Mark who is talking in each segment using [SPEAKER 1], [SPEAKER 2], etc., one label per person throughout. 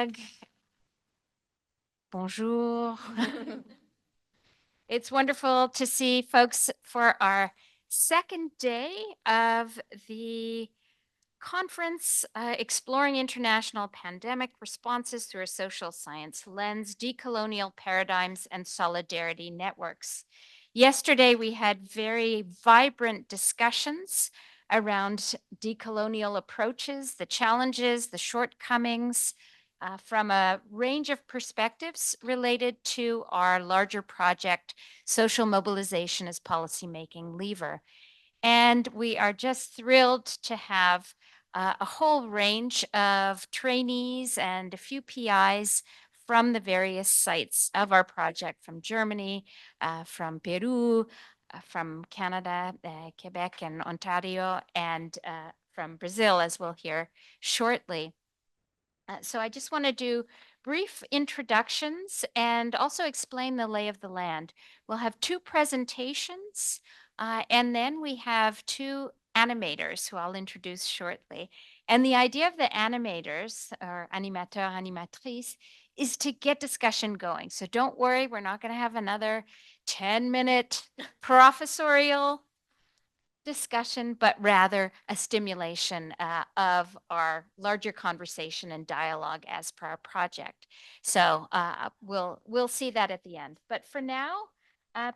[SPEAKER 1] Doug. Bonjour. It's wonderful to see folks for our second day of the conference, Exploring International Pandemic Responses Through a Social Science Lens, Decolonial Paradigms and Solidarity Networks. Yesterday, we had very vibrant discussions around decolonial approaches, the challenges, the shortcomings, from a range of perspectives related to our larger project, Social Mobilization as Policymaking Lever. And we are just thrilled to have a whole range of trainees and a few PIs from the various sites of our project, from Germany, from Peru, from Canada, Quebec and Ontario, and from Brazil, as we'll hear shortly. So I just want to do brief introductions and also explain the lay of the land. We'll have two presentations, and then we have two animators who I'll introduce shortly. And the idea of the animators, or animateur, animatrice, is to get discussion going. So don't worry, we're not going to have another 10-minute professorial discussion, but rather a stimulation of our larger conversation and dialogue as per our project. So we'll see that at the end. But for now,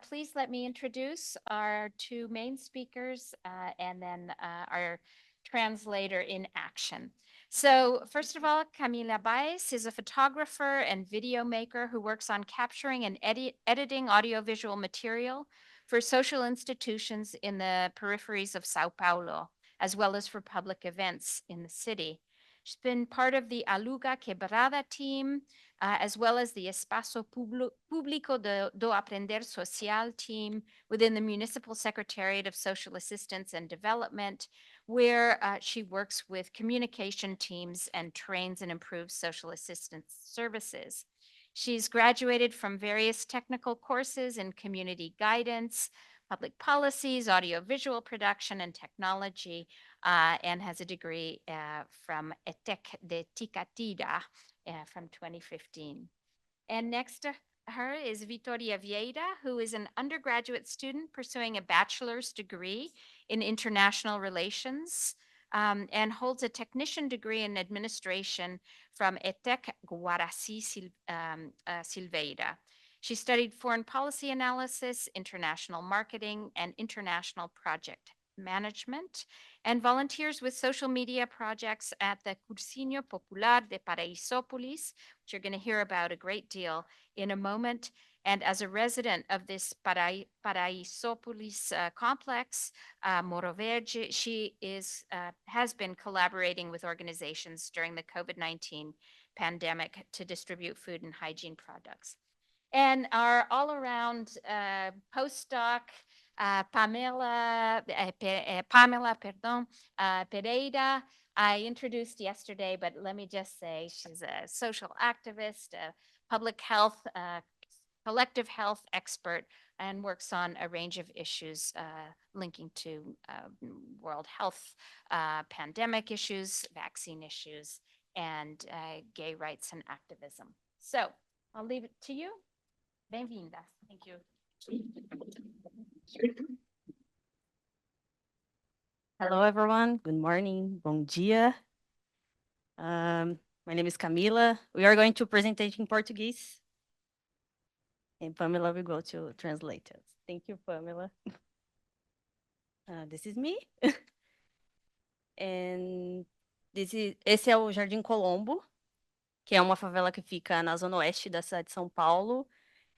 [SPEAKER 1] please let me introduce our two main speakers and then our translator in action. So first of all, Camila Baez is a photographer and video maker who works on capturing and editing audiovisual material for social institutions in the peripheries of Sao Paulo, as well as for public events in the city. She's been part of the Aluga Quebrada team, as well as the Espaço Público do Aprender Social team within the Municipal Secretariat of Social Assistance and Development, where she works with communication teams and trains and improves social assistance services. She's graduated from various technical courses in community guidance, public policies, audiovisual production, and technology, and has a degree from ETEC de Ticatira from 2015. And next to her is Vitoria Vieira, who is an undergraduate student pursuing a bachelor's degree in international relations and holds a technician degree in administration from ETEC Guaraci Silveira. She studied foreign policy analysis, international marketing, and international project management, and volunteers with social media projects at the Cursinho Popular de Paraisópolis, which you're going to hear about a great deal in a moment. And as a resident of this Paraisópolis complex, Moro Verde, she has been collaborating with organizations during the COVID-19 pandemic to distribute food and hygiene products. And our all-around postdoc, Pamela Pereira, I introduced yesterday, but let me just say she's a social activist, a public health, collective health expert, and works on a range of issues linking to world health, pandemic issues, vaccine issues, and gay rights and activism. So I'll leave it to you. Bem-vinda. Thank you.
[SPEAKER 2] Hello, everyone. Good morning. Bom dia. My name is Camila. We are going to present in Portuguese. And Pamela will go to translate it. Thank you, Pamela. This is me. And esse é o Jardim Colombo, que é uma favela que fica na zona oeste da cidade de São Paulo,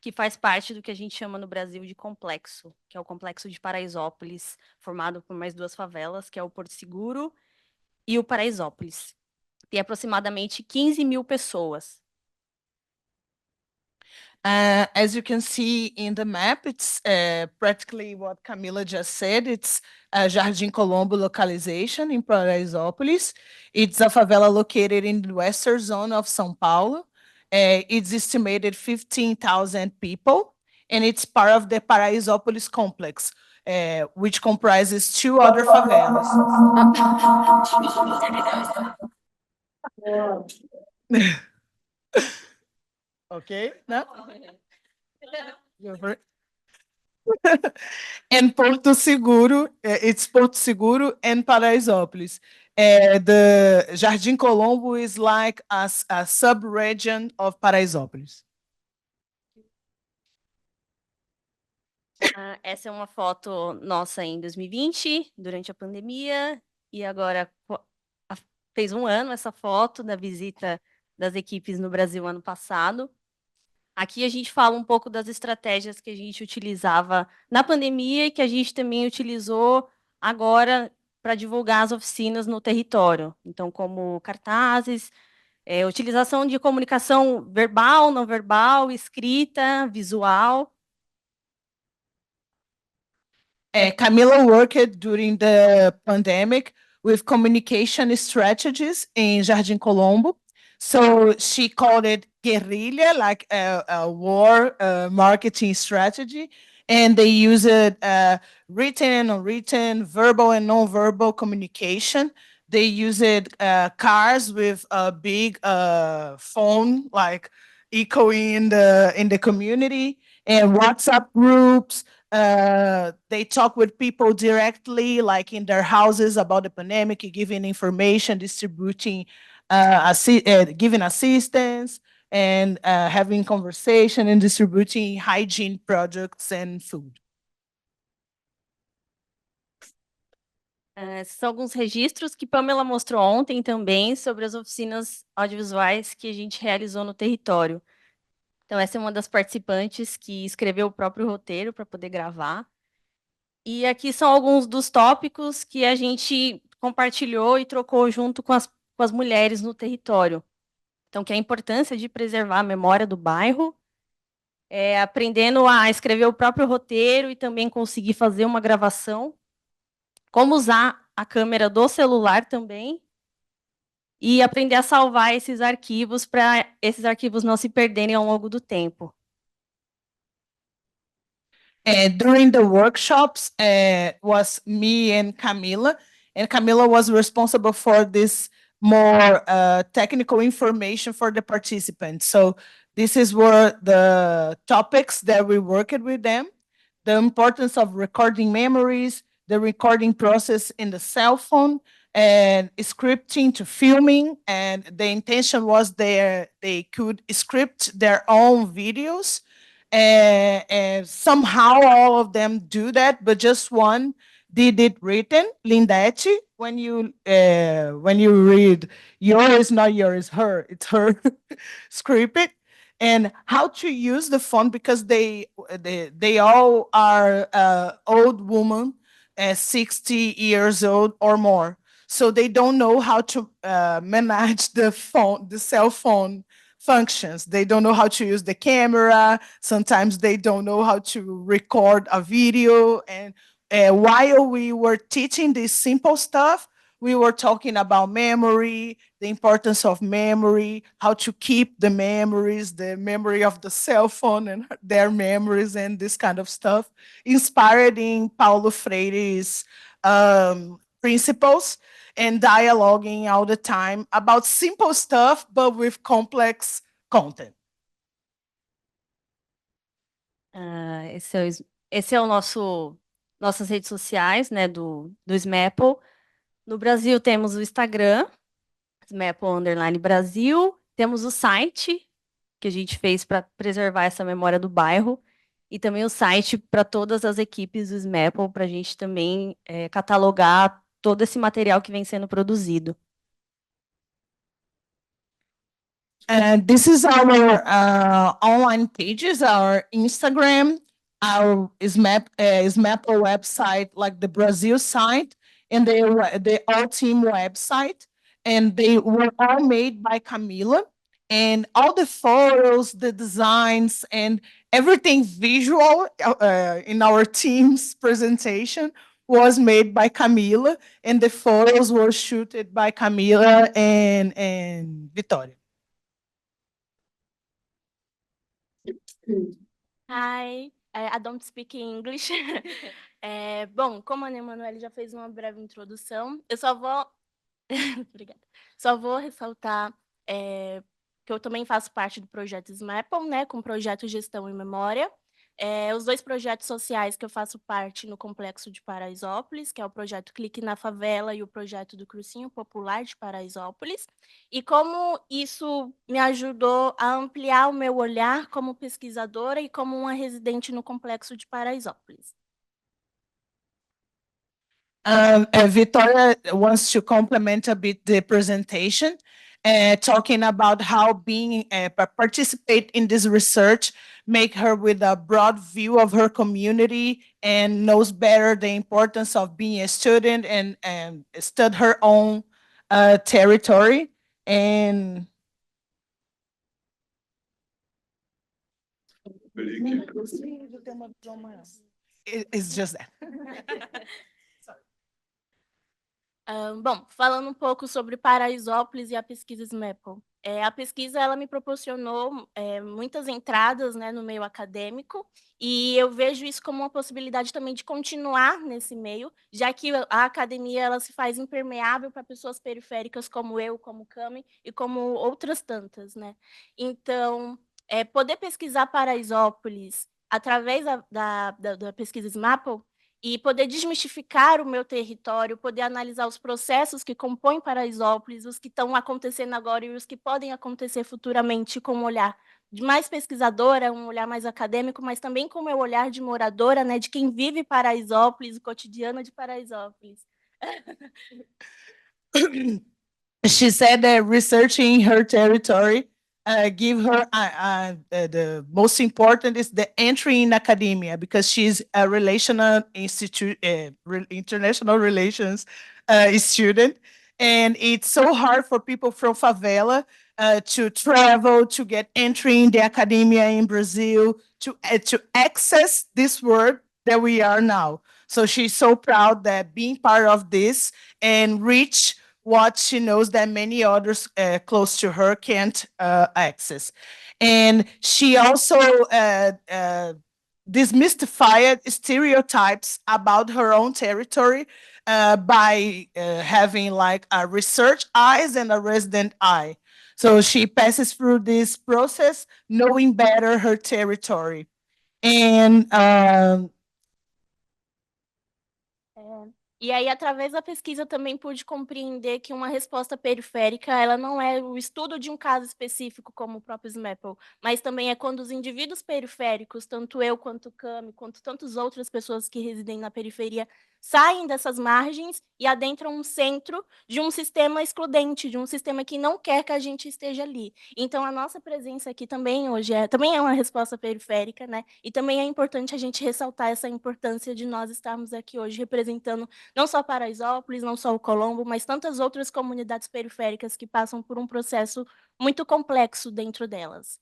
[SPEAKER 2] que faz parte do que a gente chama no Brasil de complexo, que é o complexo de Paraisópolis, formado por mais duas favelas, que é o Porto Seguro e o Paraisópolis. Tem aproximadamente 15 mil pessoas.
[SPEAKER 3] As you can see in the map, it's practically what Camila just said. It's Jardim Colombo localization in Paraisópolis. It's a favela located in the western zone of São Paulo. It's estimated 15,000 people, and it's part of the Paraisópolis complex, which comprises two other favelas. Okay? No? And Porto Seguro, it's Porto Seguro and Paraisópolis. The Jardim Colombo is like a sub-region of Paraisópolis.
[SPEAKER 2] Essa é uma foto nossa em 2020, durante a pandemia, e agora fez um ano essa foto da visita das equipes no Brasil ano passado. Aqui a gente fala um pouco das estratégias que a gente utilizava na pandemia e que a gente também utilizou agora para divulgar as oficinas no território. Então, como cartazes, utilização de comunicação verbal, não verbal, escrita, visual.
[SPEAKER 3] Camila worked during the pandemic with communication strategies in Jardim Colombo. So she called it guerrilla, like a war marketing strategy. And they used written and unwritten, verbal and non-verbal communication. They used cars with a big phone, like echoing in the community, and WhatsApp groups. They talk with people directly, like in their houses, about the pandemic, giving information, distributing, giving assistance, and having conversation and distributing hygiene products and food.
[SPEAKER 2] Esses são alguns registros que Pamela mostrou ontem também sobre as oficinas audiovisuais que a gente realizou no território. Então, essa é uma das participantes que escreveu o próprio roteiro para poder gravar. E aqui são alguns dos tópicos que a gente compartilhou e trocou junto com as mulheres no território. Então, que é a importância de preservar a memória do bairro, aprendendo a escrever o próprio roteiro e também conseguir fazer uma gravação, como usar a câmera do celular também, e aprender a salvar esses arquivos para esses arquivos não se perderem ao longo do tempo.
[SPEAKER 3] During the workshops, was me and Camila was responsible for this more technical information for the participants. So this is where the topics that we worked with them, the importance of recording memories, the recording process in the cell phone, and scripting to filming. And the intention was they could script their own videos, and somehow all of them do that, but just one did it written, Lindetti. When you read, yours, not yours, her, it's her script it, and how to use the phone, because they all are old woman, 60 years old or more, so they don't know how to manage the phone, the cell phone functions. They don't know how to use the camera. Sometimes they don't know how to record a video. And while we were teaching this simple stuff, we were talking about memory, the importance of memory, how to keep the memories, the memory of the cell phone and their memories, and this kind of stuff, inspired in Paulo Freire's principles, and dialoguing all the time about simple stuff, but with complex content.
[SPEAKER 2] Esse é o nossas redes sociais, né, do SMAPL. No Brasil temos o Instagram, SMAPL_Brasil, temos o site que a gente fez para preservar essa memória do bairro, e também o site para todas as equipes do SMAPL, para a gente também catalogar todo esse material que vem sendo produzido.
[SPEAKER 3] And this is our online pages, our Instagram, our SMAPL website, like the Brazil site, and the All Team website. And they were all made by Camila. And all the photos, the designs, and everything visual in our team's presentation was made by Camila. And the photos were shooted by Camila and Victoria.
[SPEAKER 4] Hi, I don't speak English. Bom, como a Ana Emanuele já fez uma breve introdução, eu só vou, obrigada, só vou ressaltar que eu também faço parte do projeto SMAPL, né, com o projeto Gestão e Memória. Os 2 projetos sociais que eu faço parte no Complexo de Paraisópolis, que é o projeto Clique na Favela e o projeto do Cursinho Popular de Paraisópolis, e como isso me ajudou a ampliar o meu olhar como pesquisadora e como uma residente no Complexo de Paraisópolis.
[SPEAKER 3] Victoria wants to complement a bit the presentation, talking about how being participate in this research make her with a broad view of her community and knows better the importance of being a student and stud her own territory. And it's just that.
[SPEAKER 4] Bom, falando um pouco sobre Paraisópolis e a pesquisa SMAPL. A pesquisa ela me proporcionou muitas entradas, né, no meio acadêmico, e eu vejo isso como uma possibilidade também de continuar nesse meio, já que a academia ela se faz impermeável para pessoas periféricas como eu, como Cami e como outras tantas, né? Então, poder pesquisar Paraisópolis através da pesquisa SMAPL e poder desmistificar o meu território, poder analisar os processos que compõem Paraisópolis, os que estão acontecendo agora e os que podem acontecer futuramente, com um olhar de mais pesquisadora, um olhar mais acadêmico, mas também com o meu olhar de moradora, né, de quem vive Paraisópolis, o cotidiano de Paraisópolis.
[SPEAKER 3] She said that researching her territory give her the most important is the entry in academia, because she's a relational international relations student, and it's so hard for people from favela to travel to get entry in the academia in Brazil to access this world that we are now. So she's so proud that being part of this and reach what she knows that many others close to her can't access. And she also demystified stereotypes about her own territory by having like a research eyes and a resident eye. So she passes through this process knowing better her territory. And
[SPEAKER 4] E aí, através da pesquisa, também pude compreender que uma resposta periférica, ela não é o estudo de um caso específico, como o próprio SMAPL, mas também é quando os indivíduos periféricos, tanto eu quanto o Cami, quanto tantas outras pessoas que residem na periferia, saem dessas margens e adentram um centro de um sistema excludente, de um sistema que não quer que a gente esteja ali. Então, a nossa presença aqui também hoje também é uma resposta periférica, né? E também é importante a gente ressaltar essa importância de nós estarmos aqui hoje representando não só Paraisópolis, não só o Colombo, mas tantas outras comunidades periféricas que passam por um processo muito complexo dentro delas.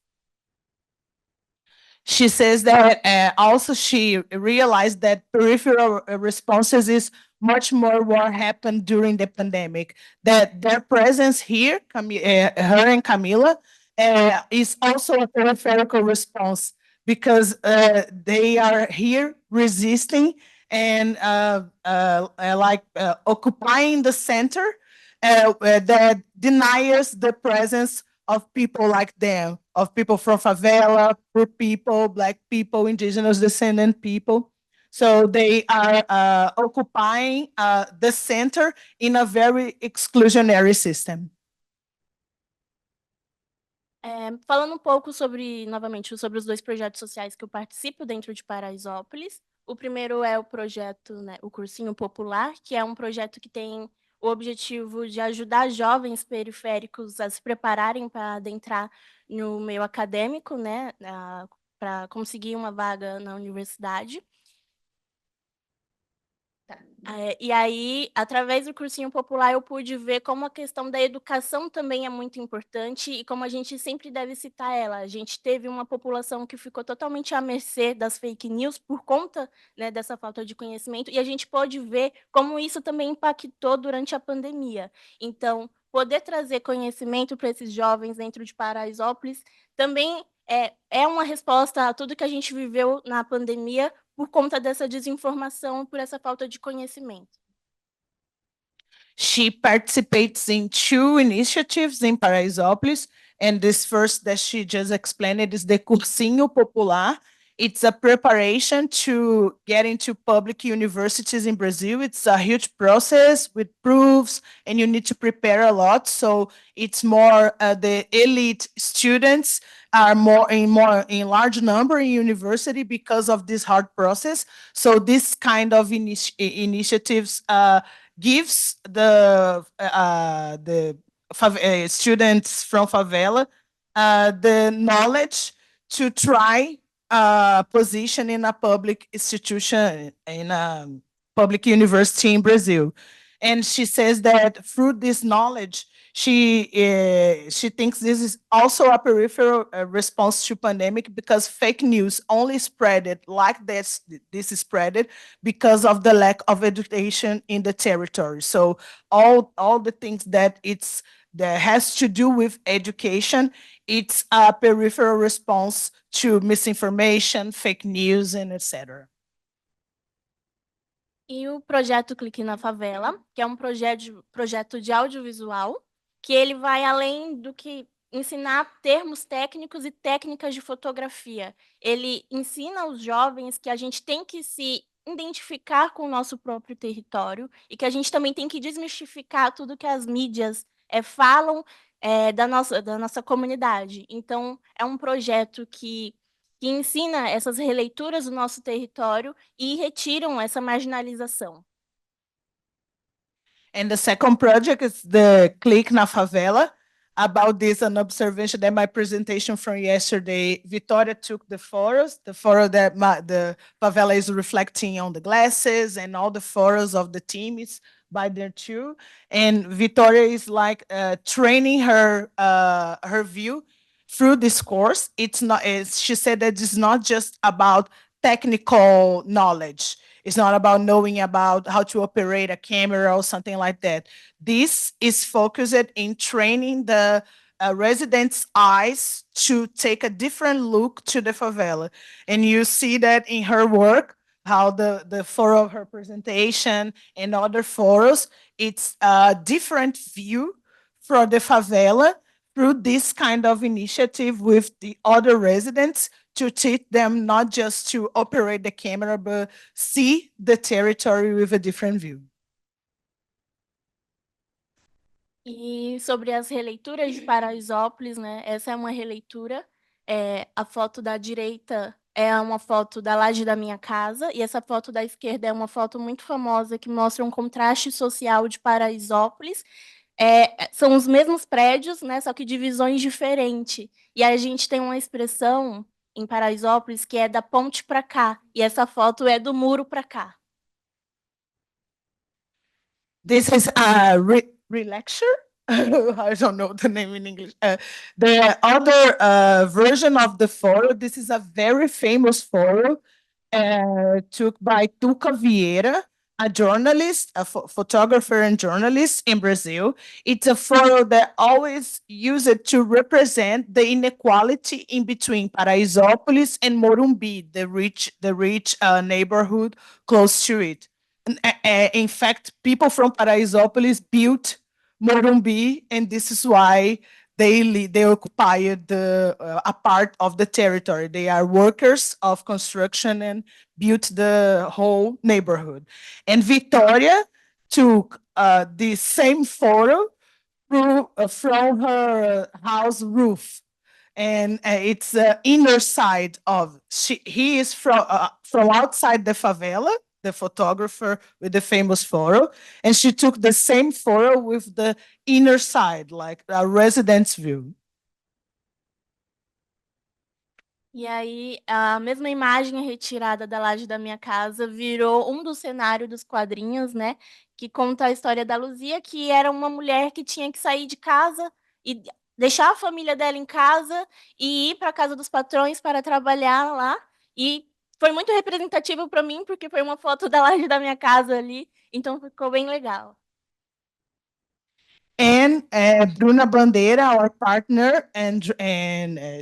[SPEAKER 3] she says that also she realized that peripheral responses is much more what happened during the pandemic, that their presence here, her and Camila, is also a peripheral response, because they are here resisting and occupying the center that denies the presence of people like them, of people from favela, poor people, Black people, indigenous descendant people. So they are occupying the center in a very exclusionary system.
[SPEAKER 4] Falando um pouco novamente, sobre os 2 projetos sociais que eu participo dentro de Paraisópolis. O primeiro é o projeto, né, o Cursinho Popular, que é um projeto que tem o objetivo de ajudar jovens periféricos a se prepararem para adentrar no meio acadêmico, né, para conseguir uma vaga na universidade. E aí, através do Cursinho Popular, eu pude ver como a questão da educação também é muito importante e como a gente sempre deve citar ela. A gente teve uma população que ficou totalmente à mercê das fake news por conta, né, dessa falta de conhecimento, e a gente pode ver como isso também impactou durante a pandemia. Então, poder trazer conhecimento para esses jovens dentro de Paraisópolis também é uma resposta a tudo que a gente viveu na pandemia, por conta dessa desinformação, por essa falta de conhecimento.
[SPEAKER 3] She participates in 2 initiatives in Paraisópolis, And this first that she just explained it is the Cursinho Popular. It's a preparation to get into public universities in Brazil. It's a huge process with proofs, and you need to prepare a lot. So it's more the elite students are more in large number in university because of this hard process. So this kind of initiatives gives the students from favela the knowledge to try position in a public institution, in a public university in Brazil. And she says that through this knowledge, she thinks this is also a peripheral response to pandemic, because fake news only spread it like this is spread it because of the lack of education in the territory. So all the things that has to do with education, it's a peripheral response to misinformation, fake news, and etc.
[SPEAKER 4] E o projeto Clique na Favela, que é um projeto de audiovisual, que ele vai além do que ensinar termos técnicos e técnicas de fotografia. Ele ensina aos jovens que a gente tem que se identificar com o nosso próprio território e que a gente também tem que desmistificar tudo que as mídias falam da nossa comunidade. Então, é um projeto que ensina essas releituras do nosso território e retiram essa marginalização.
[SPEAKER 3] And the second project is the Click na Favela. About this, an observation that my presentation from yesterday, Victoria took the photos that the favela is reflecting on the glasses, and all the photos of the team is by there too. And Victoria is like training her view through this course. It's not. She said that it's not just about technical knowledge. It's not about knowing about how to operate a camera or something like that. This is focused in training the residents' eyes to take a different look to the favela. And you see that in her work, how the photo of her presentation and other photos, it's a different view for the favela through this kind of initiative with the other residents, to teach them not just to operate the camera, but see the territory with a different view.
[SPEAKER 4] E sobre as releituras de Paraisópolis, né? Essa é uma releitura. A foto da direita é uma foto da laje da minha casa, e essa foto da esquerda é uma foto muito famosa que mostra um contraste social de Paraisópolis. São os mesmos prédios, né? Só que de visões diferentes. E a gente tem uma expressão em Paraisópolis que é da ponte para cá, e essa foto é do muro para cá.
[SPEAKER 3] This is a relecture. I don't know the name in English. The other version of the photo, this is a very famous photo took by Tuca Vieira, a journalist, a photographer and journalist in Brazil. It's a photo that always use it to represent the inequality in between Paraisópolis and Morumbi, the rich neighborhood close to it. In fact, people from Paraisópolis built Morumbi, and this is why they occupied a part of the territory. They are workers of construction and built the whole neighborhood. And Victoria took the same photo from her house roof, and it's the inner side of he is from outside the favela, the photographer with the famous photo, and she took the same photo with the inner side, like a resident's view.
[SPEAKER 4] E aí, a mesma imagem retirada da laje da minha casa virou um dos cenários dos quadrinhos, né? Que conta a história da Luzia, que era uma mulher que tinha que sair de casa e deixar a família dela em casa e ir para a casa dos patrões para trabalhar lá. E foi muito representativo para mim, porque foi uma foto da laje da minha casa ali, então ficou bem legal.
[SPEAKER 3] And Bruna Bandeira, our partner, and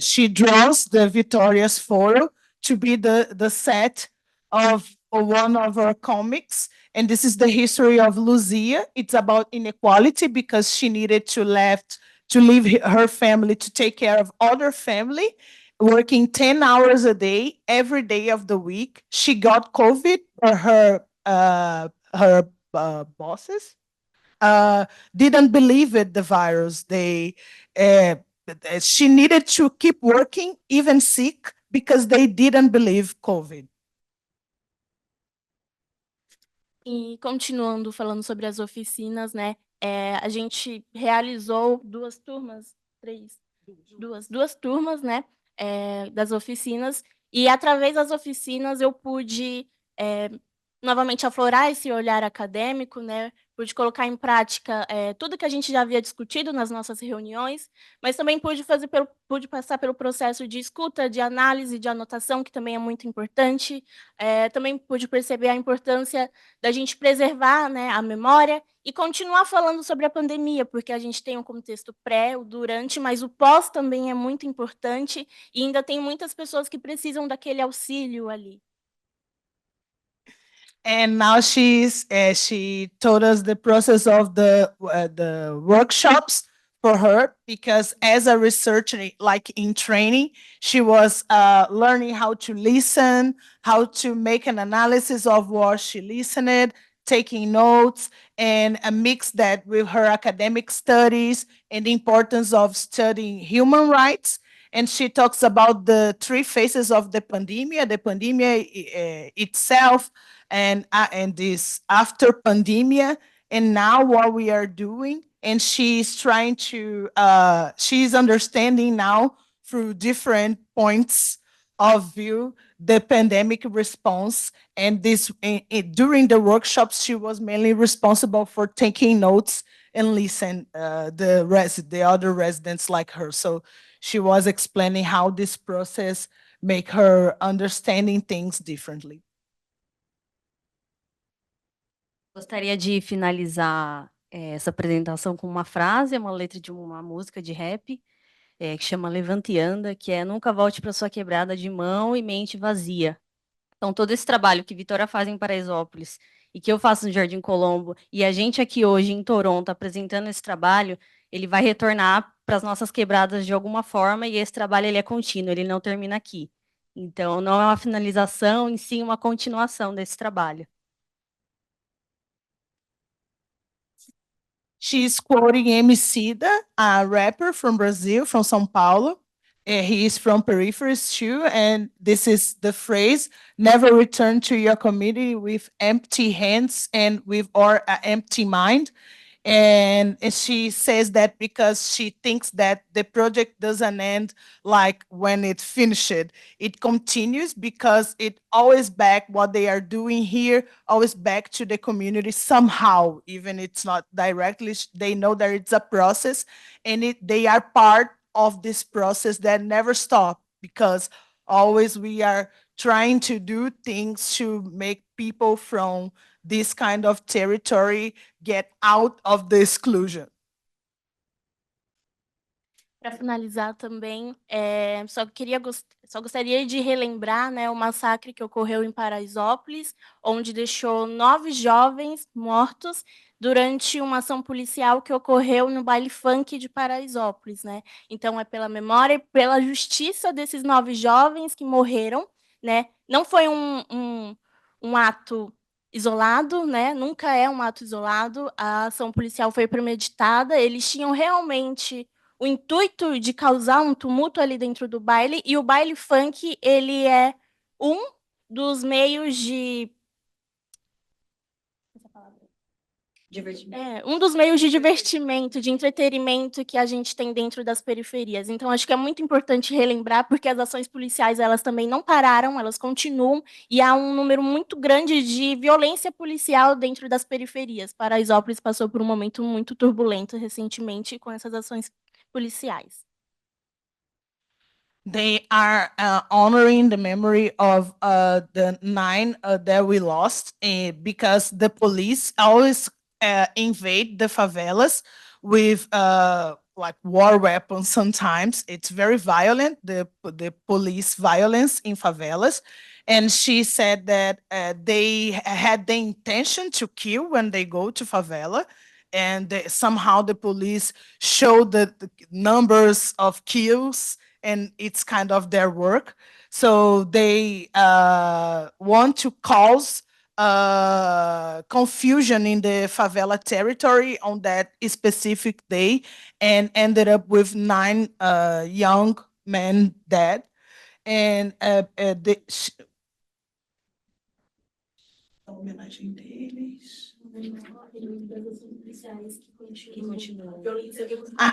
[SPEAKER 3] she draws the Victoria's photo to be the set of one of our comics. And this is the history of Luzia. It's about inequality because she needed to left to leave her family to take care of other family, working 10 hours a day, every day of the week. She got COVID, or her bosses didn't believe it, the virus. Uh, she needed to keep working, even sick, because they didn't believe COVID.
[SPEAKER 4] E continuando falando sobre as oficinas, né? A gente realizou duas turmas, duas turmas, né? Das oficinas, e através das oficinas eu pude novamente aflorar esse olhar acadêmico, né? Pude colocar em prática tudo que a gente já havia discutido nas nossas reuniões, mas também pude passar pelo processo de escuta, de análise, de anotação, que também é muito importante. Também pude perceber a importância da gente preservar, né, a memória e continuar falando sobre a pandemia, porque a gente tem um contexto pré, o durante, mas o pós também é muito importante, e ainda tem muitas pessoas que precisam daquele auxílio ali.
[SPEAKER 3] And now she told us the process of the workshops for her, because as a researcher, like in training, she was learning how to listen, how to make an analysis of what she listened, taking notes, and mix that with her academic studies and the importance of studying human rights. And she talks about the three phases of the pandemic itself, and this after pandemia, and now what we are doing. And she's trying to she's understanding now through different points of view the pandemic response. And during the workshops, she was mainly responsible for taking notes and listen the other residents like her. So she was explaining how this process make her understanding things differently.
[SPEAKER 2] Gostaria de finalizar essa apresentação com uma frase, uma letra de uma música de rap, que chama Levante e Anda, que é: nunca volte para sua quebrada de mão e mente vazia. Então, todo esse trabalho que Vitória faz em Paraisópolis e que eu faço no Jardim Colombo, e a gente aqui hoje em Toronto apresentando esse trabalho, ele vai retornar para as nossas quebradas de alguma forma, e esse trabalho ele é contínuo, ele não termina aqui. Então, não é uma finalização, em si uma continuação desse trabalho.
[SPEAKER 3] She's quoting Emicida, a rapper from Brazil, from São Paulo. He is from peripheries too, and this is the phrase: "Never return to your community with empty hands and with or an empty mind." And she says that because she thinks that the project doesn't end like when it finished. It continues because it always back what they are doing here, always back to the community somehow, even it's not directly. They know that it's a process, and they are part of this process that never stop, because always we are trying to do things to make people from this kind of territory get out of the exclusion.
[SPEAKER 4] Para finalizar também, só gostaria de relembrar, né, o massacre que ocorreu em Paraisópolis, onde deixou 9 jovens mortos durante uma ação policial que ocorreu no baile funk de Paraisópolis, né? Então, é pela memória e pela justiça desses 9 jovens que morreram, né? Não foi um ato isolado, né? Nunca é um ato isolado. A ação policial foi premeditada. Eles tinham realmente o intuito de causar um tumulto ali dentro do baile, e o baile funk, ele é um dos meios de... um dos meios de divertimento, de entretenimento que a gente tem dentro das periferias. Então, acho que é muito importante relembrar, porque as ações policiais, elas também não pararam, elas continuam, e há um número muito grande de violência policial dentro das periferias. Paraisópolis passou por um momento muito turbulento recentemente com essas ações policiais.
[SPEAKER 3] They are honoring the memory of the 9 that we lost, because the police always invade the favelas with like war weapons. Sometimes it's very violent, the police violence in favelas. And she said that they had the intention to kill when they go to favela, and somehow the police show the numbers of kills, and it's kind of their work. So they want to cause confusion in the favela territory on that specific day, and ended up with 9 young men dead. And a homenagem deles.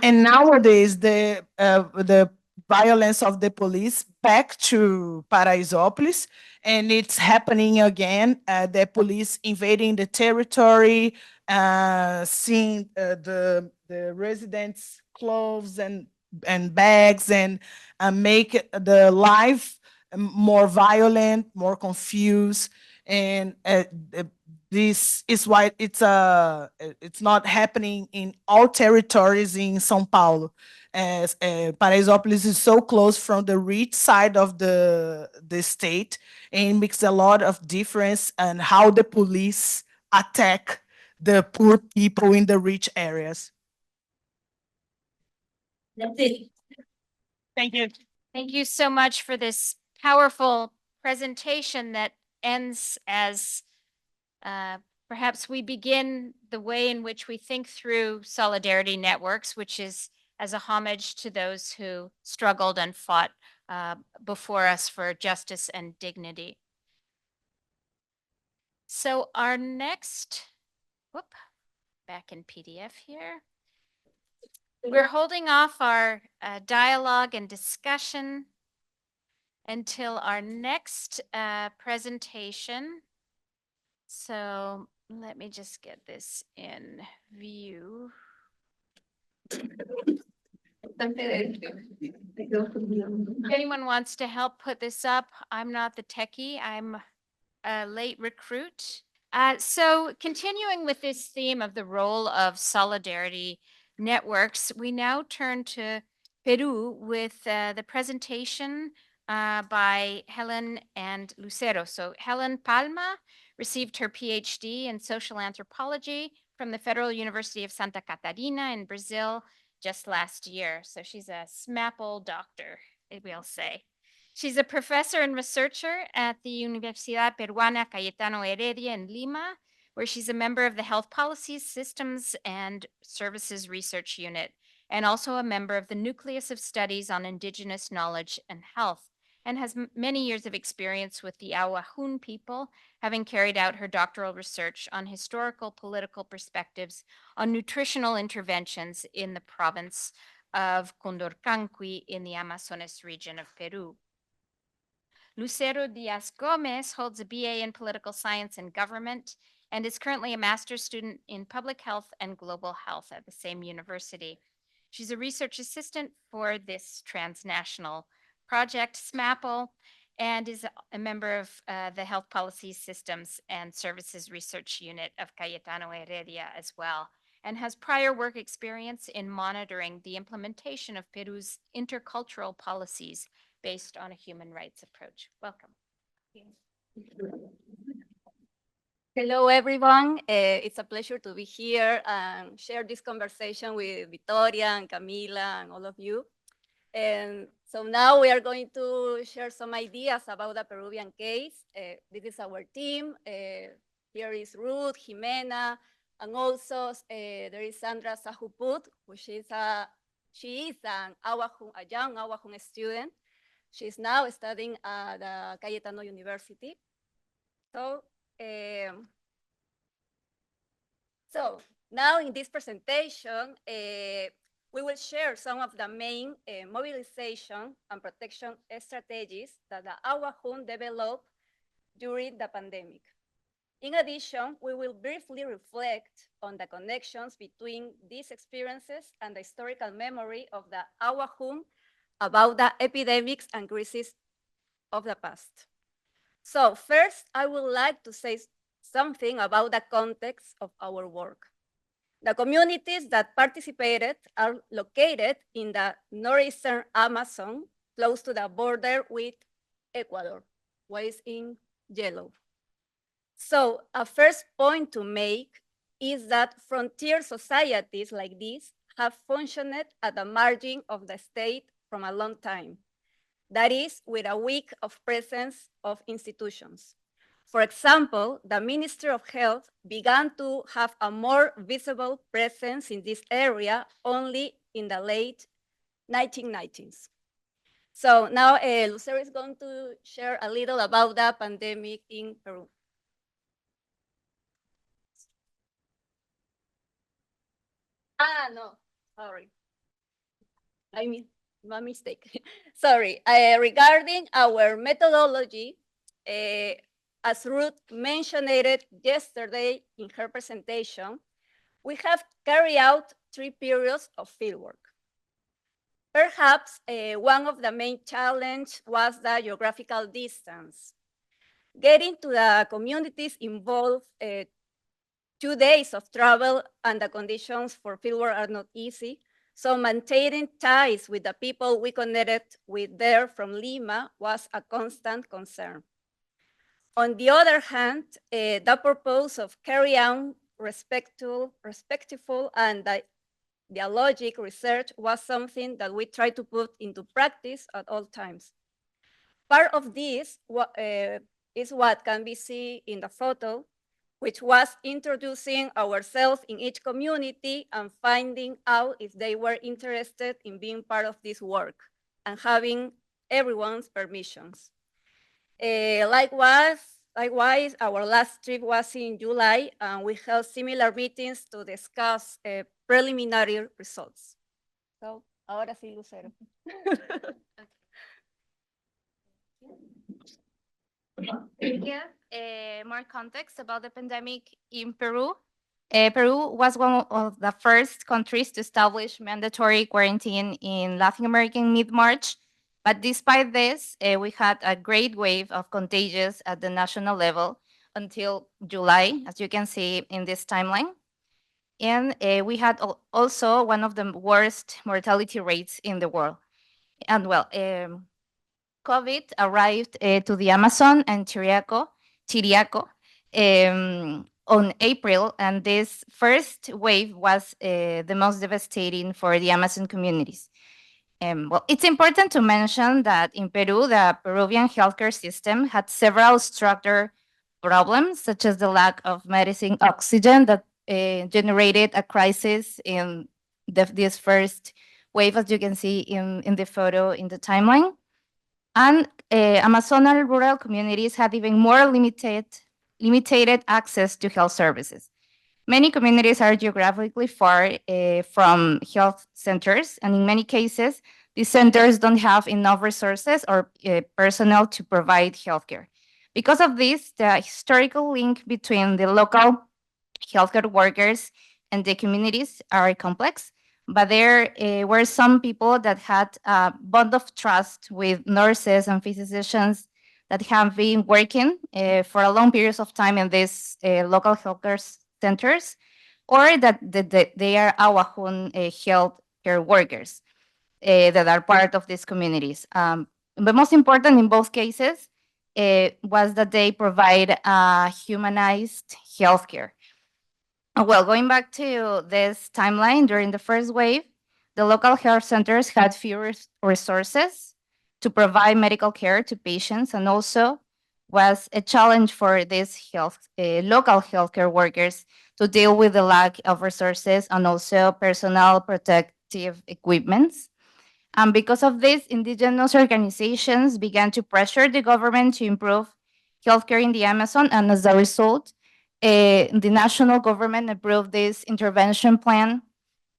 [SPEAKER 3] And nowadays, the violence of the police back to Paraisópolis, and it's happening again. The police invading the territory, seeing the residents' clothes and bags, and make the life more violent, more confused, and this is why it's not happening in all territories in São Paulo, as Paraisópolis is so close from the rich side of the state, and it makes a lot of difference in how the police attack the poor people in the rich areas.
[SPEAKER 2] That's it.
[SPEAKER 3] Thank you.
[SPEAKER 1] Thank you so much for this powerful presentation that ends as perhaps we begin the way in which we think through solidarity networks, which is as a homage to those who struggled and fought before us for justice and dignity. So our next, back in PDF here. We're holding off our dialogue and discussion until our next presentation. So let me just get this in view. If anyone wants to help put this up, I'm not the techie. I'm a late recruit. So continuing with this theme of the role of solidarity networks, we now turn to Peru with the presentation by Helen and Lucero. So Helen Palma received her PhD in social anthropology from the Federal University of Santa Catarina in Brazil just last year. So she's a SMAPL doctor, we'll say. She's a professor and researcher at the Universidad Peruana Cayetano Heredia in Lima, where she's a member of the Health Policies, Systems, and Services Research Unit, and also a member of the Nucleus of Studies on Indigenous Knowledge and Health, and has many years of experience with the Awajún people, having carried out her doctoral research on historical political perspectives on nutritional interventions in the province of Condorcanqui in the Amazonas region of Peru. Lucero Diaz Gomez holds a BA in Political Science and Government and is currently a master's student in Public Health and Global Health at the same university. She's a research assistant for this transnational project, SMAPL, and is a member of the Health Policy Systems and Services Research Unit of Cayetano Heredia as well, and has prior work experience in monitoring the implementation of Peru's intercultural policies based on a human rights approach. Welcome.
[SPEAKER 5] Hello, everyone. It's a pleasure to be here and share this conversation with Victoria and Camila and all of you. And so now we are going to share some ideas about the Peruvian case. This is our team. Here is Ruth, Jimena, and also there is Sandra Sahuput, which is she is a young Awajún student. She's now studying at the Cayetano University. So now in this presentation, we will share some of the main mobilization and protection strategies that the Awajún developed during the pandemic. In addition, we will briefly reflect on the connections between these experiences and the historical memory of the Awajún about the epidemics and crises of the past. So first, I would like to say something about the context of our work. The communities that participated are located in the northeastern Amazon, close to the border with Ecuador, what is in yellow. So a first point to make is that frontier societies like this have functioned at the margin of the state from a long time. That is, with a weak of presence of institutions. For example, the Ministry of Health began to have a more visible presence in this area only in the late 1990s. So now Lucero is going to share a little about the pandemic in Peru. No, sorry. I mean, my mistake. Sorry. Regarding our methodology, as Ruth mentioned it yesterday in her presentation, we have carried out 3 periods of fieldwork. Perhaps one of the main challenges was the geographical distance. Getting to the communities involved 2 days of travel, and the conditions for fieldwork are not easy. So maintaining ties with the people we connected with there from Lima was a constant concern. On the other hand, the purpose of carrying on respectful and dialogic research was something that we try to put into practice at all times. Part of this is what can be seen in the photo, which was introducing ourselves in each community and finding out if they were interested in being part of this work and having everyone's permissions. Likewise, our last trip was in July, and we held similar meetings to discuss preliminary results. So, ahora sí, Lucero.
[SPEAKER 1] Give more context about the pandemic in Peru. Peru was one of the first countries to establish mandatory quarantine in Latin America in mid-March. But despite this, we had a great wave of contagions at the national level until July, as you can see in this timeline. And we had also one of the worst mortality rates in the world. And well, COVID arrived to the Amazon and Chiriaco on April, and this first wave was the most devastating for the Amazon communities. Well, it's important to mention that in Peru, the Peruvian healthcare system had several structural problems, such as the lack of medicine oxygen that generated a crisis in this first wave, as you can see in the photo in the timeline. And Amazonal rural communities had even more limited access to health services. Many communities are geographically far from health centers, and in many cases, these centers don't have enough resources or personnel to provide healthcare. Because of this, the historical link between the local healthcare workers and the communities are complex, but there were some people that had a bond of trust with nurses and physicians that have been working for a long periods of time in these local healthcare centers, or that they are Awahun healthcare workers that are part of these communities. The most important in both cases was that they provide humanized healthcare. Well, going back to this timeline, during the first wave, the local health centers had fewer resources to provide medical care to patients, and also was a challenge for these local healthcare workers to deal with the lack of resources and also personal protective equipments. And because of this, indigenous organizations began to pressure the government to improve healthcare in the Amazon, and as a result, the national government approved this intervention plan,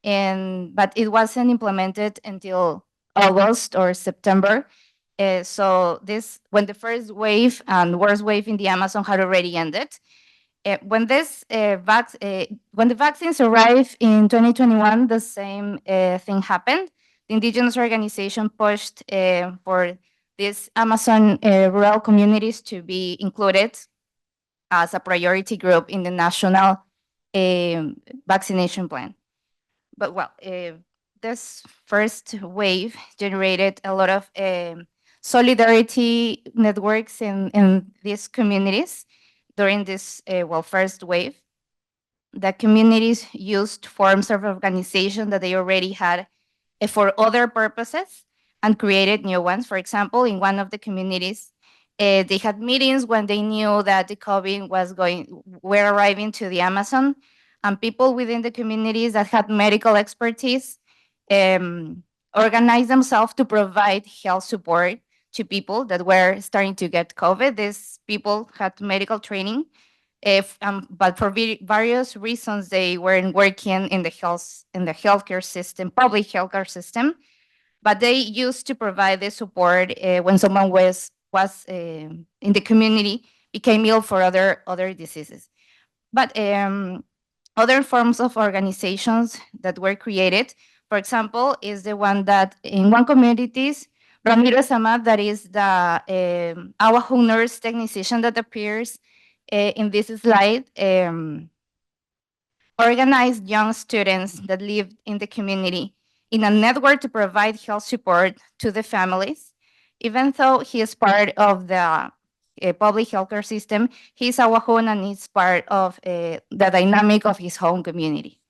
[SPEAKER 1] but it wasn't implemented until August or September. So when the first wave and worst wave in the Amazon had already ended. When the vaccines arrived in 2021, the same thing happened. The indigenous organization pushed for these Amazon rural communities to be included as a priority group in the national vaccination plan. But well, this first wave generated a lot of solidarity networks in these communities during this first wave.
[SPEAKER 6] the communities used forms of organization that they already had for other purposes and created new ones. For example, in one of the communities, they had meetings when they knew that the COVID were arriving to the Amazon, and people within the communities that had medical expertise organized themselves to provide health support to people that were starting to get COVID. These people had medical training, but for various reasons, they weren't working in the healthcare system, public healthcare system. But they used to provide the support when someone was in the community became ill for other diseases. But other forms of organizations that were created, for example, is the one that in one communities, Ramiro Samad, that is the Awahong nurse technician that appears in this slide, organized young students that lived in the community in a network to provide health support to the families. Even though he is part of the public healthcare system, he's Awahon and is part of the dynamic of his home community.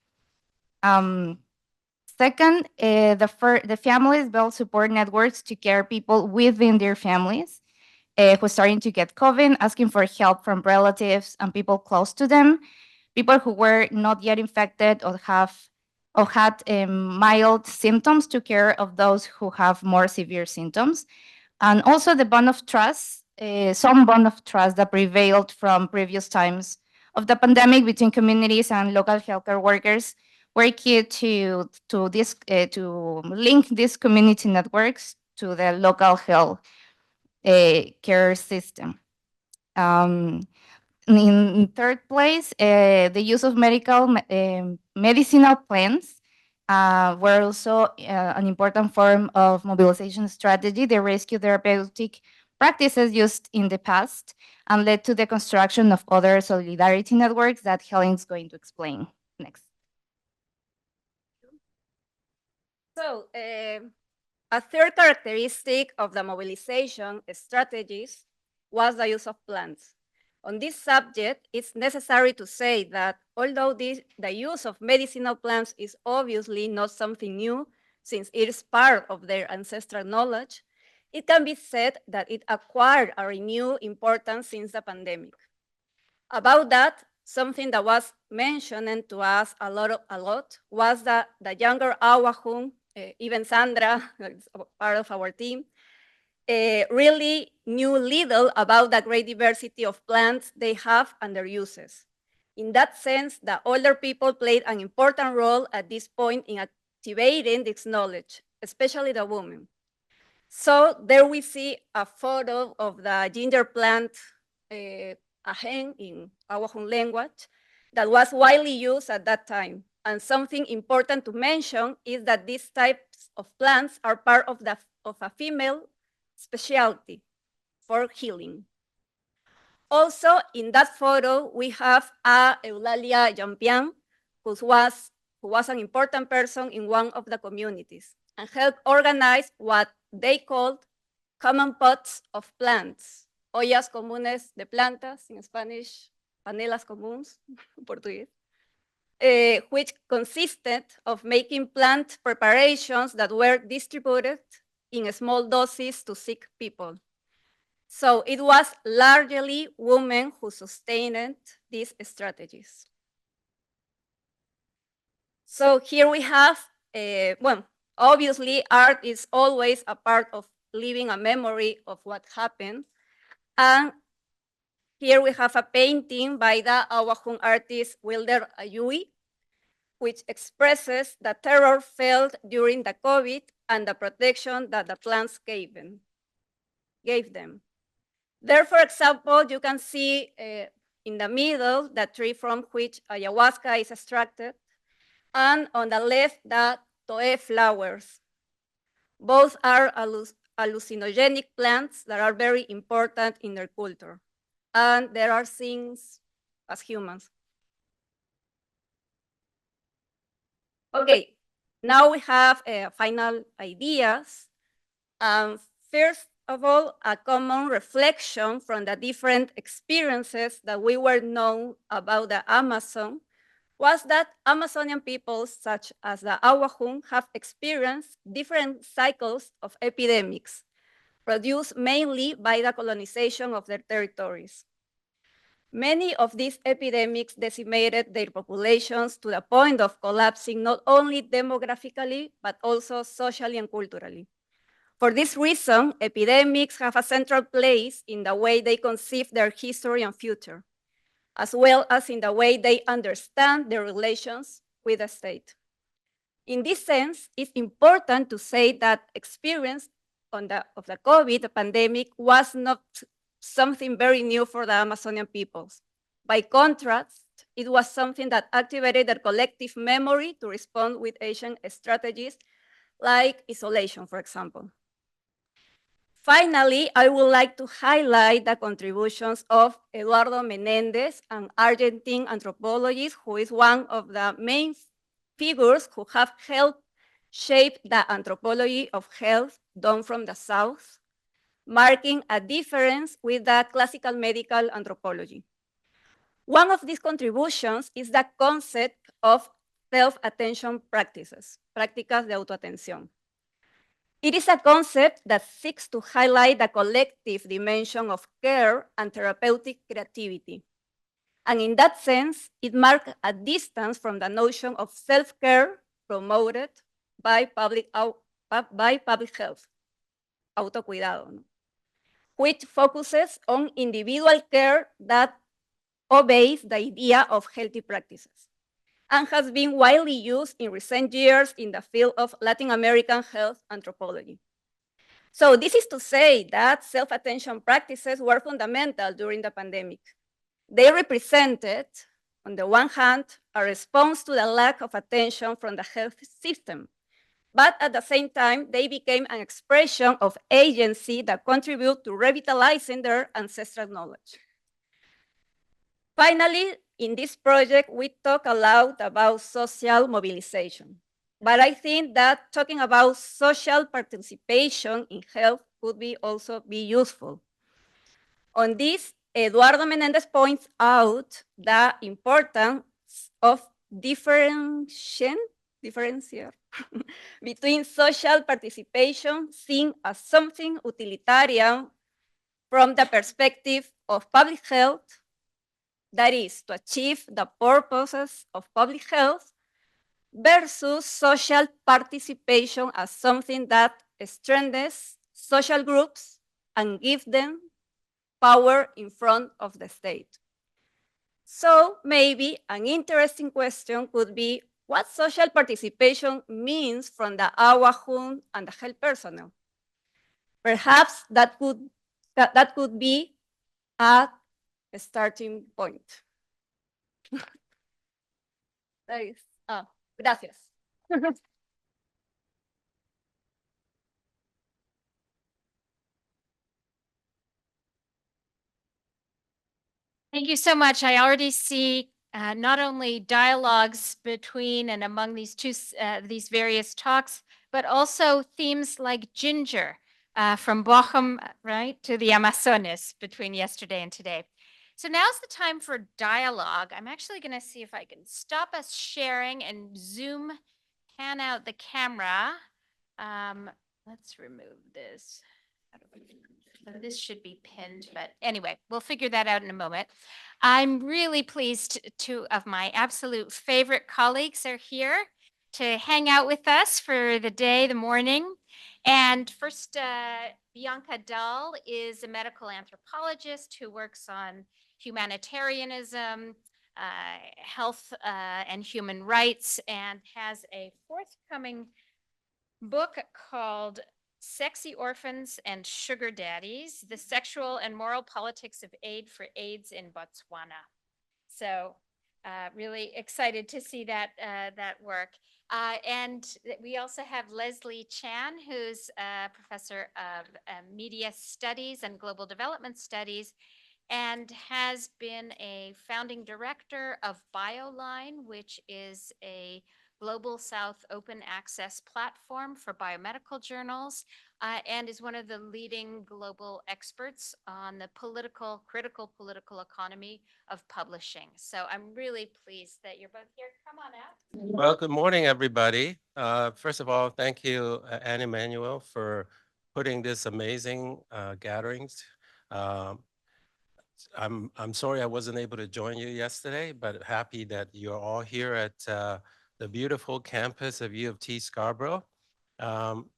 [SPEAKER 6] Second, the families build support networks to care people within their families who are starting to get COVID, asking for help from relatives and people close to them, people who were not yet infected or had mild symptoms to care of those who have more severe symptoms. And also the bond of trust, some bond of trust that prevailed from previous times of the pandemic between communities and local healthcare workers were key to link these community networks to the local health care system. In third place, the use of medicinal plants were also an important form of mobilization strategy. They rescued therapeutic practices used in the past and led to the construction of other solidarity networks that Helen's going to explain next.
[SPEAKER 5] So, a third characteristic of the mobilization strategies was the use of plants. On this subject, it's necessary to say that although the use of medicinal plants is obviously not something new, since it is part of their ancestral knowledge, it can be said that it acquired a renewed importance since the pandemic. About that, something that was mentioned to us a lot was that the younger Awahun, even Sandra, part of our team, really knew little about the great diversity of plants they have and their uses. In that sense, the older people played an important role at this point in activating this knowledge, especially the women. So there we see a photo of the ginger plant, ahen in Awahun language, that was widely used at that time. And something important to mention is that these types of plants are part of a female specialty for healing. Also, in that photo, we have Eulalia Jampian, who was an important person in one of the communities and helped organize what they called common pots of plants, ollas comunes de plantas, in Spanish, panelas comunes, in Portuguese, which consisted of making plant preparations that were distributed in small doses to sick people. So it was largely women who sustained these strategies. So here we have, well, obviously art is always a part of leaving a memory of what happened. And here we have a painting by the Awahun artist Wilder Ayui, which expresses the terror felt during the COVID and the protection that the plants gave them. There, for example, you can see in the middle the tree from which ayahuasca is extracted, and on the left, the toe flowers. Both are hallucinogenic plants that are very important in their culture, and there are things as humans. Okay, now we have final ideas. First of all, a common reflection from the different experiences that we were known about the Amazon was that Amazonian peoples, such as the Awahun, have experienced different cycles of epidemics, produced mainly by the colonization of their territories. Many of these epidemics decimated their populations to the point of collapsing not only demographically, but also socially and culturally. For this reason, epidemics have a central place in the way they conceive their history and future, as well as in the way they understand their relations with the state. In this sense, it's important to say that experience of the COVID pandemic was not something very new for the Amazonian peoples. By contrast, it was something that activated their collective memory to respond with ancient strategies like isolation, for example. Finally, I would like to highlight the contributions of Eduardo Menendez, an Argentine anthropologist who is one of the main figures who have helped shape the anthropology of health done from the South, marking a difference with the classical medical anthropology. One of these contributions is the concept of self-attention practices, prácticas de autoatención. It is a concept that seeks to highlight the collective dimension of care and therapeutic creativity. And in that sense, it marks a distance from the notion of self-care promoted by public health, autocuidado, ¿no? Which focuses on individual care that obeys the idea of healthy practices and has been widely used in recent years in the field of Latin American health anthropology. So this is to say that self-attention practices were fundamental during the pandemic. They represented, on the one hand, a response to the lack of attention from the health system, but at the same time, they became an expression of agency that contribute to revitalizing their ancestral knowledge. Finally, in this project, we talk a lot about social mobilization. But I think that talking about social participation in health could also be useful. On this, Eduardo Menendez points out the importance of differentiate between social participation seen as something utilitarian from the perspective of public health, that is, to achieve the purposes of public health, versus social participation as something that strengthens social groups and gives them power in front of the state. So maybe an interesting question could be what social participation means from the Awahun and the health personnel. Perhaps that could be a starting point. That is, gracias.
[SPEAKER 1] Thank you so much. I already see not only dialogues between and among these these various talks, but also themes like ginger from Bochum, right, to the Amazonas between yesterday and today. So now's the time for dialogue. I'm actually going to see if I can stop us sharing and zoom, pan out the camera. Let's remove this. This should be pinned, but anyway, we'll figure that out in a moment. I'm really pleased two of my absolute favorite colleagues are here to hang out with us for the day, the morning. And first, Bianca Dahl is a medical anthropologist who works on humanitarianism, health, and human rights, and has a forthcoming book called Sexy Orphans and Sugar Daddies, The Sexual and Moral Politics of Aid for AIDS in Botswana. So really excited to see that, that work. And we also have Leslie Chan, who's a professor of media studies and global development studies, and has been a founding director of BioLine, which is a Global South open access platform for biomedical journals, and is one of the leading global experts on the critical political economy of publishing. So I'm really pleased that you're both here. Come on out.
[SPEAKER 7] Well, good morning, everybody. First of all, thank you, Anne Emanuel, for putting this amazing gatherings. Um, I'm sorry I wasn't able to join you yesterday, but happy that you're all here at the beautiful campus of U of T Scarborough. I'm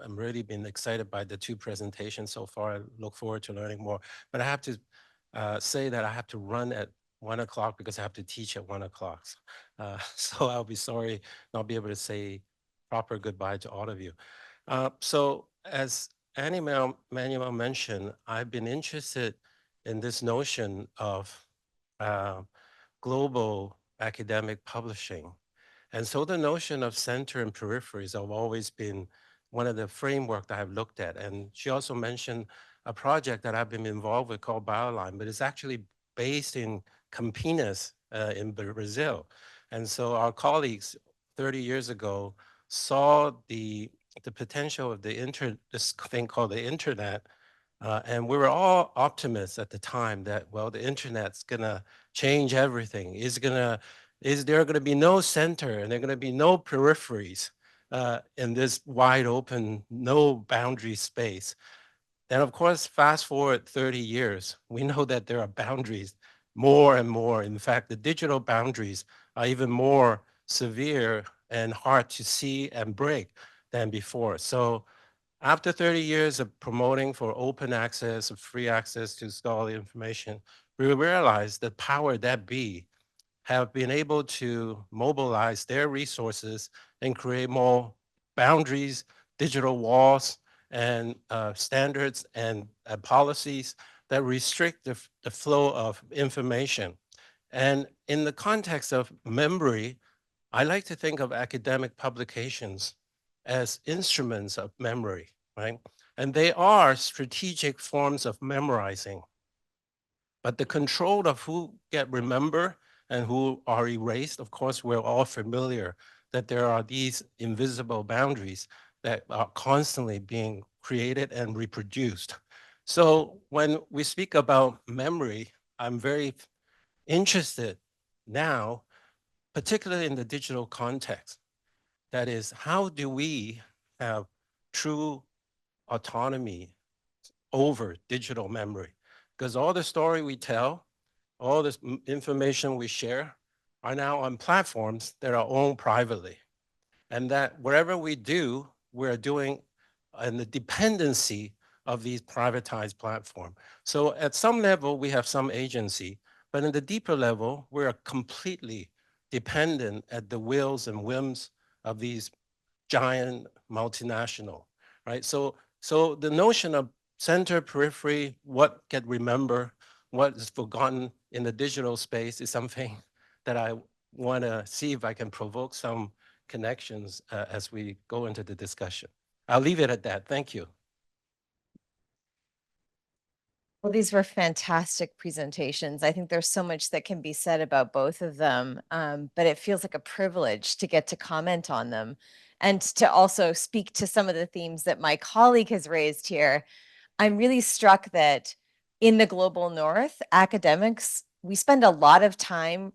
[SPEAKER 7] really been excited by the two presentations so far. I look forward to learning more. But I have to say that I have to run at 1 o'clock because I have to teach at 1 o'clock. So I'll be sorry not be able to say proper goodbye to all of you. So as Annie Manuel mentioned, I've been interested in this notion of global academic publishing. And so the notion of center and peripheries have always been one of the framework that I've looked at. And she also mentioned a project that I've been involved with called BioLine, but it's actually based in Campinas in Brazil. And so our colleagues 30 years ago saw the potential of this thing called the internet. And we were all optimists at the time that, well, the internet's gonna change everything. Is there gonna be no center and there gonna be no peripheries in this wide open, no boundary space? And of course, fast forward 30 years, we know that there are boundaries more and more. In fact, the digital boundaries are even more severe and hard to see and break than before. So after 30 years of promoting for open access, of free access to scholarly information, we realized that power that be have been able to mobilize their resources and create more boundaries, digital walls, and standards and policies that restrict the flow of information. And in the context of memory, I like to think of academic publications as instruments of memory, right? And they are strategic forms of memorizing. But the control of who get remembered and who are erased, of course, we're all familiar that there are these invisible boundaries that are constantly being created and reproduced. So when we speak about memory, I'm very interested now, particularly in the digital context. That is, how do we have true autonomy over digital memory? Because all the story we tell, all this information we share are now on platforms that are owned privately. And that wherever we do, we're doing in the dependency of these privatized platforms. So at some level, we have some agency, but in the deeper level, we're completely dependent at the wills and whims of these giant multinational, right? So the notion of center, periphery, what get remembered, what is forgotten in the digital space is something that I want to see if I can provoke some connections as we go into the discussion. I'll leave it at that. Thank you.
[SPEAKER 8] Well, these were fantastic presentations. I think there's so much that can be said about both of them, but it feels like a privilege to get to comment on them and to also speak to some of the themes that my colleague has raised here. I'm really struck that in the global north, academics, we spend a lot of time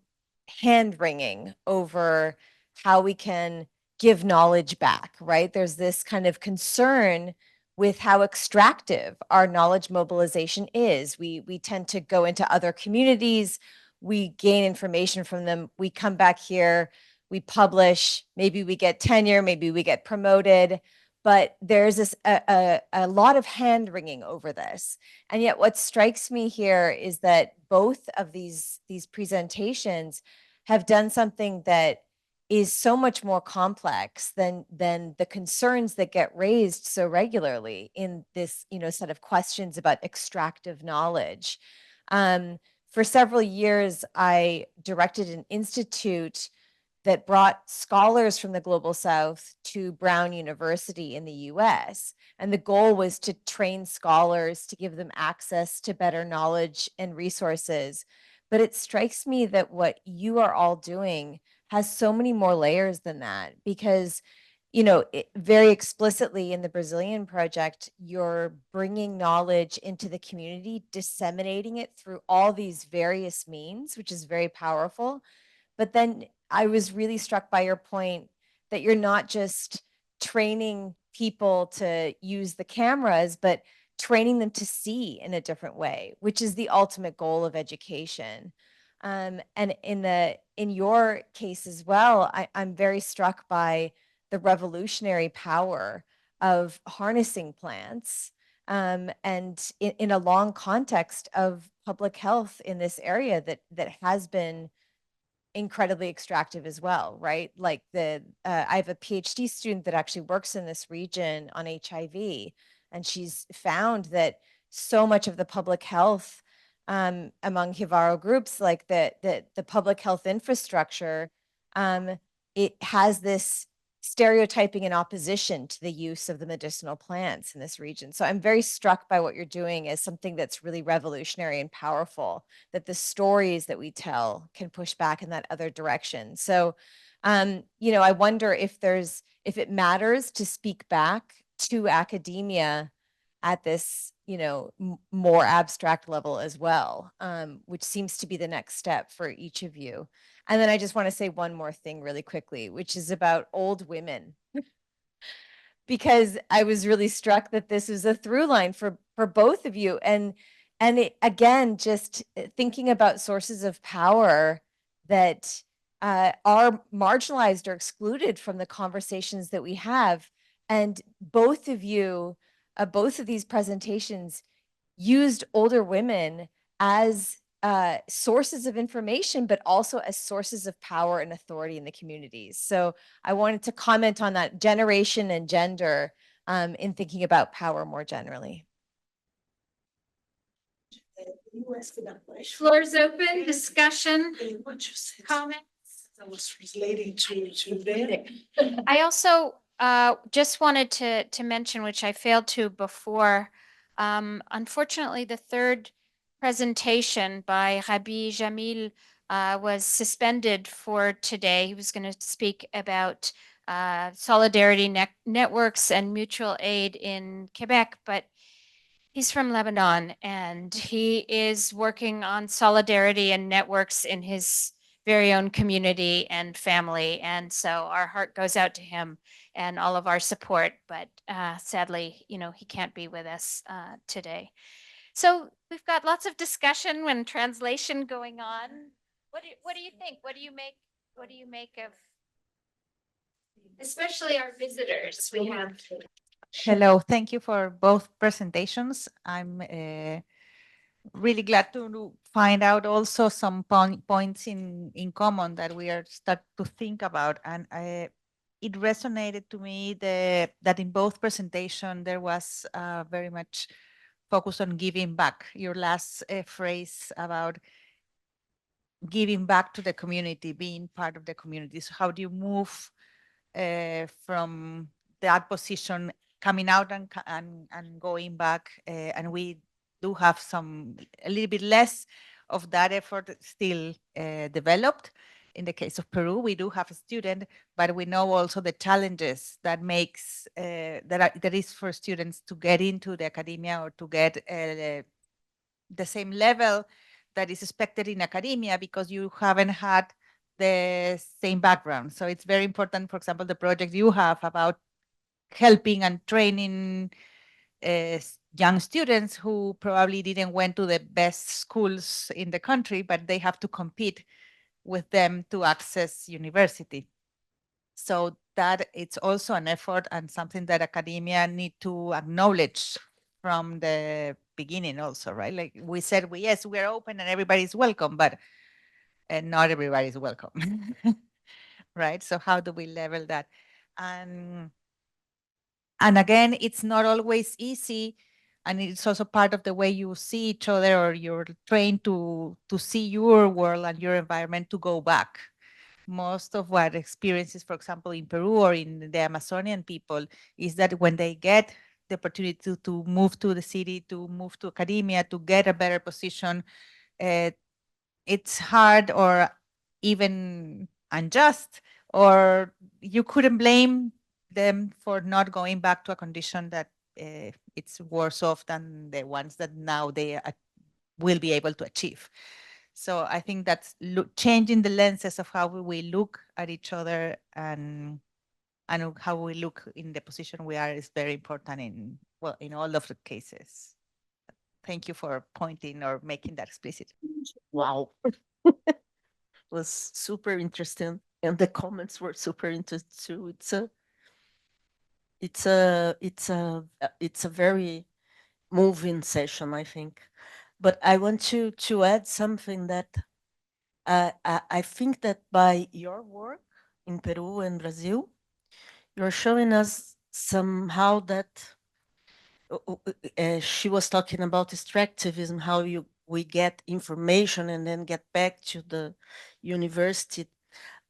[SPEAKER 8] hand-wringing over how we can give knowledge back, right? There's this kind of concern with how extractive our knowledge mobilization is. We tend to go into other communities, we gain information from them, we come back here, we publish, maybe we get tenure, maybe we get promoted, but there's this a lot of hand wringing over this. And yet what strikes me here is that both of these presentations have done something that is so much more complex than the concerns that get raised so regularly in this, set of questions about extractive knowledge. For several years, I directed an institute that brought scholars from the Global South to Brown University in the US. And the goal was to train scholars, to give them access to better knowledge and resources. But it strikes me that what you are all doing has so many more layers than that, because very explicitly in the Brazilian project, you're bringing knowledge into the community, disseminating it through all these various means, which is very powerful. But then I was really struck by your point that you're not just training people to use the cameras, but training them to see in a different way, which is the ultimate goal of education. And in your case as well, I'm very struck by the revolutionary power of harnessing plants, and in a long context of public health in this area that has been incredibly extractive as well, right? Like I have a PhD student that actually works in this region on HIV, and she's found that so much of the public health among Hivaro groups, like the public health infrastructure, it has this stereotyping in opposition to the use of the medicinal plants in this region. So I'm very struck by what you're doing as something that's really revolutionary and powerful, that the stories that we tell can push back in that other direction. So, I wonder if it matters to speak back to academia at this, more abstract level as well, which seems to be the next step for each of you. And then I just want to say one more thing really quickly, which is about old women. Because I was really struck that this is a through line for both of you. And it, again, just thinking about sources of power that are marginalized or excluded from the conversations that we have. And both of you, both of these presentations used older women as sources of information, but also as sources of power and authority in the communities. So I wanted to comment on that generation and gender in thinking about power more generally.
[SPEAKER 1] Floor is open, discussion, comments.
[SPEAKER 3] I was relating to them.
[SPEAKER 1] I also just wanted to mention, which I failed to before, unfortunately, the third presentation by Rabi Jamil was suspended for today. He was going to speak about solidarity networks and mutual aid in Quebec, but he's from Lebanon and he is working on solidarity and networks in his very own community and family. And so our heart goes out to him and all of our support. But sadly, he can't be with us today. So we've got lots of discussion and translation going on. What do you think? What do you make of, especially our visitors? We have.
[SPEAKER 9] Hello, thank you for both presentations. I'm really glad to find out also some points in common that we are start to think about. And it resonated to me that in both presentations there was very much focus on giving back. Your last phrase about giving back to the community, being part of the community. So how do you move from that position, coming out and going back? And we do have a little bit less of that effort still developed. In the case of Peru, we do have a student, but we know also the challenges that makes that is for students to get into the academia or to get the same level that is expected in academia because you haven't had the same background. So it's very important, for example, the project you have about helping and training young students who probably didn't went to the best schools in the country, but they have to compete with them to access university. So that it's also an effort and something that academia need to acknowledge from the beginning also, right? Like we said, yes, we're open and everybody's welcome, but not everybody's welcome, right? So how do we level that? And again, it's not always easy, and it's also part of the way you see each other, or you're trained to see your world and your environment to go back. Most of what experiences, for example, in Peru or in the Amazonian people, is that when they get the opportunity to move to the city, to move to academia, to get a better position, it's hard or even unjust, or you couldn't blame them for not going back to a condition that it's worse off than the ones that now they will be able to achieve. So I think that's changing the lenses of how we look at each other, and how we look in the position we are is very important in, well, in all of the cases. Thank you for pointing or making that explicit.
[SPEAKER 10] Wow. Was super interesting, and the comments were super interesting too. It's a very moving session, I think. But I want to add something that I think that by your work in Peru and Brazil, you're showing us somehow that she was talking about extractivism, how we get information and then get back to the university.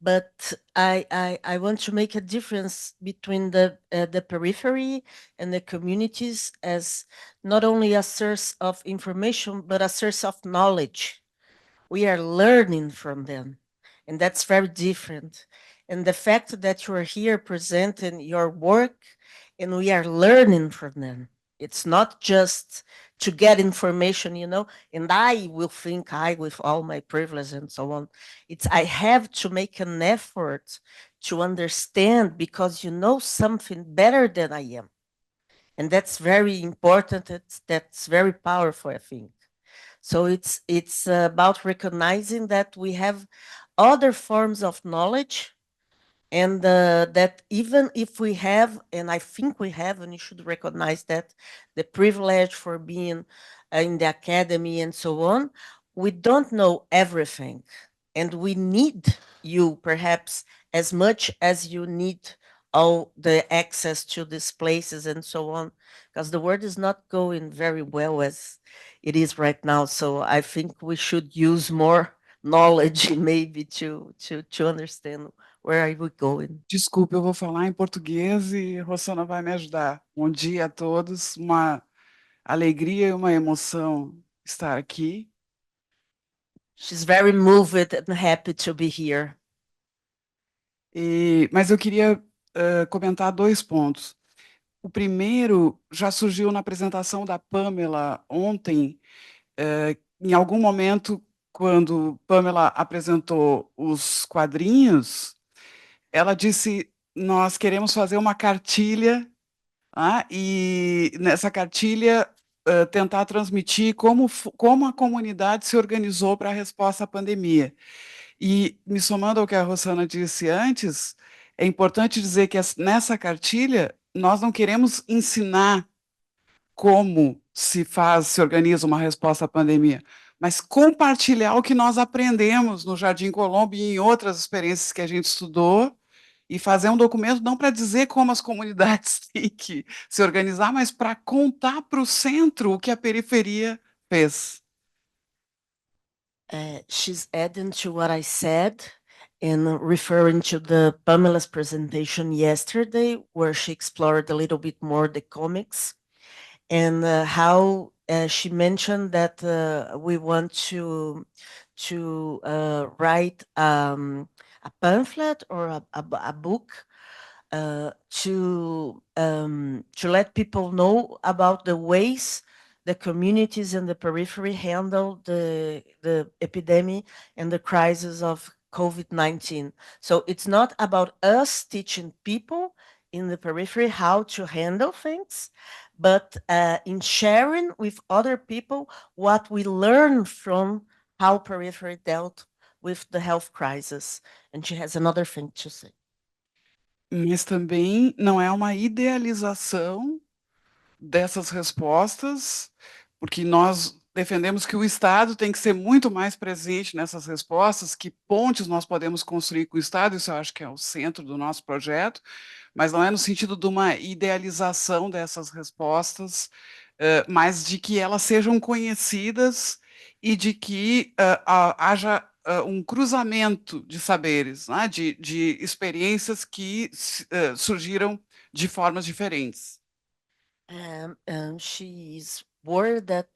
[SPEAKER 10] But I want to make a difference between the periphery and the communities as not only a source of information, but a source of knowledge. We are learning from them, and that's very different. And the fact that you are here presenting your work and we are learning from them, it's not just to get information, and I will think I, with all my privilege and so on, it's I have to make an effort to understand because you know something better than I am. And that's very important. That's very powerful, I think. So it's about recognizing that we have other forms of knowledge, and that even if we have, and I think we have, and you should recognize that, the privilege for being in the academy and so on, we don't know everything, and we need you perhaps as much as you need all the access to these places and so on, because the world is not going very well as it is right now. So I think we should use more knowledge maybe to understand where are we going.
[SPEAKER 11] Desculpa, eu vou falar em português e Rossana vai me ajudar. Bom dia a todos, uma alegria e uma emoção estar aqui.
[SPEAKER 10] She's very moved and happy to be here.
[SPEAKER 11] Mas eu queria comentar dois pontos. O primeiro já surgiu na apresentação da Pamela ontem. Em algum momento, quando Pamela apresentou os quadrinhos, ela disse: nós queremos fazer uma cartilha, e nessa cartilha tentar transmitir como a comunidade se organizou para a resposta à pandemia. E, me somando ao que a Rossana disse antes, é importante dizer que nessa cartilha nós não queremos ensinar como se organiza uma resposta à pandemia, mas compartilhar o que nós aprendemos no Jardim Colombo e em outras experiências que a gente estudou, e fazer um documento não para dizer como as comunidades têm que se organizar, mas para contar para o centro o que a periferia fez.
[SPEAKER 10] She's adding to what I said and referring to the Pamela's presentation yesterday, where she explored a little bit more the comics, and how she mentioned that we want to write a pamphlet or a book to let people know about the ways the communities in the periphery handle the epidemic and the crisis of COVID-19. So it's not about us teaching people in the periphery how to handle things, but in sharing with other people what we learn from how periphery dealt with the health crisis. And she has another thing to say.
[SPEAKER 11] Mas também não é uma idealização dessas respostas, porque nós defendemos que o Estado tem que ser muito mais presente nessas respostas, que pontes nós podemos construir com o Estado, isso eu acho que é o centro do nosso projeto, mas não é no sentido de uma idealização dessas respostas, mas de que elas sejam conhecidas e de que haja um cruzamento de saberes, né, de experiências que surgiram de formas diferentes.
[SPEAKER 10] She's worried that,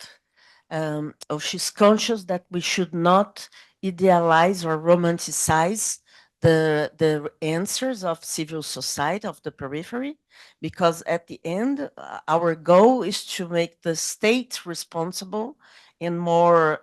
[SPEAKER 10] or she's conscious that we should not idealize or romanticize the answers of civil society of the periphery, because at the end, our goal is to make the state responsible and more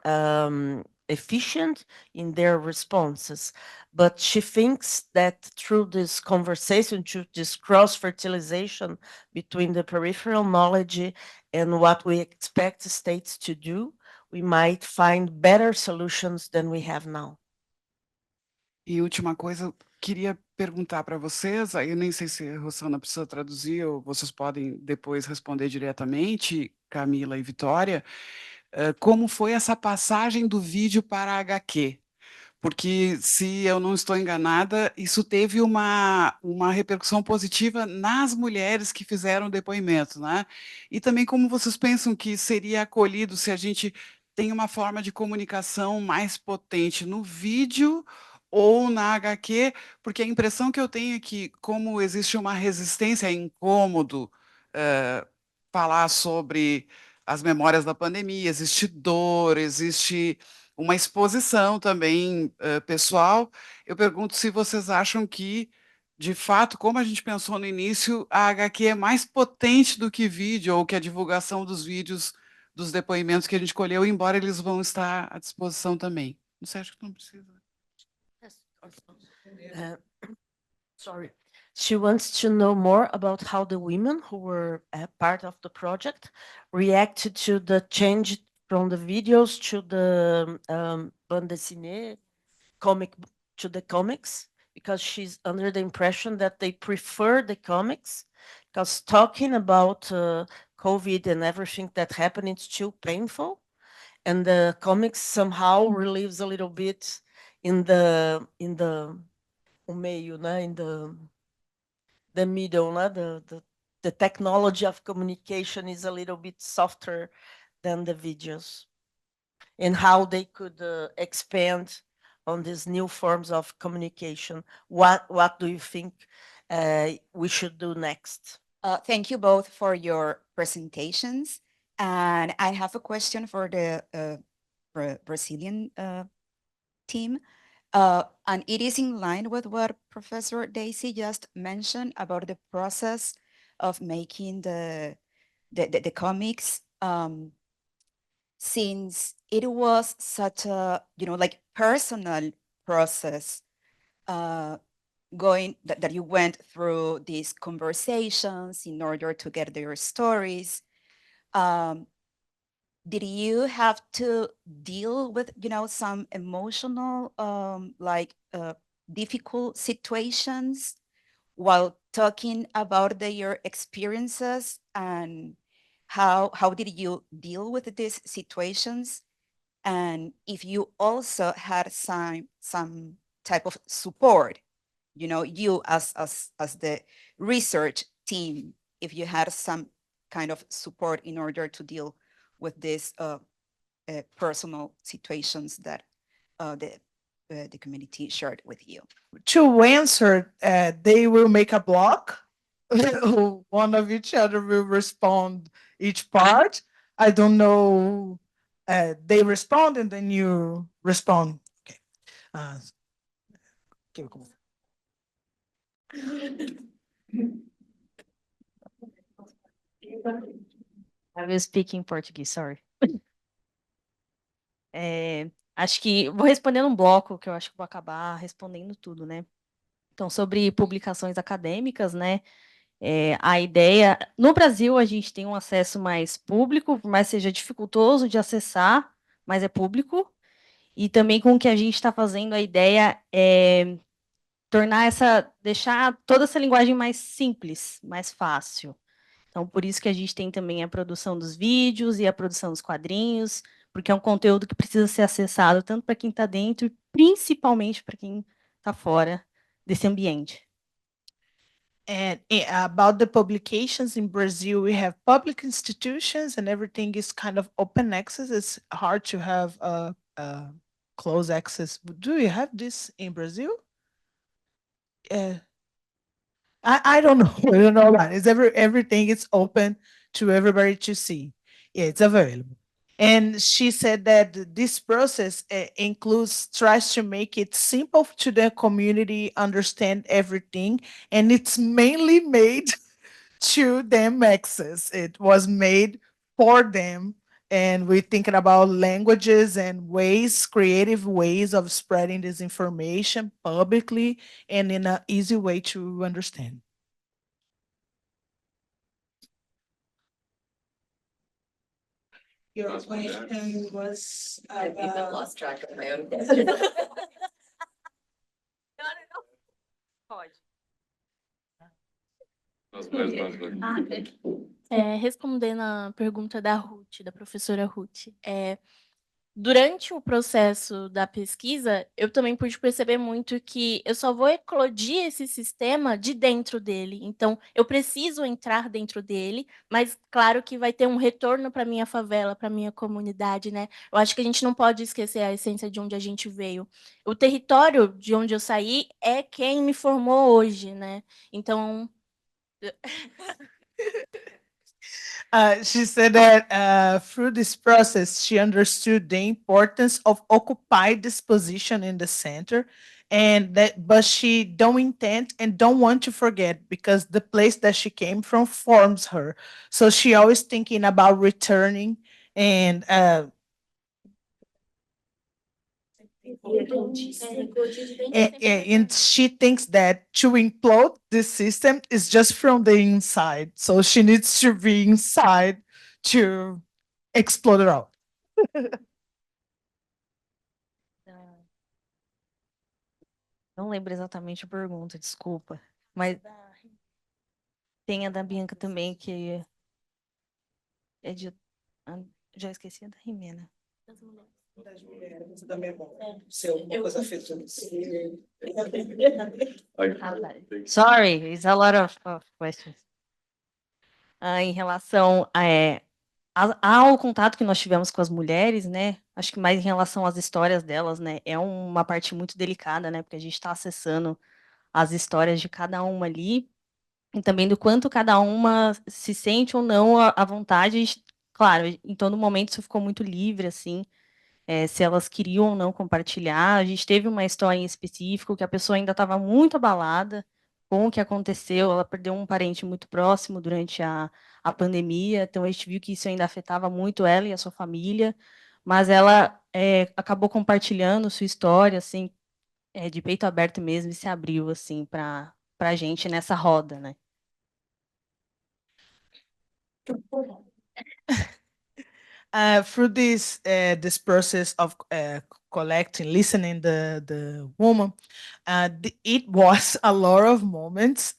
[SPEAKER 10] efficient in their responses. But she thinks that through this conversation, through this cross-fertilization between the peripheral knowledge and what we expect states to do, we might find better solutions than we have now.
[SPEAKER 11] E última coisa, queria perguntar para vocês, aí eu nem sei se a Rosana precisa traduzir ou vocês podem depois responder diretamente, Camila e Vitória, como foi essa passagem do vídeo para a HQ? Porque, se eu não estou enganada, isso teve uma repercussão positiva nas mulheres que fizeram o depoimento, né? E também como vocês pensam que seria acolhido se a gente tem uma forma de comunicação mais potente no vídeo ou na HQ, porque a impressão que eu tenho é que, como existe uma resistência, é incômodo falar sobre as memórias da pandemia, existe dor, existe uma exposição também pessoal. Eu pergunto se vocês acham que, de fato, como a gente pensou no início, a HQ é mais potente do que vídeo, ou que a divulgação dos vídeos, dos depoimentos que a gente colheu, embora eles vão estar à disposição também. Não sei, acho que não precisa.
[SPEAKER 10] Uh, sorry. She wants to know more about how the women who were part of the project reacted to the change from the videos to the bande dessinée, to the comics, because she's under the impression that they prefer the comics, because talking about COVID and everything that happened, it's too painful. And the comics somehow relieves a little bit in the o meio, né? In the middle, né? The technology of communication is a little bit softer than the videos, and how they could expand on these new forms of communication. What do you think we should do next?
[SPEAKER 6] Thank you both for your presentations. And I have a question for the Brazilian team. And it is in line with what Professor Daisy just mentioned about the process of making the comics. Since it was such a, like personal process, that you went through these conversations in order to get their stories. Did you have to deal with some emotional difficult situations while talking about your experiences, and how did you deal with these situations, and if you also had some type of support, you as the research team, if you had some kind of support in order to deal with these personal situations that the community shared with you.
[SPEAKER 3] To answer, they will make a block. One of each other will respond each part. I don't know. They respond and then you respond. Okay.
[SPEAKER 2] I will speak in Portuguese, sorry. Acho que vou responder num bloco, que eu acho que vou acabar respondendo tudo, né? Então, sobre publicações acadêmicas, né? A ideia... No Brasil, a gente tem um acesso mais público, por mais seja dificultoso de acessar, mas é público. E também com o que a gente está fazendo, a ideia é deixar toda essa linguagem mais simples, mais fácil. Então, por isso que a gente tem também a produção dos vídeos e a produção dos quadrinhos, porque é um conteúdo que precisa ser acessado tanto para quem está dentro, e principalmente para quem está fora desse ambiente.
[SPEAKER 3] And about the publications in Brazil, we have public institutions and everything is kind of open access. It's hard to have closed access. Do you have this in Brazil? I don't know. I don't know about it. Everything is open to everybody to see. Yeah, it's available. And she said that this process includes tries to make it simple to the community understand everything, and it's mainly made to them access. It was made for them, and we're thinking about languages and ways, creative ways of spreading this information publicly and in an easy way to understand. Your question was about...
[SPEAKER 8] lost track of my own
[SPEAKER 2] Pode.
[SPEAKER 4] Respondendo a pergunta da Ruth, da professora Ruth, durante o processo da pesquisa, eu também pude perceber muito que eu só vou eclodir esse sistema de dentro dele. Então, eu preciso entrar dentro dele, mas claro que vai ter um retorno para minha favela, para minha comunidade, né? Eu acho que a gente não pode esquecer a essência de onde a gente veio. O território de onde eu saí é quem me formou hoje, né? Então,
[SPEAKER 3] She said that through this process, she understood the importance of occupy this position in the center, and that, but she don't intend and don't want to forget because the place that she came from forms her. So she always thinking about returning and and she thinks that to implode this system is just from the inside. So she needs to be inside to explode it out.
[SPEAKER 2] Não lembro exatamente a pergunta, desculpa. Mas tem a da Bianca também, que é de... já esqueci a da Rimena.
[SPEAKER 3] Das mulheres também é bom. Ser uma coisa afetiva.
[SPEAKER 2] Sorry, it's a lot of questions. Em relação ao contato que nós tivemos com as mulheres, né? Acho que mais em relação às histórias delas, né? É uma parte muito delicada, né? Porque a gente está acessando as histórias de cada uma ali e também do quanto cada uma se sente ou não à vontade. Claro, em todo momento isso ficou muito livre, assim, se elas queriam ou não compartilhar. A gente teve uma história em específico que a pessoa ainda estava muito abalada com o que aconteceu, ela perdeu um parente muito próximo durante a pandemia, então a gente viu que isso ainda afetava muito ela e a sua família, mas ela acabou compartilhando sua história, assim, de peito aberto mesmo, e se abriu, assim, para a gente nessa roda, né?
[SPEAKER 3] Through this process of collecting, listening the woman, it was a lot of moments,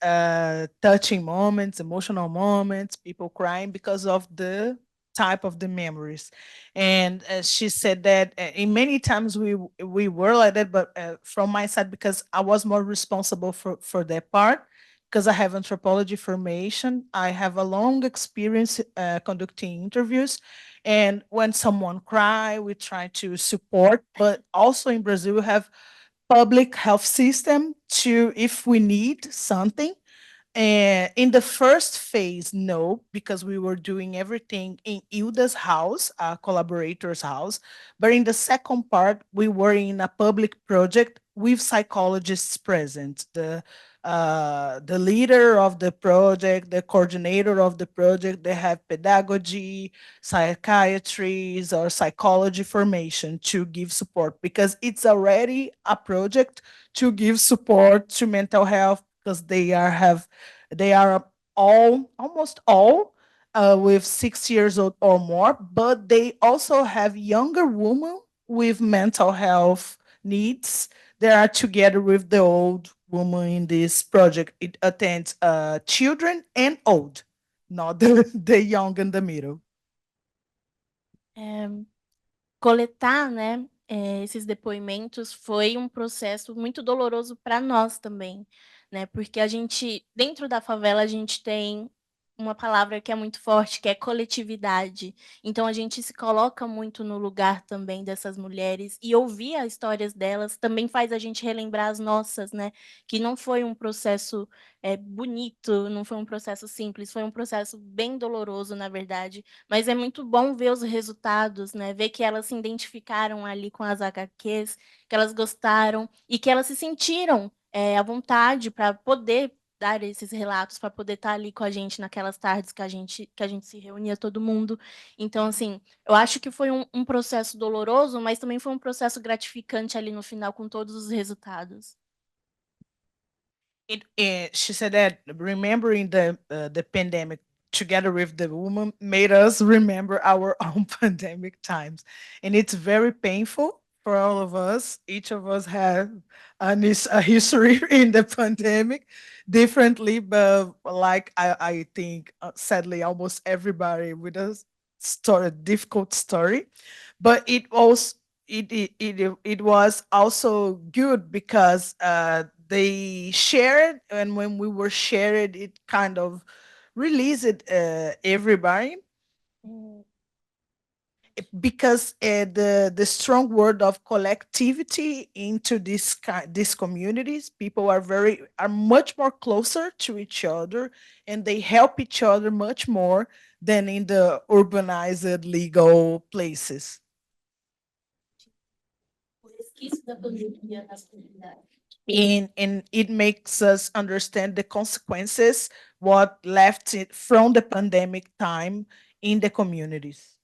[SPEAKER 3] touching moments, emotional moments, people crying because of the type of the memories. And she said that in many times we were like that, but from my side, because I was more responsible for that part, because I have anthropology formation, I have a long experience conducting interviews. And when someone cry, we try to support, but also in Brazil, we have public health system to, if we need something, in the first phase, no, because we were doing everything in Ilda's house, a collaborator's house. But in the second part, we were in a public project with psychologists present. The leader of the project, the coordinator of the project, they have pedagogy, psychiatries, or psychology formation to give support, because it's already a project to give support to mental health, because they are all, almost all, with 6 years old or more, but they also have younger women with mental health needs. They are together with the old woman in this project. It attends children and old, not the young in the middle.
[SPEAKER 4] Coletar, né, esses depoimentos foi um processo muito doloroso para nós também, né? Porque a gente, dentro da favela, a gente tem uma palavra que é muito forte, que é coletividade. Então a gente se coloca muito no lugar também dessas mulheres e ouvir as histórias delas também faz a gente relembrar as nossas, né? Que não foi um processo bonito, não foi um processo simples, foi um processo bem doloroso, na verdade. Mas é muito bom ver os resultados, né? Ver que elas se identificaram ali com as HQs, que elas gostaram e que elas se sentiram à vontade para poder dar esses relatos, para poder estar ali com a gente naquelas tardes que a gente se reunia todo mundo. Então, assim, eu acho que foi um processo doloroso, mas também foi um processo gratificante ali no final, com todos os resultados.
[SPEAKER 3] She said that remembering the pandemic together with the woman made us remember our own pandemic times, and it's very painful for all of us. Each of us have a history in the pandemic differently, but like I think sadly almost everybody with a story, difficult story, but it was also good because they shared, and when we were shared, it kind of released everybody, because the strong word of collectivity into these communities, people are much more closer to each other, and they help each other much more than in the urbanized legal places. And it makes us understand the consequences, what left it from the pandemic time in the communities.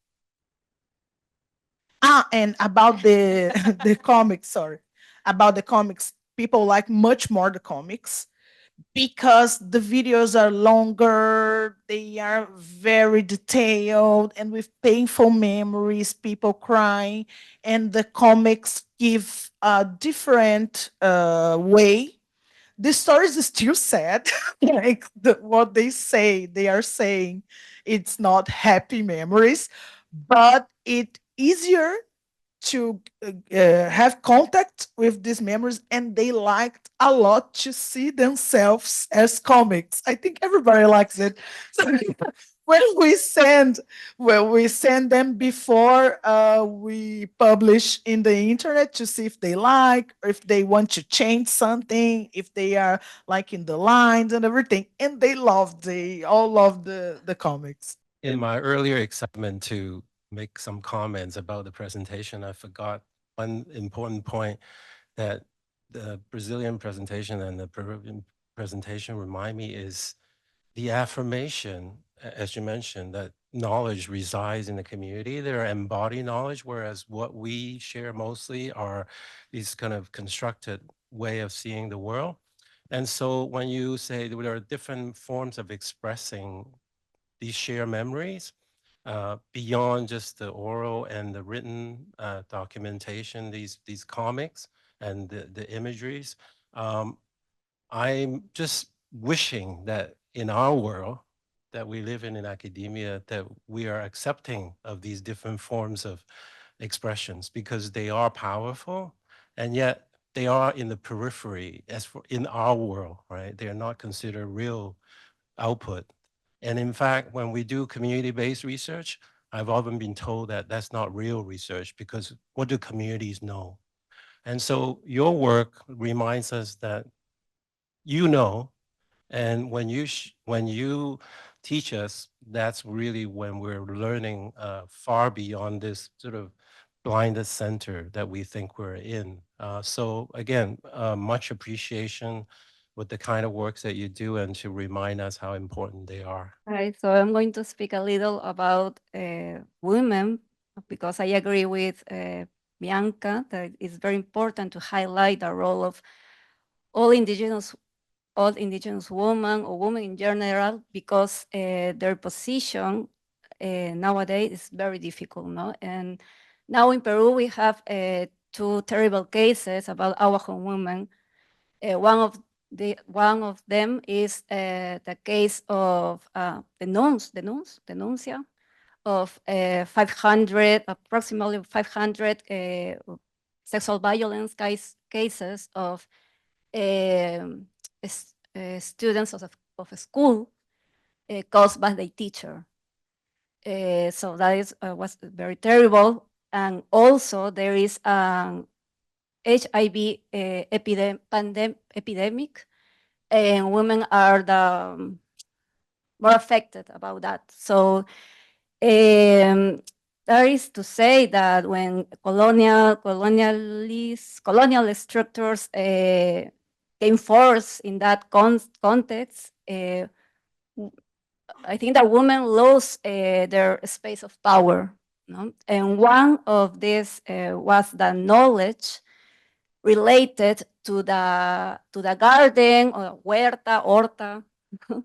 [SPEAKER 3] And about the the comics, sorry, about the comics, people like much more the comics because the videos are longer, they are very detailed and with painful memories, people crying, and the comics give a different way. The stories is still sad, like what they are saying, it's not happy memories, but it easier to have contact with these members, and they liked a lot to see themselves as comics. I think everybody likes it. So when we send them before we publish in the internet to see if they like, or if they want to change something, if they are liking the lines and everything, and they all love the comics.
[SPEAKER 7] In my earlier excitement to make some comments about the presentation, I forgot one important point that the Brazilian presentation and the Peruvian presentation remind me is the affirmation, as you mentioned, that knowledge resides in the community. They're embodied knowledge, whereas what we share mostly are these kind of constructed way of seeing the world. And so when you say there are different forms of expressing these shared memories, beyond just the oral and the written documentation, these comics and the imageries. I'm just wishing that in our world that we live in academia, that we are accepting of these different forms of expressions because they are powerful, and yet they are in the periphery as for in our world, right? They are not considered real output. And in fact, when we do community-based research, I've often been told that that's not real research because what do communities know? And so your work reminds us that you know, and when you teach us, that's really when we're learning far beyond this sort of blinded center that we think we're in. So again, much appreciation with the kind of works that you do and to remind us how important they are.
[SPEAKER 12] Right, so I'm going to speak a little about women because I agree with Bianca that it's very important to highlight the role of all indigenous women or women in general because their position nowadays is very difficult, no? And now in Peru we have two terrible cases about Awajon women. One of them is the case of denuncia of 500, approximately 500 sexual violence cases of students of a school caused by the teacher. So that is was very terrible. And also there is an HIV epidemic, and women are the more affected about that. So that is to say that when colonial structures came forth in that context, I think that women lost their space of power. No? And one of these was the knowledge related to the garden or horta.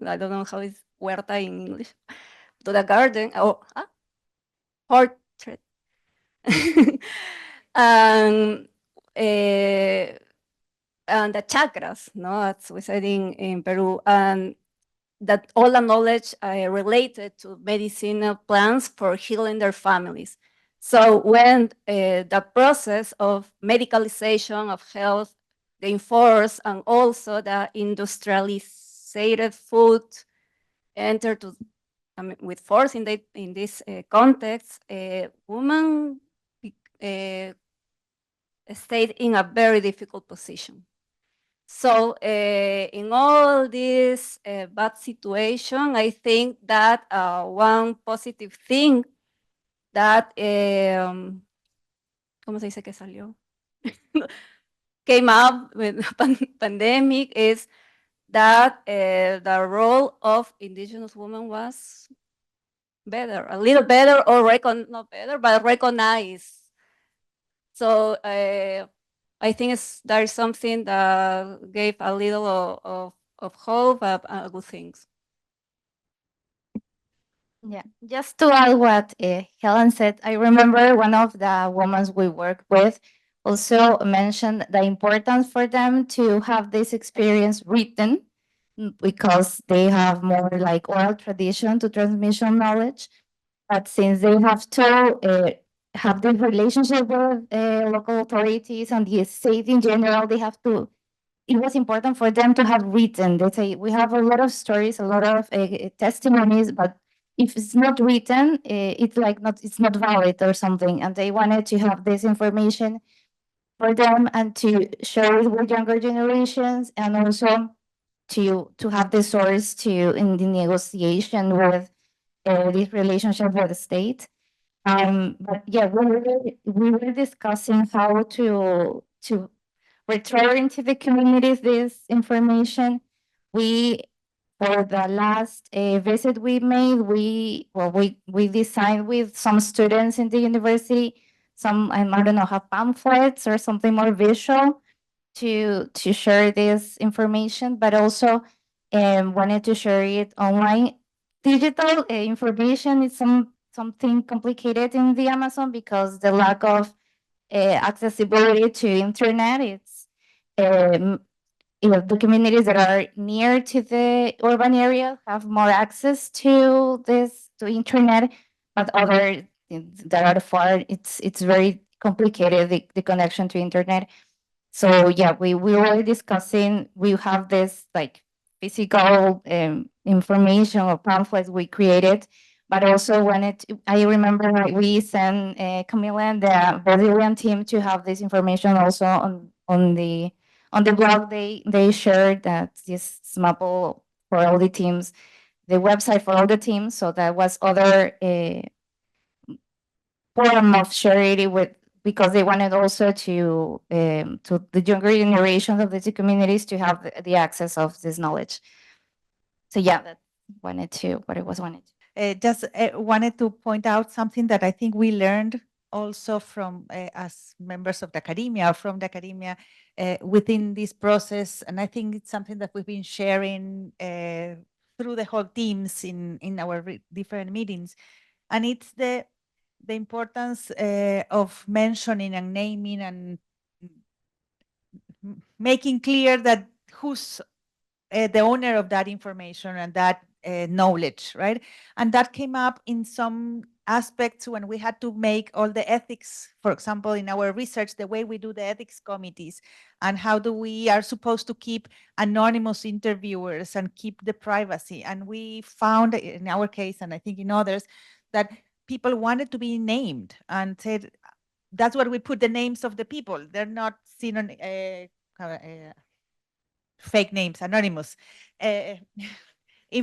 [SPEAKER 12] I don't know how is huerta in English. To the garden or portrait. and and the chakras, no, as we said in Peru, and that all the knowledge related to medicinal plants for healing their families. So when the process of medicalization of health came forth, and also the industrialized food entered to, with force in this context, women stayed in a very difficult position. So in all this bad situation, I think that one positive thing that, ¿cómo se dice que salió? Came up with the pandemic is that the role of indigenous women was better, a little better, or not better, but recognized. So I think there is something that gave a little of hope and good things.
[SPEAKER 6] Yeah, just to add what Helen said, I remember one of the women we work with also mentioned the importance for them to have this experience written because they have more like oral tradition to transmission knowledge. But since they have to have the relationship with local authorities and the state in general, they have to. It was important for them to have written. They say we have a lot of stories, a lot of testimonies, but if it's not written, it's like it's not valid or something. And they wanted to have this information for them and to share it with younger generations, and also to have the source to in the negotiation with this relationship with the state. But yeah, we were discussing how to return to the communities this information. We for the last visit we made, we designed with some students in the university some I don't know, have pamphlets or something more visual to share this information, but also wanted to share it online. Digital information is something complicated in the Amazon because the lack of accessibility to internet. It's the communities that are near to the urban area have more access to internet, but other that are far, it's very complicated the connection to internet. So yeah, we were discussing. We have this like physical information or pamphlets we created, but also wanted. I remember we sent Camila and the Brazilian team to have this information also on the blog. They shared that this SMAPL for all the teams, the website for all the teams. So that was other form of charity with because they wanted also to the younger generations of the two communities to have the access of this knowledge. So yeah, that wanted to what it was wanted.
[SPEAKER 9] Just wanted to point out something that I think we learned also from as members of the academia, from the academia within this process, and I think it's something that we've been sharing through the whole teams in our different meetings, and it's the importance of mentioning and naming and making clear that who's the owner of that information and that knowledge, right? And that came up in some aspects when we had to make all the ethics, for example, in our research, the way we do the ethics committees, and how do we are supposed to keep anonymous interviewers and keep the privacy. And we found in our case, and I think in others, that people wanted to be named and said, that's where we put the names of the people. They're not seen on fake names, anonymous.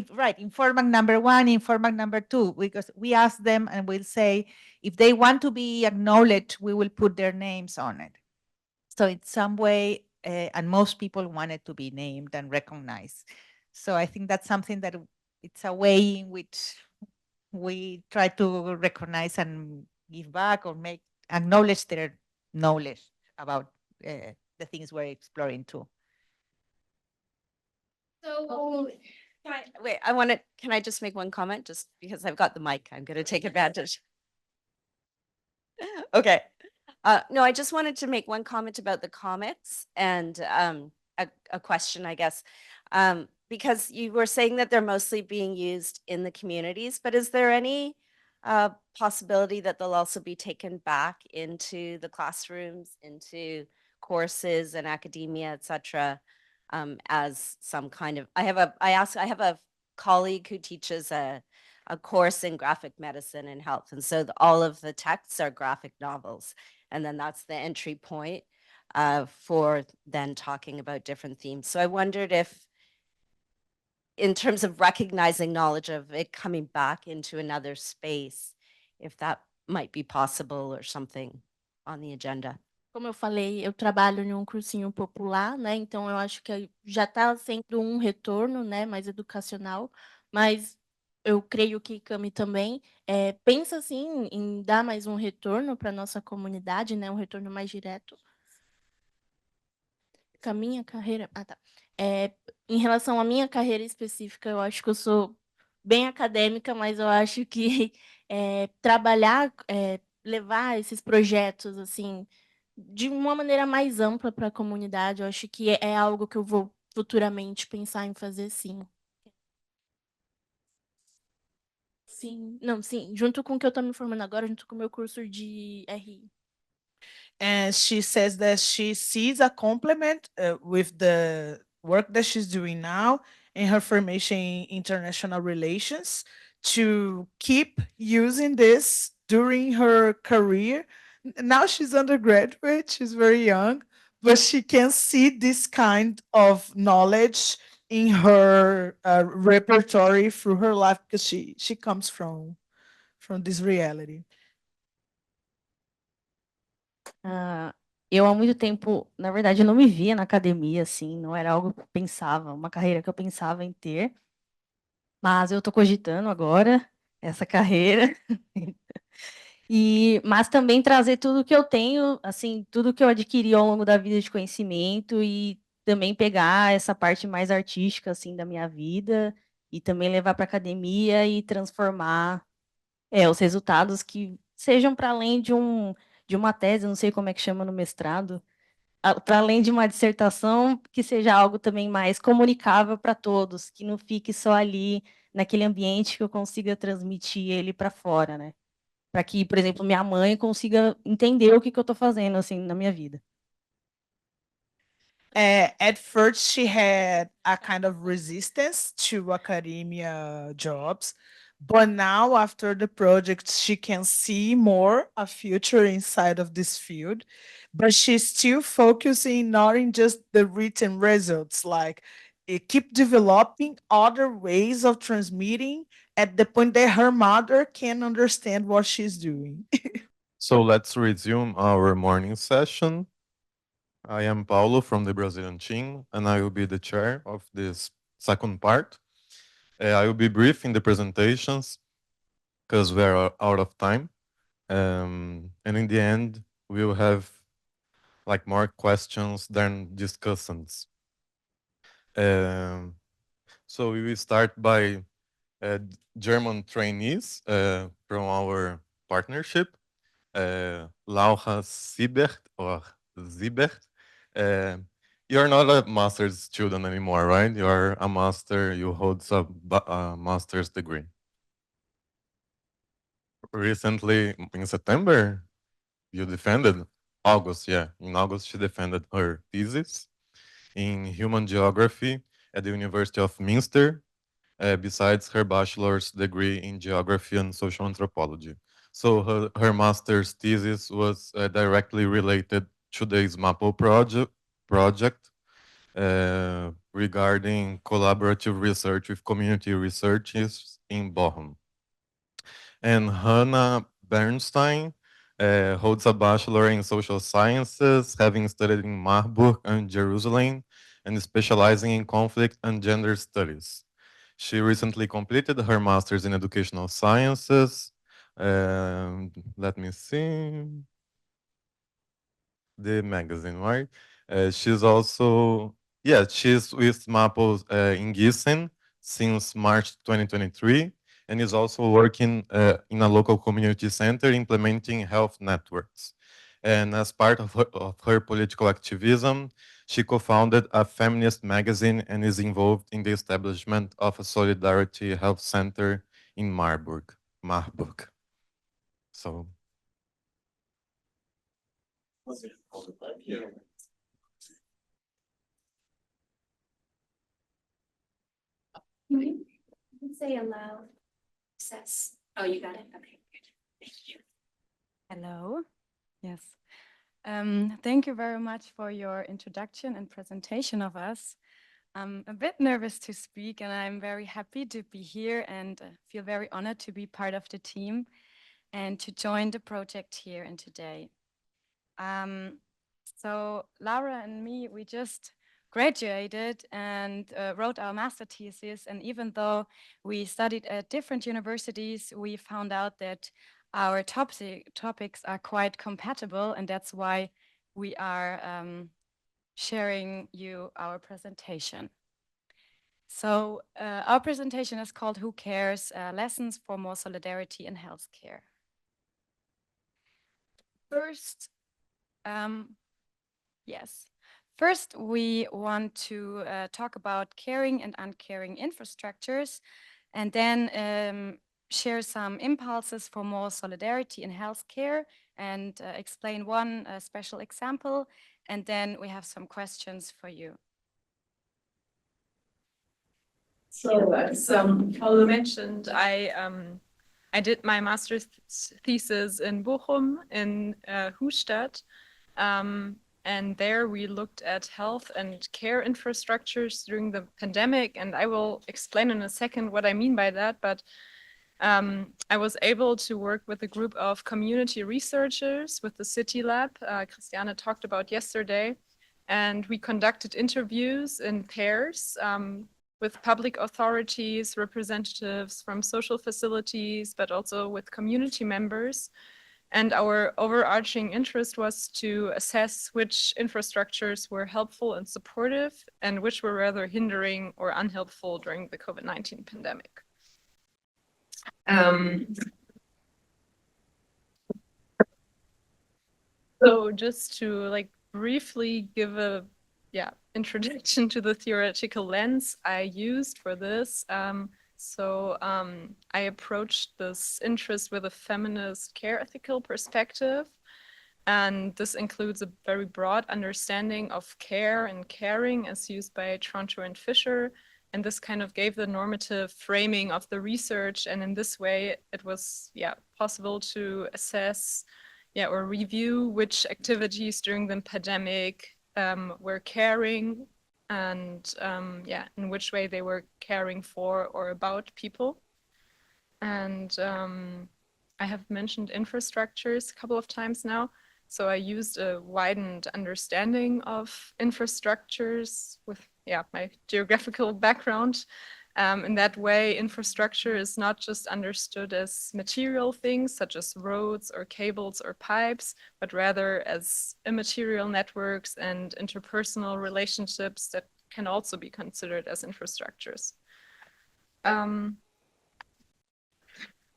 [SPEAKER 9] Right, informant number one, informant number two, because we ask them and we'll say, if they want to be acknowledged, we will put their names on it. So in some way, and most people wanted to be named and recognized. So I think that's something that it's a way in which we try to recognize and give back or acknowledge their knowledge about the things we're exploring too.
[SPEAKER 2] So, wait, can I just make one comment? Just because I've got the mic, I'm going to take advantage. Okay. No, I just wanted to make one comment about the comics and a question, I guess. Because you were saying that they're mostly being used in the communities, but is there any possibility that they'll also be taken back into the classrooms, into courses and academia, et cetera, as some kind of, I have a colleague who teaches a course in graphic medicine and health. And so all of the texts are graphic novels. And then that's the entry point for then talking about different themes. So I wondered if, in terms of recognizing knowledge of it coming back into another space, if that might be possible or something on the agenda.
[SPEAKER 4] Como eu falei, eu trabalho em um cursinho popular, né? Então eu acho que já está sendo um retorno, né, mais educacional, mas eu creio que Cami também pensa assim em dar mais um retorno para nossa comunidade, né, um retorno mais direto. Com a minha carreira, tá. Em relação à minha carreira específica, eu acho que eu sou bem acadêmica, mas eu acho que trabalhar, levar esses projetos assim de uma maneira mais ampla para a comunidade, eu acho que é algo que eu vou futuramente pensar em fazer, sim. Sim, não, sim, junto com o que eu estou me formando agora, junto com o meu curso de RI.
[SPEAKER 3] And she says that she sees a complement with the work that she's doing now in her formation in international relations to keep using this during her career. Now she's undergraduate, she's very young, but she can see this kind of knowledge in her repertoire through her life because she comes from this reality.
[SPEAKER 2] Eu há muito tempo, na verdade, eu não me via na academia, assim, não era algo que eu pensava, uma carreira que eu pensava em ter, mas eu estou cogitando agora essa carreira. Mas também trazer tudo que eu tenho, assim, tudo que eu adquiri ao longo da vida de conhecimento e também pegar essa parte mais artística, assim, da minha vida e também levar para a academia e transformar os resultados que sejam para além de uma tese, não sei como é que chama no mestrado, para além de uma dissertação, que seja algo também mais comunicável para todos, que não fique só ali naquele ambiente que eu consiga transmitir ele para fora, né? Para que, por exemplo, minha mãe consiga entender o que eu estou fazendo assim na minha vida.
[SPEAKER 3] At first, she had a kind of resistance to academia jobs, but now after the project, she can see more a future inside of this field. But she's still focusing not in just the written results, like keep developing other ways of transmitting at the point that her mother can understand what she's doing.
[SPEAKER 13] So let's resume our morning session. I am Paulo from the Brazilian team, and I will be the chair of this second part. I will be brief in the presentations because we are out of time. And in the end, we will have like more questions than discussions. So we will start by German trainees from our partnership, Laura Siebert or Siebert. You're not a master's student anymore, right? You're a master, you hold a master's degree. recently in September, you defended August, yeah. In August, she defended her thesis in human geography at the University of Minster, besides her bachelor's degree in geography and social anthropology. So her master's thesis was directly related to the SMAPL project regarding collaborative research with community researchers in Bochum. And Hannah Bernstein holds a bachelor in social sciences, having studied in Marburg and Jerusalem, and specializing in conflict and gender studies. She recently completed her master's in educational sciences. Let me see the magazine, right? She's also, yeah, she's with SMAPL in Gießen since March 2023, and is also working in a local community center implementing health networks. And as part of her political activism, she co-founded a feminist magazine and is involved in the establishment of a Solidarity Health Center in Marburg. So
[SPEAKER 14] Say aloud. Says. Oh, you got it. Okay. Thank you.
[SPEAKER 15] Hello. Yes. Thank you very much for your introduction and presentation of us. I'm a bit nervous to speak, and I'm very happy to be here and feel very honored to be part of the team and to join the project here and today. So Laura and me, we just graduated and wrote our master thesis. And even though we studied at different universities, we found out that our topics are quite compatible. And that's why we are sharing you our presentation. So our presentation is called Who Cares? Lessons for More Solidarity in Healthcare. First, yes. First, we want to talk about caring and uncaring infrastructures, and then share some impulses for more solidarity in healthcare and explain one special example. And then we have some questions for you.
[SPEAKER 16] So as Paulo mentioned, I did my master's thesis in Bochum in Höchstadt. And there we looked at health and care infrastructures during the pandemic. And I will explain in a second what I mean by that. But I was able to work with a group of community researchers with the City Lab, Christiane talked about yesterday. And we conducted interviews in pairs with public authorities, representatives from social facilities, but also with community members. And our overarching interest was to assess which infrastructures were helpful and supportive and which were rather hindering or unhelpful during the COVID-19 pandemic. So just to briefly give a introduction to the theoretical lens I used for this. I approached this interest with a feminist care ethical perspective. And this includes a very broad understanding of care and caring as used by Tronto and Fisher. And this kind of gave the normative framing of the research. And in this way, it was possible to assess or review which activities during the pandemic were caring and in which way they were caring for or about people. And I have mentioned infrastructures a couple of times now. So I used a widened understanding of infrastructures with my geographical background. In that way, infrastructure is not just understood as material things such as roads or cables or pipes, but rather as immaterial networks and interpersonal relationships that can also be considered as infrastructures.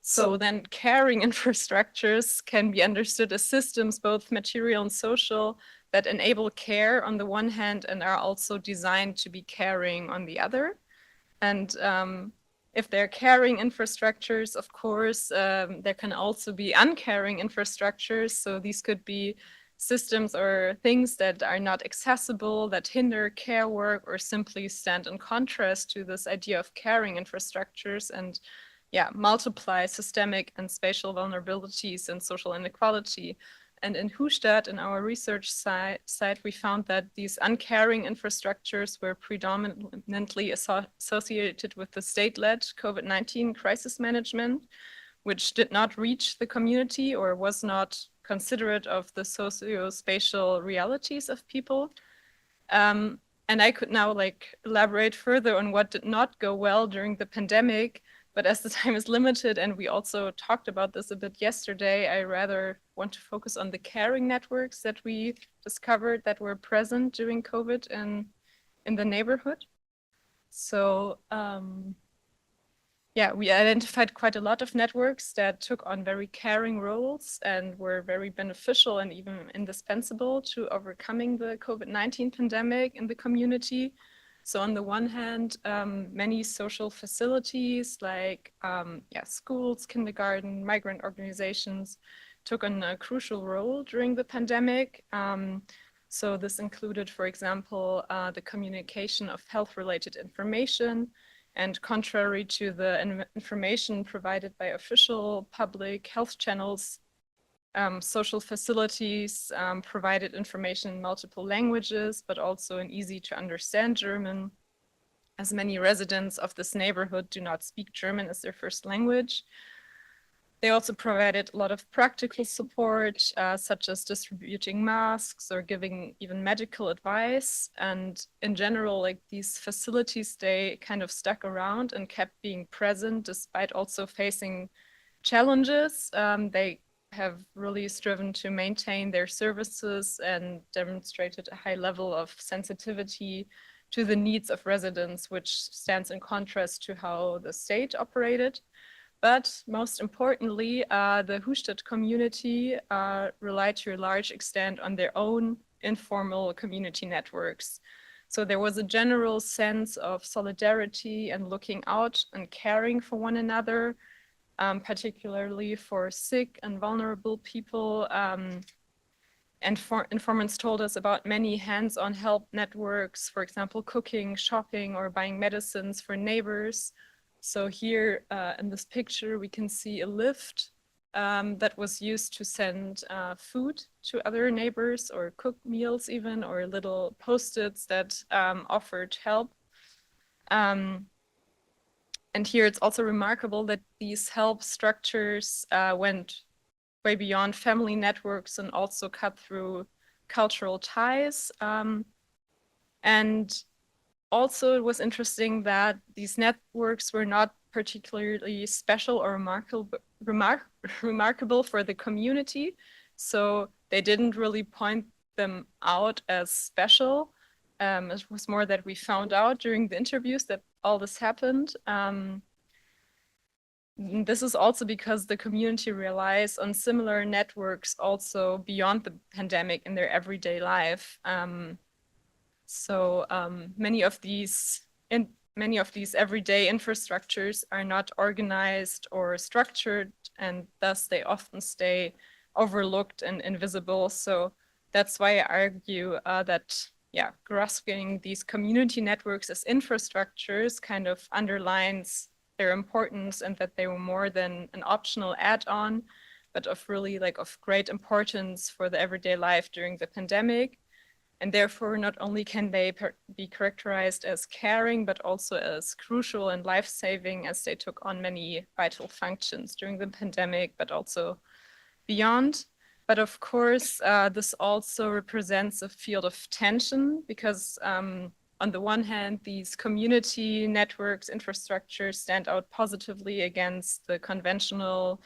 [SPEAKER 16] So then caring infrastructures can be understood as systems, both material and social, that enable care on the one hand and are also designed to be caring on the other. And if they're caring infrastructures, of course, there can also be uncaring infrastructures. So these could be systems or things that are not accessible, that hinder care work, or simply stand in contrast to this idea of caring infrastructures and multiply systemic and spatial vulnerabilities and social inequality. And in Hustad, in our research site, we found that these uncaring infrastructures were predominantly associated with the state-led COVID-19 crisis management, which did not reach the community or was not considerate of the socio-spatial realities of people. And I could now elaborate further on what did not go well during the pandemic, but as the time is limited, and we also talked about this a bit yesterday, I rather want to focus on the caring networks that we discovered that were present during COVID in the neighborhood. So we identified quite a lot of networks that took on very caring roles and were very beneficial and even indispensable to overcoming the COVID-19 pandemic in the community. So on the one hand, many social facilities like schools, kindergarten, migrant organizations took on a crucial role during the pandemic. So this included, for example, the communication of health-related information. And contrary to the information provided by official public health channels, social facilities provided information in multiple languages, but also in easy to understand German, as many residents of this neighborhood do not speak German as their first language. They also provided a lot of practical support, such as distributing masks or giving even medical advice. And in general, these facilities, they kind of stuck around and kept being present despite also facing challenges. They have really striven to maintain their services and demonstrated a high level of sensitivity to the needs of residents, which stands in contrast to how the state operated. But most importantly, the Hustad community relied to a large extent on their own informal community networks. So there was a general sense of solidarity and looking out and caring for one another, particularly for sick and vulnerable people. And informants told us about many hands-on help networks, for example, cooking, shopping, or buying medicines for neighbors. So here in this picture, we can see a lift that was used to send food to other neighbors or cook meals even, or little post-its that offered help. And here it's also remarkable that these help structures went way beyond family networks and also cut through cultural ties. And also, it was interesting that these networks were not particularly special or remarkable for the community. So they didn't really point them out as special. It was more that we found out during the interviews that all this happened. This is also because the community relies on similar networks also beyond the pandemic in their everyday life. So many of these everyday infrastructures are not organized or structured, and thus they often stay overlooked and invisible. So that's why I argue that grasping these community networks as infrastructures kind of underlines their importance, and that they were more than an optional add-on, but of really of great importance for the everyday life during the pandemic. And therefore, not only can they be characterized as caring, but also as crucial and life-saving, as they took on many vital functions during the pandemic, but also beyond. But of course, this also represents a field of tension, because on the one hand, these community networks, infrastructures stand out positively against the conventional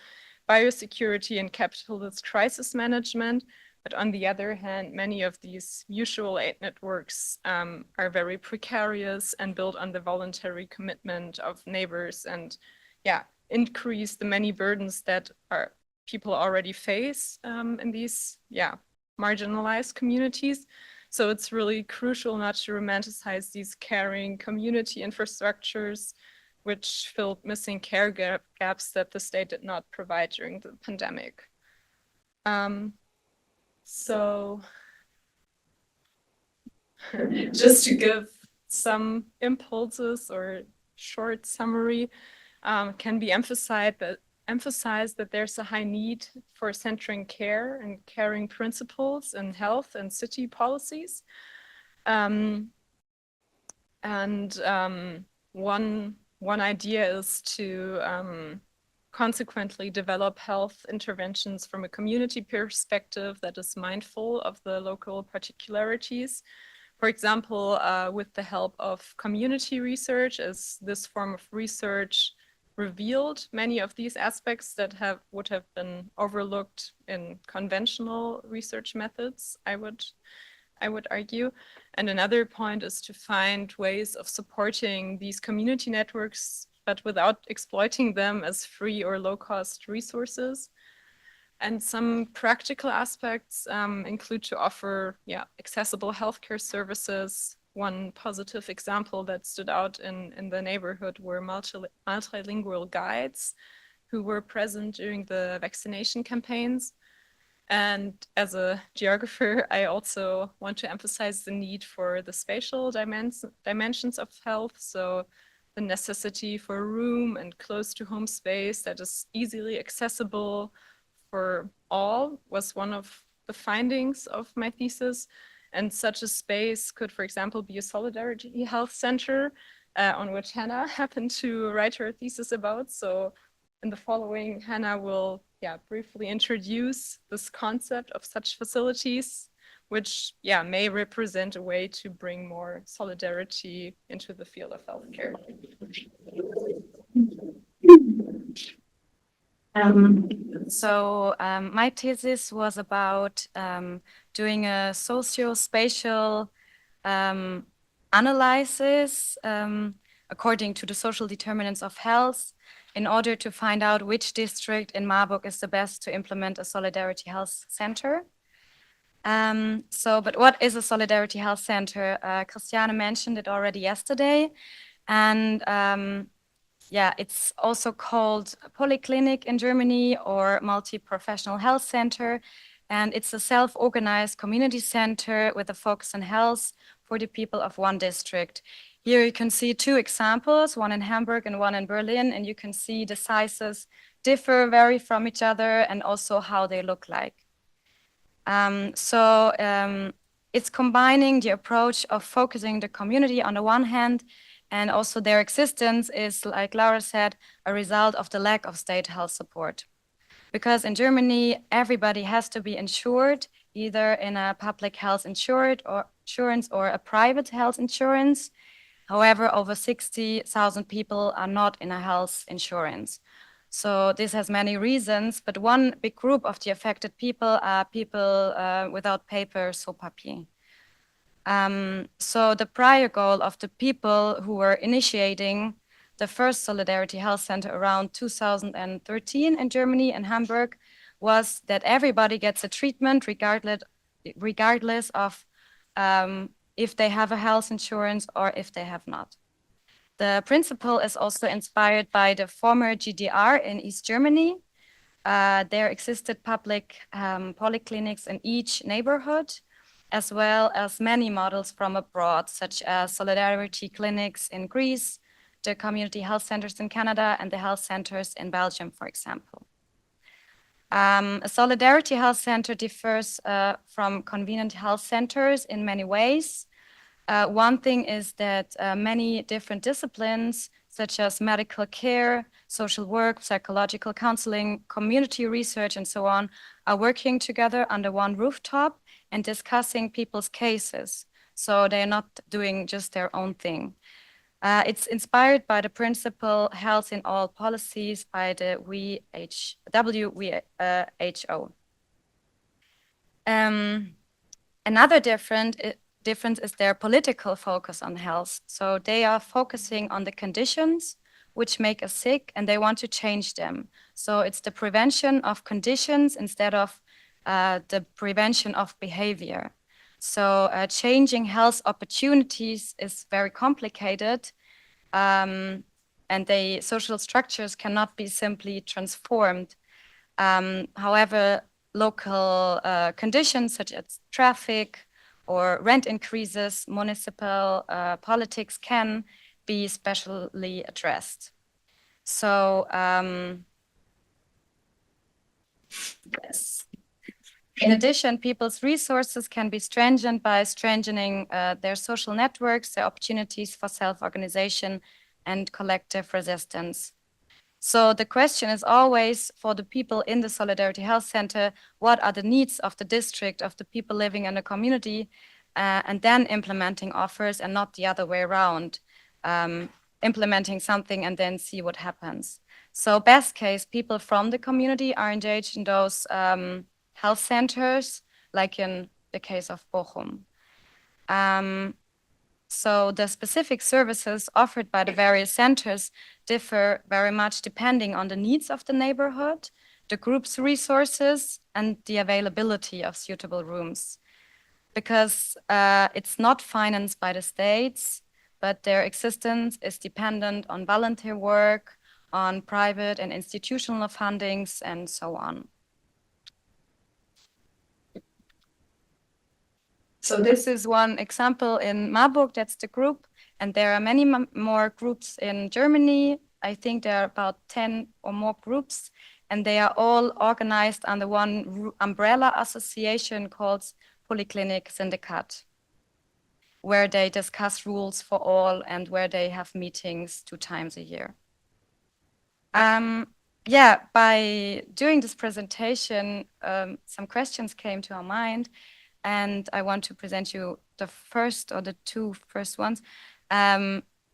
[SPEAKER 16] biosecurity and capitalist crisis management. But on the other hand, many of these mutual aid networks are very precarious and build on the voluntary commitment of neighbors, and increase the many burdens that people already face in these marginalized communities. So it's really crucial not to romanticize these caring community infrastructures, which filled missing care gaps that the state did not provide during the pandemic. So just to give some impulses or short summary, can be emphasized that there's a high need for centering care and caring principles in health and city policies. One idea is to consequently develop health interventions from a community perspective that is mindful of the local particularities. For example, with the help of community research, as this form of research revealed many of these aspects that would have been overlooked in conventional research methods, I would argue. And another point is to find ways of supporting these community networks, but without exploiting them as free or low-cost resources. And some practical aspects include to offer accessible healthcare services. One positive example that stood out in the neighborhood were multilingual guides who were present during the vaccination campaigns. And as a geographer, I also want to emphasize the need for the spatial dimensions of health. So the necessity for room and close to home space that is easily accessible for all was one of the findings of my thesis. And such a space could, for example, be a solidarity health center on which Hannah happened to write her thesis about. So in the following, Hannah will briefly introduce this concept of such facilities, which may represent a way to bring more solidarity into the field of healthcare.
[SPEAKER 15] My thesis was about doing a socio-spatial analysis according to the social determinants of health in order to find out which district in Marburg is the best to implement a Solidarity Health Center. But what is a Solidarity Health Center? Christiane mentioned it already yesterday. And it's also called a polyclinic in Germany or multi-professional health center. And it's a self-organized community center with a focus on health for the people of one district. Here you can see two examples, one in Hamburg and one in Berlin, and you can see the sizes vary from each other and also how they look like. It's combining the approach of focusing the community on the one hand, and also their existence is, like Laura said, a result of the lack of state health support. Because in Germany, everybody has to be insured, either in a public health insurance or a private health insurance. However, over 60,000 people are not in a health insurance. So this has many reasons, but one big group of the affected people are people without papers, so papier. So the prior goal of the people who were initiating the first Solidarity Health Center around 2013 in Germany and Hamburg was that everybody gets a treatment regardless of if they have a health insurance or if they have not. The principle is also inspired by the former GDR in East Germany. There existed public polyclinics in each neighborhood, as well as many models from abroad, such as solidarity clinics in Greece, the community health centers in Canada, and the health centers in Belgium, for example. A solidarity health center differs from convenient health centers in many ways. One thing is that many different disciplines, such as medical care, social work, psychological counseling, community research, and so on, are working together under one rooftop and discussing people's cases. So they're not doing just their own thing. It's inspired by the principle Health in All Policies by the WHO. Another difference is their political focus on health. So they are focusing on the conditions which make us sick, and they want to change them. So it's the prevention of conditions instead of the prevention of behavior. So changing health opportunities is very complicated. And and social structures cannot be simply transformed. However, local conditions such as traffic or rent increases, municipal politics can be specially addressed. So, yes. In addition, people's resources can be strengthened by strengthening their social networks, their opportunities for self-organization and collective resistance. So the question is always for the people in the Solidarity Health Center, what are the needs of the district, of the people living in the community, and then implementing offers and not the other way around, implementing something and then see what happens. So best case, people from the community are engaged in those health centers, like in the case of Bochum. So the specific services offered by the various centers differ very much depending on the needs of the neighborhood, the group's resources, and the availability of suitable rooms. Because it's not financed by the states, but their existence is dependent on volunteer work, on private and institutional fundings, and so on. So this is one example in Marburg, that's the group. And there are many more groups in Germany. I think there are about 10 or more groups, and they are all organized under one umbrella association called Polyclinic Syndikat, where they discuss rules for all and where they have meetings 2 times a year. Yeah, by doing this presentation, some questions came to our mind, and I want to present you the first or the 2 first ones.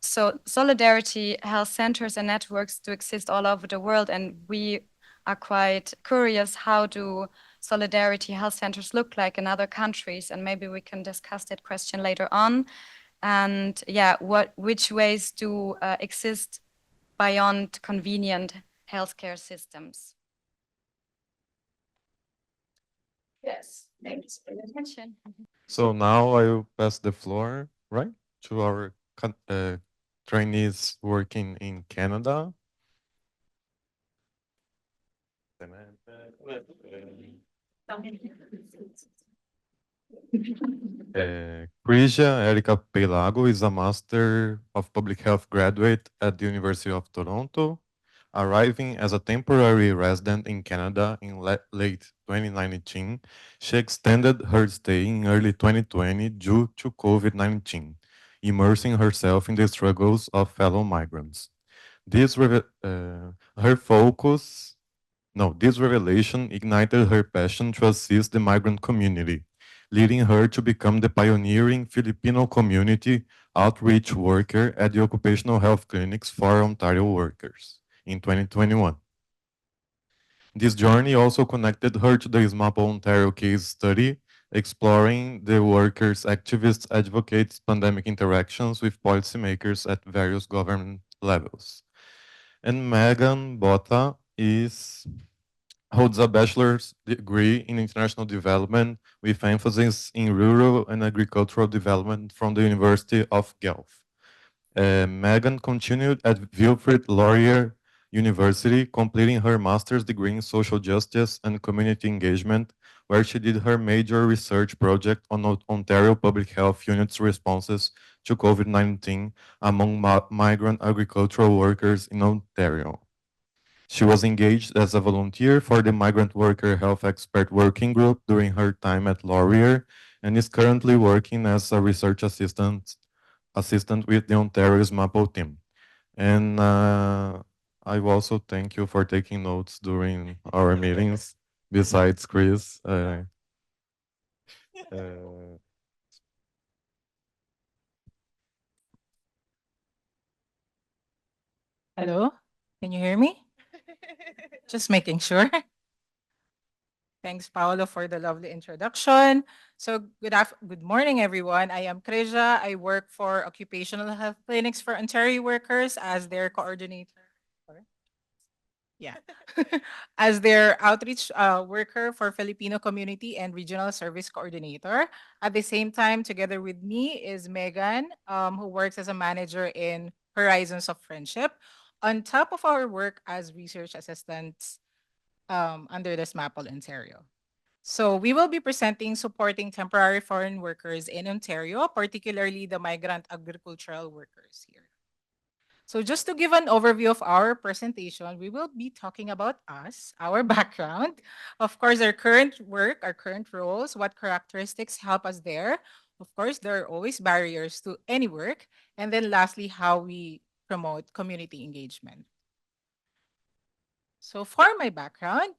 [SPEAKER 15] So Solidarity Health Centers and networks do exist all over the world, and we are quite curious, how do Solidarity Health Centers look like in other countries? And maybe we can discuss that question later on. And yeah, which ways do exist beyond convenient healthcare systems? Yes, thanks for your attention.
[SPEAKER 13] So now I will pass the floor, right, to our trainees working in Canada. Krisia Erika Pelago is a Master of Public Health graduate at the University of Toronto. Arriving as a temporary resident in Canada in late 2019, she extended her stay in early 2020 due to COVID-19, immersing herself in the struggles of fellow migrants. This revelation ignited her passion to assist the migrant community, leading her to become the pioneering Filipino community outreach worker at the occupational health clinics for Ontario workers in 2021. This journey also connected her to the SMAPL Ontario case study, exploring the workers, activists, advocates, pandemic interactions with policymakers at various government levels. And Megan Bota holds a bachelor's degree in international development with emphasis in rural and agricultural development from the University of Guelph. Megan continued at Wilfrid Laurier University, completing her master's degree in social justice and community engagement, where she did her major research project on Ontario Public Health Unit's responses to COVID-19 among migrant agricultural workers in Ontario. She was engaged as a volunteer for the Migrant Worker Health Expert Working Group during her time at Laurier, and is currently working as a research assistant with the Ontario SMAPL team. And I also thank you for taking notes during our meetings, besides Chris.
[SPEAKER 3] Hello, can you hear me? Just making sure. Thanks, Paolo, for the lovely introduction. So good morning, everyone. I am Kreja. I work for Occupational Health Clinics for Ontario workers as their coordinator. Sorry. Yeah, as their outreach worker for Filipino community and regional service coordinator. At the same time, together with me is Megan, who works as a manager in Horizons of Friendship. on top of our work as research assistants under the SMAPL Ontario. So we will be presenting supporting temporary foreign workers in Ontario, particularly the migrant agricultural workers here. So just to give an overview of our presentation, we will be talking about us, our background, of course, our current work, our current roles, what characteristics help us there. Of course, there are always barriers to any work. And then lastly, how we promote community engagement. So for my background,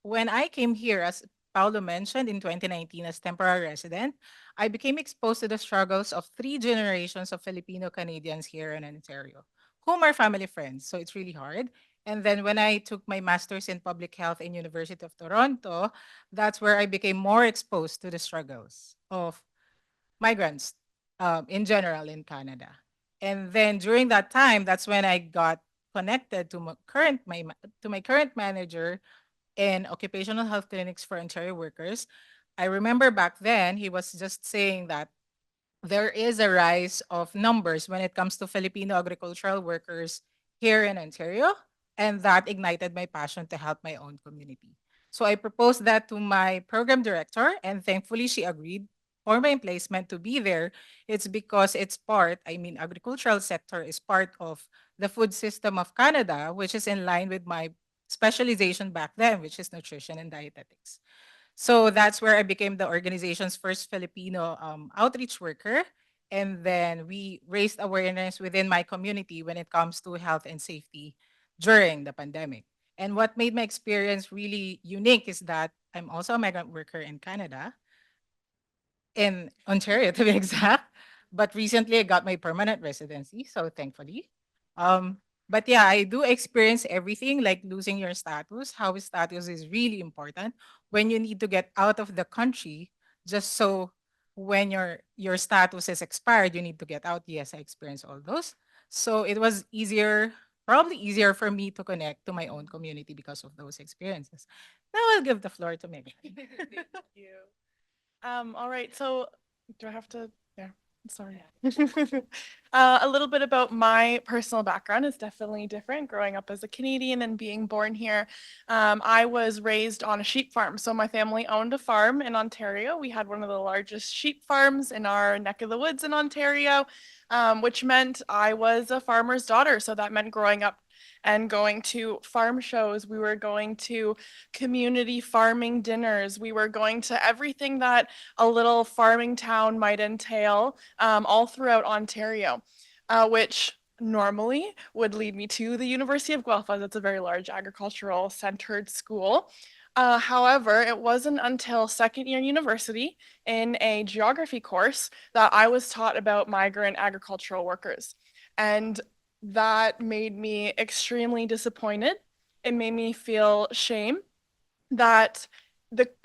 [SPEAKER 3] when I came here, as Paulo mentioned, in 2019 as temporary resident, I became exposed to the struggles of 3 generations of Filipino Canadians here in Ontario, whom are family friends. So it's really hard. And then when I took my master's in public health in University of Toronto, that's where I became more exposed to the struggles of migrants in general in Canada. And then during that time, that's when I got connected to my current manager in occupational health clinics for Ontario workers. I remember back then he was just saying that there is a rise of numbers when it comes to Filipino agricultural workers here in Ontario, and that ignited my passion to help my own community. So I proposed that to my program director, and thankfully she agreed for my placement to be there. It's because it's part, I mean, agricultural sector is part of the food system of Canada, which is in line with my specialization back then, which is nutrition and dietetics. So that's where I became the organization's first Filipino outreach worker. And then we raised awareness within my community when it comes to health and safety during the pandemic. And what made my experience really unique is that I'm also a migrant worker in Canada, in Ontario to be exact. But recently I got my permanent residency, so thankfully. Um, but yeah, I do experience everything like losing your status. How status is really important when you need to get out of the country just so when your status is expired, you need to get out. Yes, I experienced all those. So it was easier, probably easier for me to connect to my own community because of those experiences. Now I'll give the floor to Megan.
[SPEAKER 17] Thank you. All right, so do I have to? Yeah, sorry. A little bit about my personal background is definitely different. Growing up as a Canadian and being born here, I was raised on a sheep farm. So my family owned a farm in Ontario. We had one of the largest sheep farms in our neck of the woods in Ontario, which meant I was a farmer's daughter. So that meant growing up and going to farm shows. We were going to community farming dinners. We were going to everything that a little farming town might entail, all throughout Ontario, which normally would lead me to the University of Guelph, as it's a very large agricultural centered school. However, it wasn't until second year university in a geography course that I was taught about migrant agricultural workers. And that made me extremely disappointed. It made me feel shame that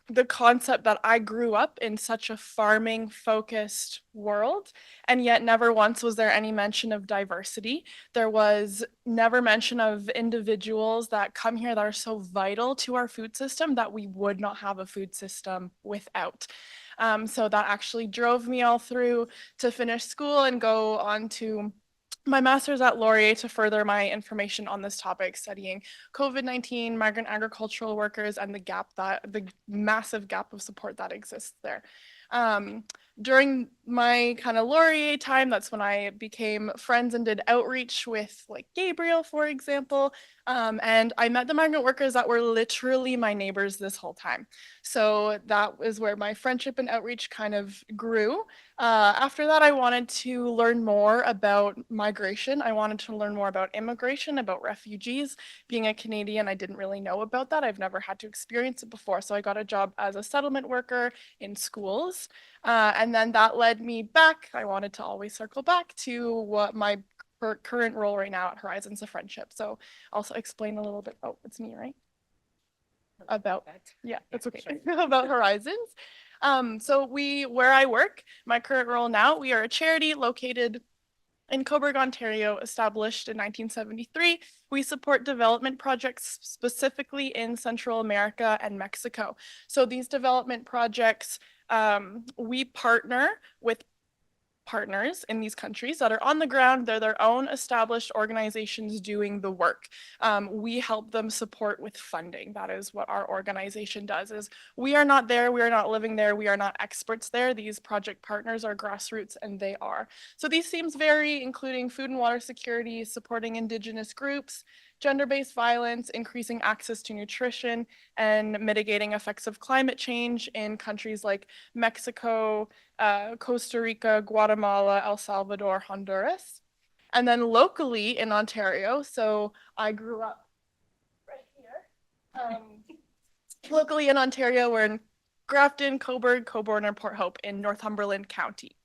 [SPEAKER 17] the concept that I grew up in such a farming focused world, and yet never once was there any mention of diversity. There was never mention of individuals that come here that are so vital to our food system that we would not have a food system without. So that actually drove me all through to finish school and go on to my master's at Laurier to further my information on this topic, studying COVID-19, migrant agricultural workers, and the massive gap of support that exists there. During my kind of Laurier time, that's when I became friends and did outreach with like Gabriel, for example. And I met the migrant workers that were literally my neighbors this whole time. So that was where my friendship and outreach kind of grew. After that, I wanted to learn more about migration. I wanted to learn more about immigration, about refugees. Being a Canadian, I didn't really know about that. I've never had to experience it before. So I got a job as a settlement worker in schools. And then that led me back. I wanted to always circle back to what my current role right now at Horizons of Friendship. So also explain a little bit. Oh, it's me, right? About yeah, that's okay. About Horizons. So where I work, my current role now, we are a charity located in Cobourg, Ontario, established in 1973. We support development projects specifically in Central America and Mexico. So these development projects, we partner with partners in these countries that are on the ground. They're their own established organizations doing the work. We help them support with funding. That is what our organization does. Is we are not there, we are not living there, we are not experts there. These project partners are grassroots and they are. So these themes vary, including food and water security, supporting Indigenous groups, gender-based violence, increasing access to nutrition, and mitigating effects of climate change in countries like Mexico, Costa Rica, Guatemala, El Salvador, Honduras. And then locally in Ontario, so I grew up right here. Locally in Ontario, we're in Grafton, Cobourg, Cobourg, and Port Hope in Northumberland County.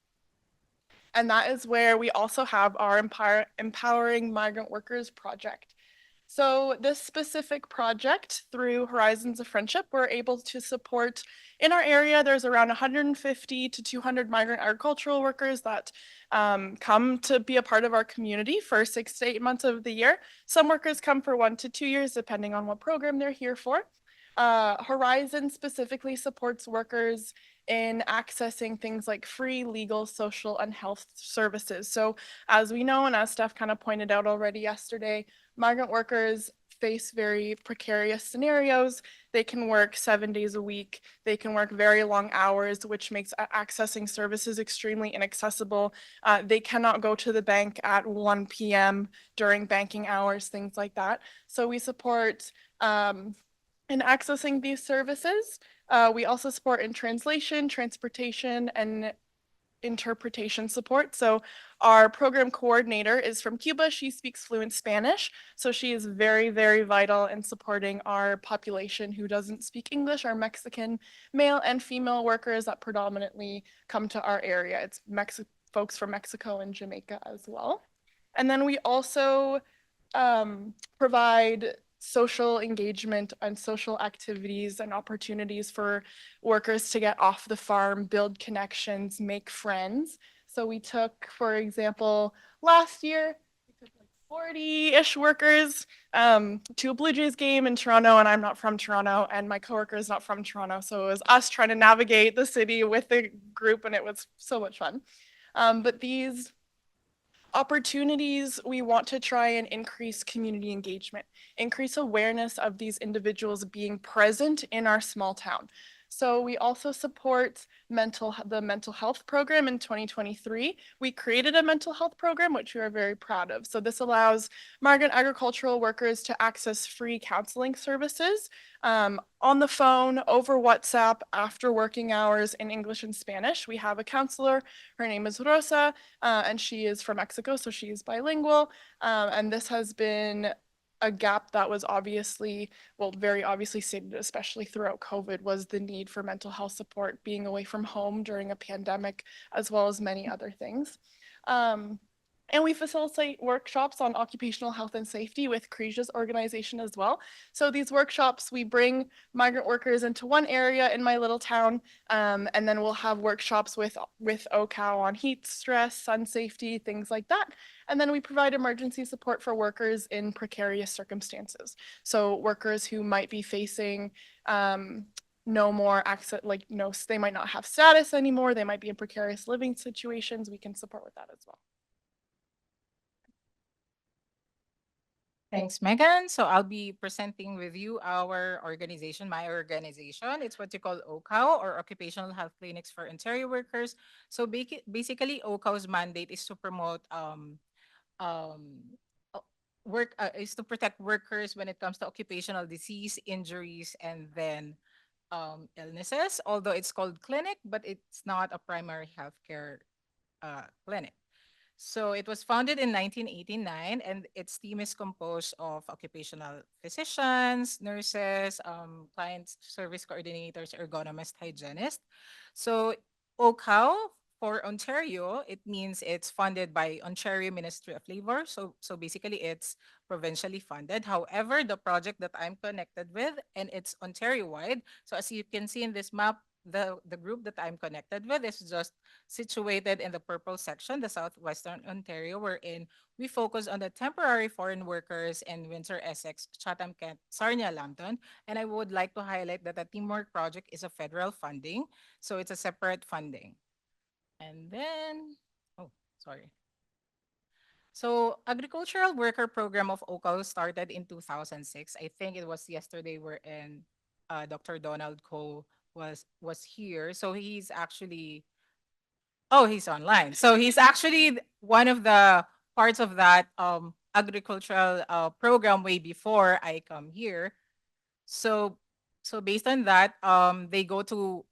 [SPEAKER 17] And that is where we also have our Empowering Migrant Workers project. So this specific project, through Horizons of Friendship, we're able to support, in our area, there's around 150 to 200 migrant agricultural workers that come to be a part of our community for 6 to 8 months of the year. Some workers come for 1 to 2 years, depending on what program they're here for. Horizon specifically supports workers in accessing things like free, legal, social, and health services. So as we know, and as Steph kind of pointed out already yesterday, migrant workers face very precarious scenarios. They can work 7 days a week. They can work very long hours, which makes accessing services extremely inaccessible. They cannot go to the bank at 1 p.m. during banking hours, things like that. So we support in accessing these services. We also support in translation, transportation, and interpretation support. So our program coordinator is from Cuba. She speaks fluent Spanish. So she is very, very vital in supporting our population who doesn't speak English, our Mexican male and female workers that predominantly come to our area. It's folks from Mexico and Jamaica as well. And then we also provide social engagement and social activities and opportunities for workers to get off the farm, build connections, make friends. So we took, for example, last year, we took like 40-ish workers to a Blue Jays game in Toronto, and I'm not from Toronto, and my coworker is not from Toronto. So it was us trying to navigate the city with the group, and it was so much fun. But these opportunities, we want to try and increase community engagement, increase awareness of these individuals being present in our small town. So we also support the mental health program in 2023. We created a mental health program, which we are very proud of. So this allows migrant agricultural workers to access free counseling services on the phone, over WhatsApp, after working hours in English and Spanish. We have a counselor. Her name is Rosa, and she is from Mexico, so she is bilingual. And this has been a gap that was very obviously stated, especially throughout COVID, was the need for mental health support, being away from home during a pandemic, as well as many other things. And we facilitate workshops on occupational health and safety with Cresia's organization as well. So these workshops, we bring migrant workers into one area in my little town, and then we'll have workshops with OCAO on heat stress, sun safety, things like that. And then we provide emergency support for workers in precarious circumstances. So workers who might be facing no more access, they might not have status anymore. They might be in precarious living situations. We can support with that as well.
[SPEAKER 18] Thanks, Megan. So I'll be presenting with you our organization, my organization. It's what you call OCAO, or Occupational Health Clinics for Ontario Workers. So basically, OCAO's mandate is to promote is to protect workers when it comes to occupational disease, injuries, and then illnesses. Although it's called clinic, but it's not a primary healthcare clinic. So it was founded in 1989, and its team is composed of occupational physicians, nurses, client service coordinators, ergonomists, hygienists. So OCAO for Ontario, it means it's funded by Ontario Ministry of Labor. So basically it's provincially funded. However, the project that I'm connected with, and it's Ontario-wide. So as you can see in this map, the group that I'm connected with is just situated in the purple section, the Southwestern Ontario, wherein we focus on the temporary foreign workers in Windsor, Essex, Chatham, Kent, Sarnia, Lambton. And I would like to highlight that the Teamwork Project is a federal funding, so it's a separate funding. And then, Sorry. So agricultural worker program of OCAL started in 2006. I think it was yesterday wherein Dr. Donald Cole was here. So he's actually, oh, he's online. So he's actually one of the parts of that agricultural program way before I come here. So so based on that, they go to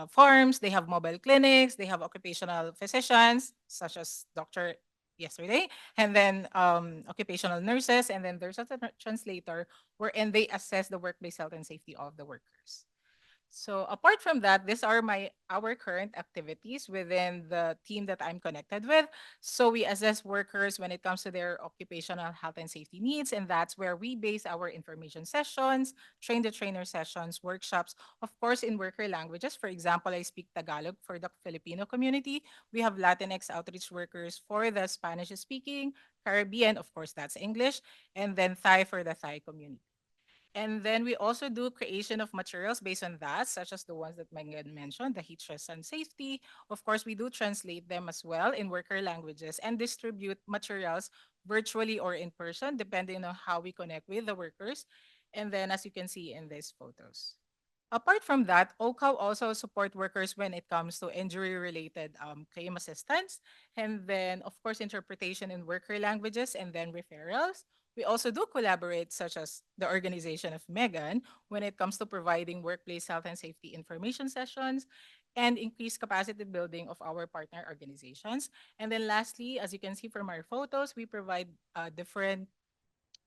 [SPEAKER 18] farms, they have mobile clinics, they have occupational physicians, such as Dr. yesterday, and then occupational nurses, and then there's a translator wherein they assess the workplace health and safety of the workers. So apart from that, these are our current activities within the team that I'm connected with. So we assess workers when it comes to their occupational health and safety needs, and that's where we base our information sessions, train the trainer sessions, workshops, of course, in worker languages. For example, I speak Tagalog for the Filipino community. We have Latinx outreach workers for the Spanish speaking, Caribbean, of course, that's English, and then Thai for the Thai community. And then we also do creation of materials based on that, such as the ones that Megan mentioned, the heat stress and safety. Of course, we do translate them as well in worker languages and distribute materials virtually or in person, depending on how we connect with the workers. And then as you can see in these photos. Apart from that, OCAW also support workers when it comes to injury-related claim assistance, and then of course interpretation in worker languages, and then referrals. We also do collaborate, such as the organization of Megan, when it comes to providing workplace health and safety information sessions and increased capacity building of our partner organizations. And then lastly, as you can see from our photos, we provide different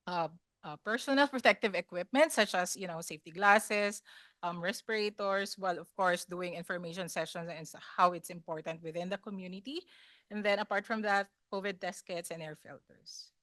[SPEAKER 18] uh, personal protective equipment such as safety glasses, respirators, while of course doing information sessions and how it's important within the community. And then apart from that, COVID test kits and air filters.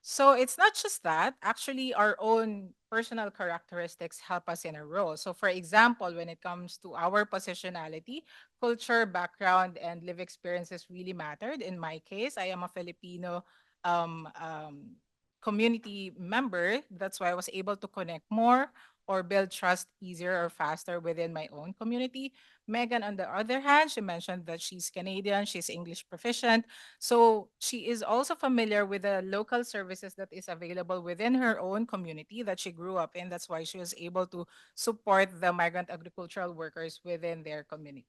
[SPEAKER 18] So it's not just that. Actually, our own personal characteristics help us in a role. So, for example, when it comes to our positionality, culture, background, and live experiences really mattered. In my case, I am a Filipino um, um, community member. That's why I was able to connect more or build trust easier or faster within my own community. Megan, on the other hand, she mentioned that she's Canadian, she's English proficient, so she is also familiar with the local services that is available within her own community that she grew up in. That's why she was able to support the migrant agricultural workers within their community.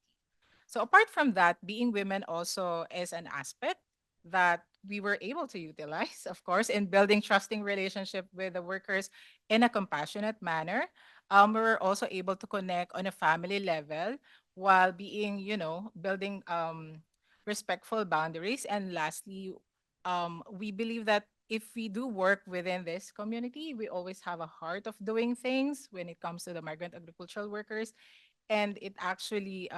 [SPEAKER 18] So apart from that, being women also is an aspect that we were able to utilize, of course, in building trusting relationship with the workers in a compassionate manner. We were also able to connect on a family level while being, building respectful boundaries. And lastly, we believe that if we do work within this community, we always have a heart of doing things when it comes to the migrant agricultural workers. And it actually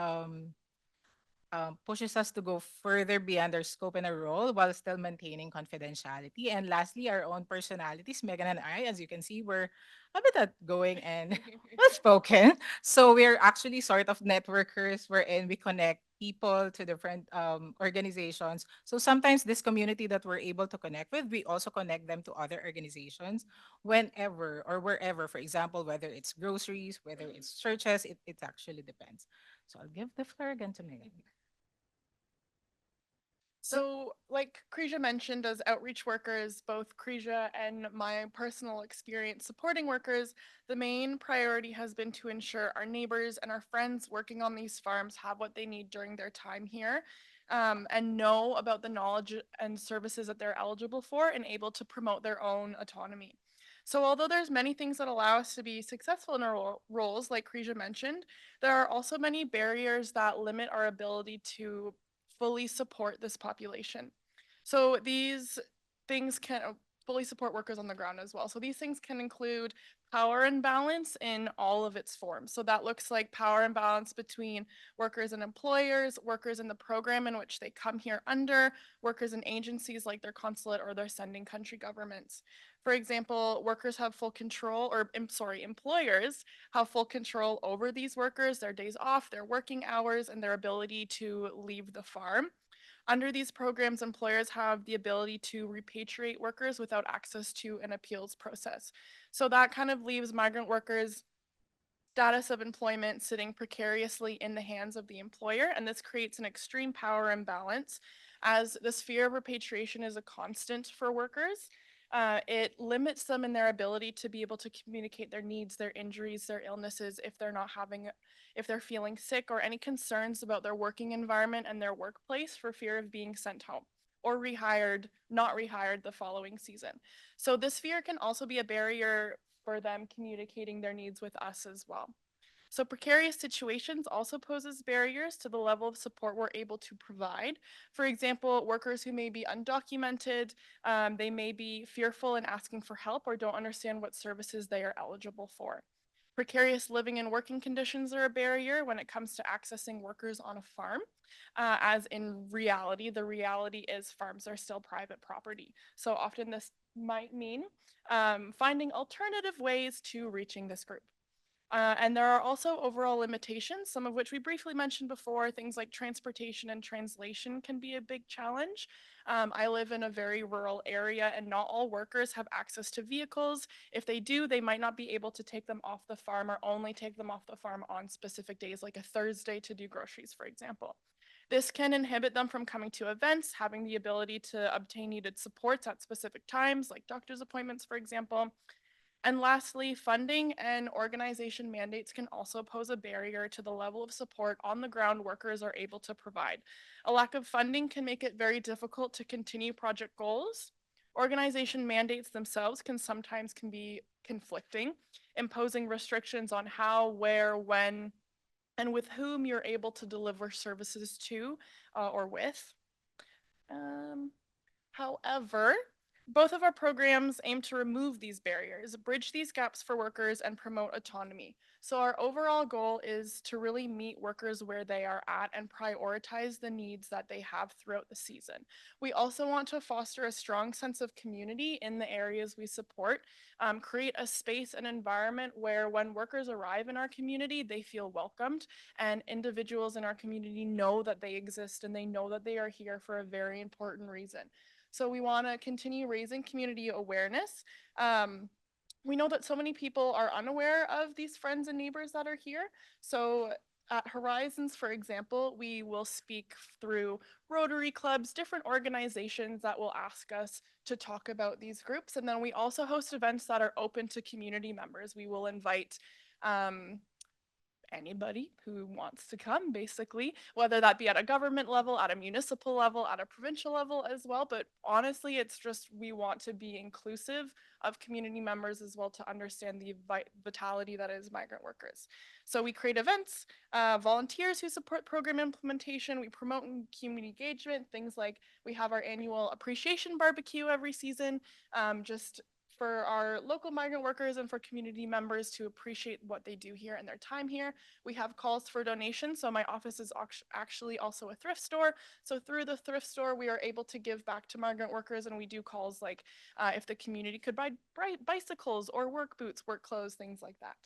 [SPEAKER 18] pushes us to go further beyond our scope and our role while still maintaining confidentiality. And lastly, our own personalities. Megan and I, as you can see, we're a bit outgoing and outspoken. So we're actually sort of networkers wherein we connect people to different organizations. So sometimes this community that we're able to connect with, we also connect them to other organizations whenever or wherever. For example, whether it's groceries, whether it's churches, it actually depends. So I'll give the floor again to Megan.
[SPEAKER 17] So, like Kreja mentioned, as outreach workers, both Kreja and my personal experience supporting workers, the main priority has been to ensure our neighbors and our friends working on these farms have what they need during their time here, and know about the knowledge and services that they're eligible for and able to promote their own autonomy. So although there's many things that allow us to be successful in our roles, like Kreja mentioned, there are also many barriers that limit our ability to fully support this population. So these things can fully support workers on the ground as well. So these things can include power imbalance in all of its forms. So that looks like power imbalance between workers and employers, workers in the program in which they come here under, workers in agencies like their consulate or their sending country governments. For example, workers have full control, or employers have full control over these workers, their days off, their working hours, and their ability to leave the farm. Under these programs, employers have the ability to repatriate workers without access to an appeals process. So that kind of leaves migrant workers status of employment sitting precariously in the hands of the employer, and this creates an extreme power imbalance as the sphere of repatriation is a constant for workers. It limits them in their ability to be able to communicate their needs, their injuries, their illnesses, if they're feeling sick, or any concerns about their working environment and their workplace for fear of being sent home or not rehired the following season. So this fear can also be a barrier for them communicating their needs with us as well. So precarious situations also poses barriers to the level of support we're able to provide. For example, workers who may be undocumented, they may be fearful in asking for help or don't understand what services they are eligible for. Precarious living and working conditions are a barrier when it comes to accessing workers on a farm, as in reality, the reality is farms are still private property. So often this might mean finding alternative ways to reaching this group. And there are also overall limitations, some of which we briefly mentioned before. Things like transportation and translation can be a big challenge. I live in a very rural area, and not all workers have access to vehicles. If they do, they might not be able to take them off the farm, or only take them off the farm on specific days, like a Thursday to do groceries, for example. This can inhibit them from coming to events, having the ability to obtain needed supports at specific times, like doctor's appointments, for example. And lastly, funding and organization mandates can also pose a barrier to the level of support on the ground workers are able to provide. A lack of funding can make it very difficult to continue project goals. Organization mandates themselves can be conflicting, imposing restrictions on how, where, when, and with whom you're able to deliver services to or with. However, both of our programs aim to remove these barriers, bridge these gaps for workers, and promote autonomy. So our overall goal is to really meet workers where they are at and prioritize the needs that they have throughout the season. We also want to foster a strong sense of community in the areas we support, create a space and environment where when workers arrive in our community, they feel welcomed, and individuals in our community know that they exist and they know that they are here for a very important reason. So we want to continue raising community awareness. We know that so many people are unaware of these friends and neighbors that are here. So at Horizons, for example, we will speak through Rotary clubs, different organizations that will ask us to talk about these groups. And then we also host events that are open to community members. We will invite anybody who wants to come, basically, whether that be at a government level, at a municipal level, at a provincial level as well. But honestly, it's just we want to be inclusive of community members as well, to understand the vitality that is migrant workers. So we create events, volunteers who support program implementation. We promote community engagement, things like we have our annual appreciation barbecue every season, just for our local migrant workers and for community members to appreciate what they do here and their time here. We have calls for donations. So my office is actually also a thrift store. So through the thrift store, we are able to give back to migrant workers, and we do calls like if the community could buy bicycles or work boots, work clothes, things like that.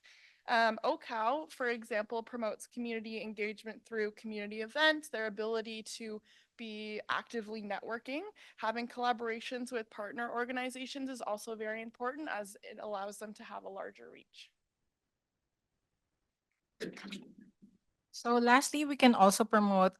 [SPEAKER 17] OCOW, for example, promotes community engagement through community events, their ability to be actively networking. Having collaborations with partner organizations is also very important, as it allows them to have a larger reach.
[SPEAKER 18] So lastly, we can also promote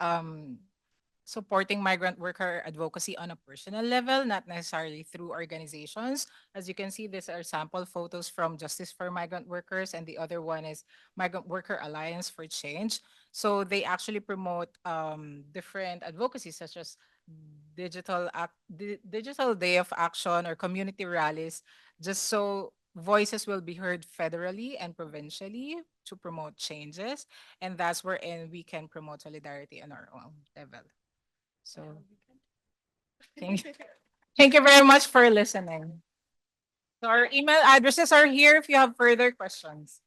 [SPEAKER 18] supporting migrant worker advocacy on a personal level, not necessarily through organizations. As you can see, these are sample photos from Justice for Migrant Workers, and the other one is Migrant Worker Alliance for Change. So they actually promote different advocacies, such as digital day of action or community rallies, just so voices will be heard federally and provincially to promote changes. And that's wherein we can promote solidarity on our own level. So thank you. Thank you very much for listening. So our email addresses are here if you have further questions.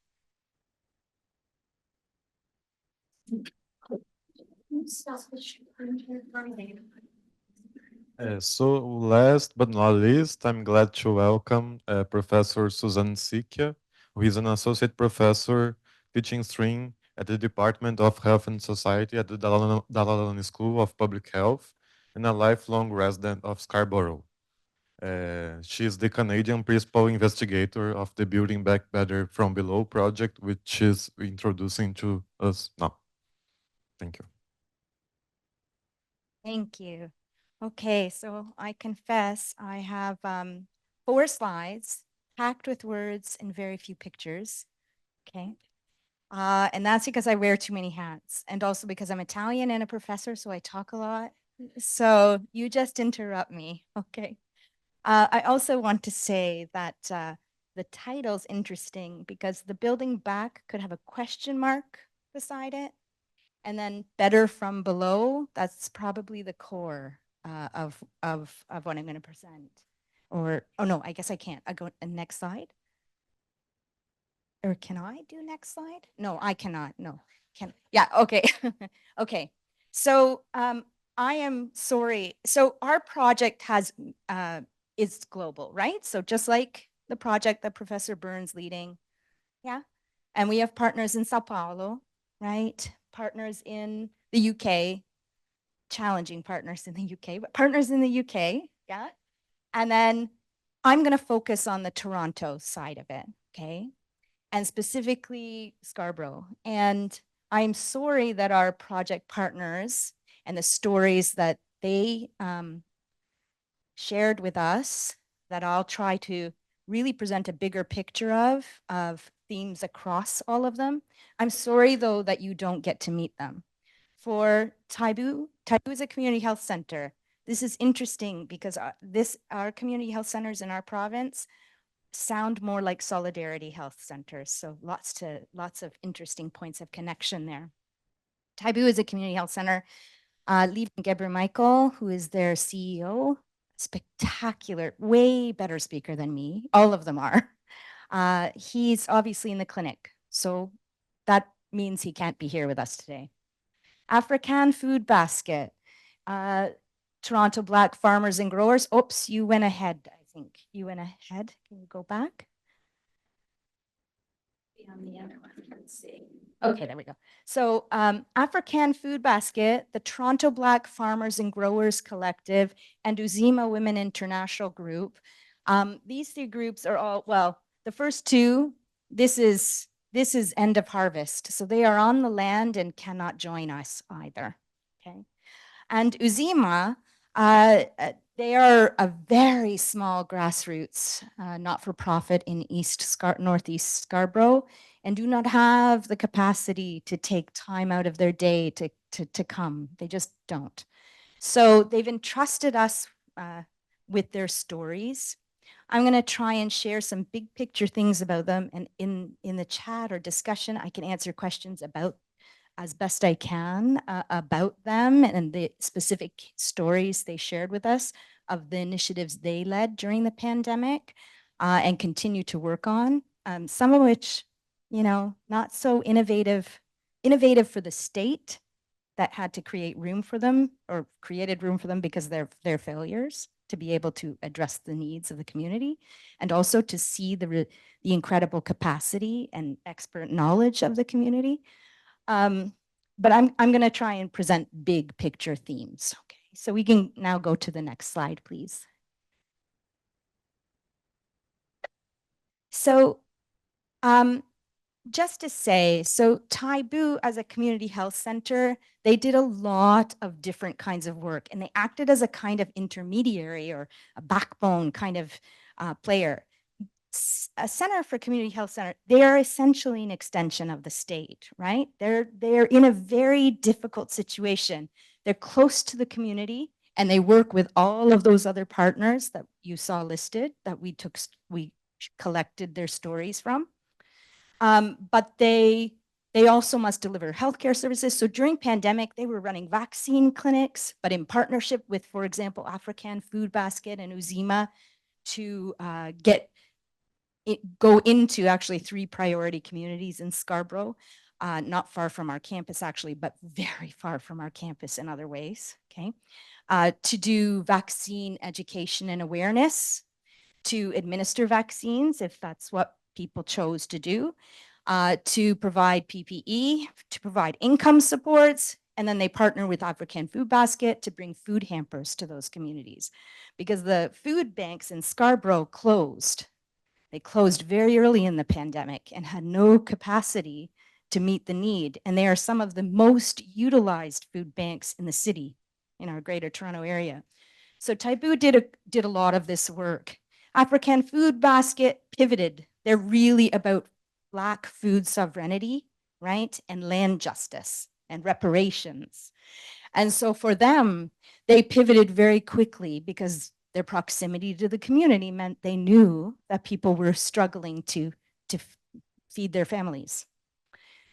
[SPEAKER 13] So last but not least, I'm glad to welcome Professor Susan Sikia, who is an associate professor teaching string at the Department of Health and Society at the Dalalana School of Public Health and a lifelong resident of Scarborough. She is the Canadian principal investigator of the Building Back Better from Below project, which is introducing to us now. Thank you.
[SPEAKER 19] Thank you. Okay, so I confess I have 4 slides packed with words and very few pictures. Okay. And that's because I wear too many hats, and also because I'm Italian and a professor, so I talk a lot. So you just interrupt me, okay? I also want to say that the title's interesting because the building back could have a question mark beside it, and then better from below, that's probably the core of what I'm going to present. Or, oh no, I guess I can't. I go next slide. Or can I do next slide? No, I cannot. No, yeah, okay. Okay. So I am sorry. So our project is global, right? So just like the project that Professor Burns leading, yeah. And we have partners in Sao Paulo, right? Partners in the UK, challenging partners in the UK, but partners in the UK, yeah. And then I'm going to focus on the Toronto side of it, okay? And specifically Scarborough. And I'm sorry that our project partners and the stories that they shared with us, that I'll try to really present a bigger picture of themes across all of them. I'm sorry though that you don't get to meet them. For Taibu is a community health center. This is interesting because our community health centers in our province sound more like solidarity health centers. So lots of interesting points of connection there. Taibu is a community health center. Lee Gebru Michael, who is their CEO, spectacular, way better speaker than me. All of them are. He's obviously in the clinic, so that means he can't be here with us today. African Food Basket, Toronto Black Farmers and Growers. Oops, you went ahead, I think. You went ahead. Can you go back?
[SPEAKER 14] On the other one, let's see.
[SPEAKER 19] Okay, there we go. So African Food Basket, the Toronto Black Farmers and Growers Collective, and Uzima Women International Group. These 3 groups are all, well, the first 2, this is end of harvest. So they are on the land and cannot join us either, okay? And Uzima, they are a very small grassroots, not-for-profit in Northeast Scarborough, and do not have the capacity to take time out of their day to come. They just don't. So they've entrusted us with their stories. I'm going to try and share some big picture things about them, and in the chat or discussion, I can answer questions about as best I can about them and the specific stories they shared with us of the initiatives they led during the pandemic and continue to work on. Some of which, you know, not so innovative for the state that had to create room for them or created room for them because of their failures to be able to address the needs of the community, and also to see the incredible capacity and expert knowledge of the community. But I'm going to try and present big picture themes. Okay, so we can now go to the next slide, please. So just to say, so Taibu as a community health center, they did a lot of different kinds of work, and they acted as a kind of intermediary or a backbone kind of player. A center for community health center, they are essentially an extension of the state, right? They're in a very difficult situation. They're close to the community, and they work with all of those other partners that you saw listed that we collected their stories from. But they also must deliver healthcare services. So during pandemic, they were running vaccine clinics, but in partnership with, for example, African Food Basket and Uzima to go into actually 3 priority communities in Scarborough, not far from our campus actually, but very far from our campus in other ways, okay? To do vaccine education and awareness, to administer vaccines if that's what people chose to do, to provide PPE, to provide income supports, And then they partner with African Food Basket to bring food hampers to those communities because the food banks in Scarborough closed. They closed very early in the pandemic and had no capacity to meet the need. And they are some of the most utilized food banks in the city, in our greater Toronto area. So Taibu did a lot of this work. African Food Basket pivoted. They're really about Black food sovereignty, right? And land justice and reparations. And so for them, they pivoted very quickly because their proximity to the community meant they knew that people were struggling to feed their families.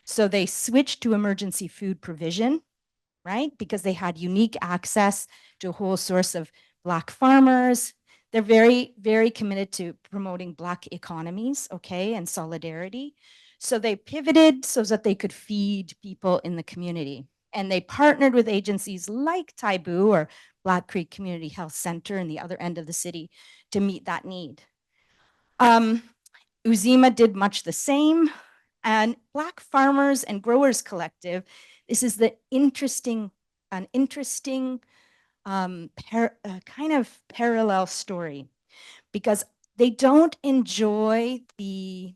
[SPEAKER 19] So they switched to emergency food provision, right? Because they had unique access to a whole source of Black farmers. They're very, very committed to promoting Black economies, okay, and solidarity. So they pivoted so that they could feed people in the community. And they partnered with agencies like Taibu or Black Creek Community Health Center in the other end of the city to meet that need. Uzima did much the same. And Black Farmers and Growers Collective, this is an interesting kind of parallel story because they don't enjoy the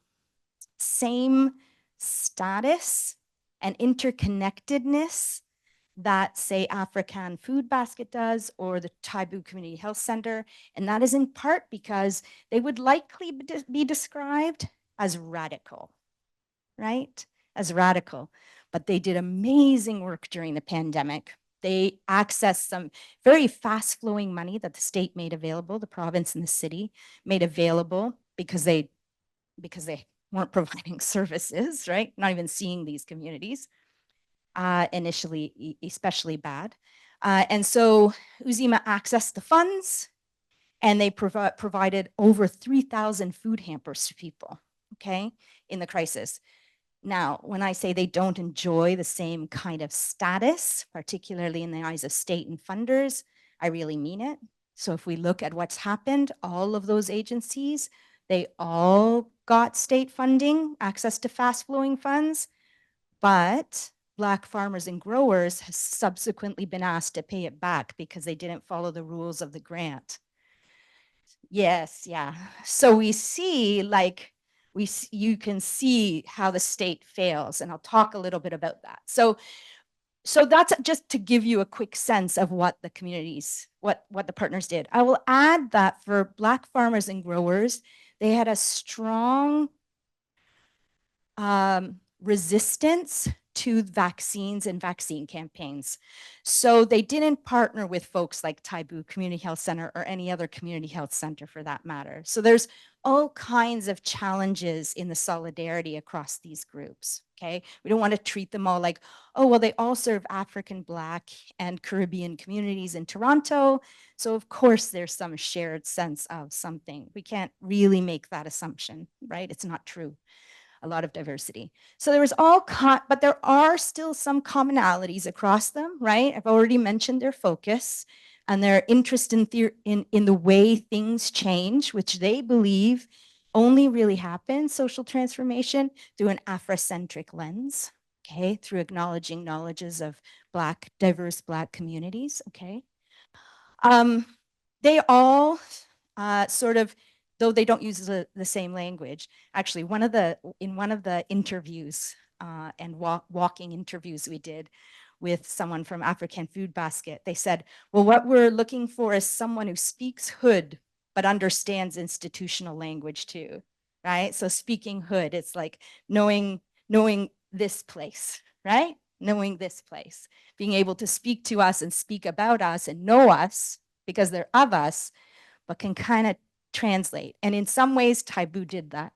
[SPEAKER 19] same status and interconnectedness that, say, African Food Basket does or the Taibu Community Health Center. And that is in part because they would likely be described as radical, right? As radical. But they did amazing work during the pandemic. They accessed some very fast flowing money that the state made available, the province and the city made available because they weren't providing services, right? Not even seeing these communities. Initially, especially bad. And so Uzima accessed the funds and they provided over 3,000 food hampers to people, okay, in the crisis. Now, when I say they don't enjoy the same kind of status, particularly in the eyes of state and funders, I really mean it. So if we look at what's happened, all of those agencies, they all got state funding, access to fast flowing funds, but Black farmers and growers has subsequently been asked to pay it back because they didn't follow the rules of the grant. Yes, yeah. So we see like, you can see how the state fails, and I'll talk a little bit about that. So that's just to give you a quick sense of what the communities, what the partners did. I will add that for Black farmers and growers, they had a strong resistance to vaccines and vaccine campaigns. So they didn't partner with folks like Taibu Community Health Center or any other community health center for that matter. So there's all kinds of challenges in the solidarity across these groups, okay? We don't want to treat them all like, oh, well, they all serve African, Black, and Caribbean communities in Toronto. So of course there's some shared sense of something. We can't really make that assumption, right? It's not true. A lot of diversity. So there was but there are still some commonalities across them, right? I've already mentioned their focus and their interest in the way things change, which they believe only really happens, social transformation, through an Afrocentric lens, okay? Through acknowledging knowledges of diverse Black communities, okay? They all sort of, though they don't use the same language. Actually, in one of the interviews and walking interviews we did with someone from African Food Basket, they said, well, what we're looking for is someone who speaks Hood, but understands institutional language too, right? So speaking Hood, it's like knowing this place, right? Knowing this place, being able to speak to us and speak about us and know us because they're of us, but can kind of translate. And in some ways, Taibu did that.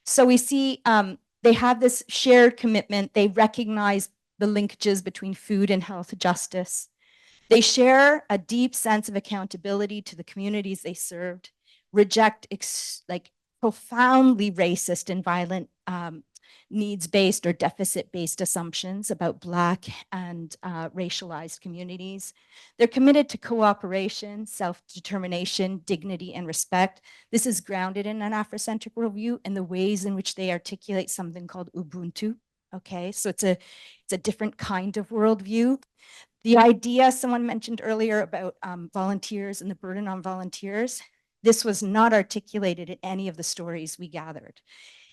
[SPEAKER 19] So we see they have this shared commitment. They recognize the linkages between food and health justice. They share a deep sense of accountability to the communities they served, reject like profoundly racist and violent needs-based or deficit-based assumptions about Black and racialized communities. They're committed to cooperation, self-determination, dignity, and respect. This is grounded in an Afrocentric worldview and the ways in which they articulate something called Ubuntu, Okay, so it's a different kind of worldview. The idea someone mentioned earlier about volunteers and the burden on volunteers, this was not articulated in any of the stories we gathered.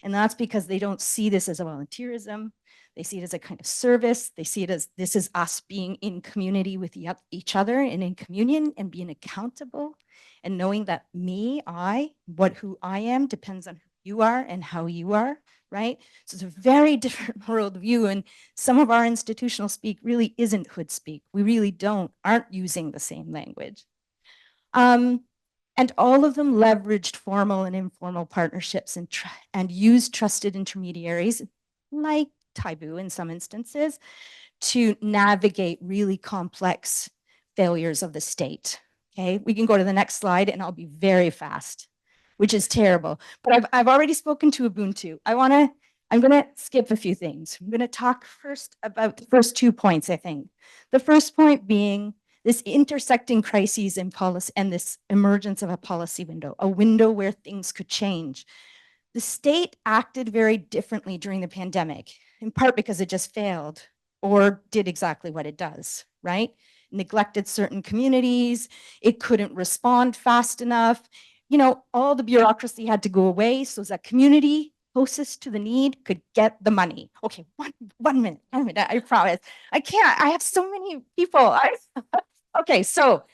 [SPEAKER 19] And that's because they don't see this as a volunteerism. They see it as a kind of service. They see it as this is us being in community with each other and in communion and being accountable and knowing that who I am depends on who you are and how you are, right? So it's a very different worldview. And some of our institutional speak really isn't hood speak. We really aren't using the same language. And all of them leveraged formal and informal partnerships and used trusted intermediaries like Taibu in some instances to navigate really complex failures of the state. Okay, we can go to the next slide and I'll be very fast, which is terrible. But I've already spoken to Ubuntu. I'm gonna skip a few things. I'm gonna talk first about the first 2 points, I think. The first point being this intersecting crises in policy and this emergence of a policy window, a window where things could change. The state acted very differently during the pandemic, in part because it just failed or did exactly what it does, right? Neglected certain communities, it couldn't respond fast enough. You know, all the bureaucracy had to go away so that community closest to the need could get the money. Okay, one minute, I promise. I can't, I have so many people. Okay, so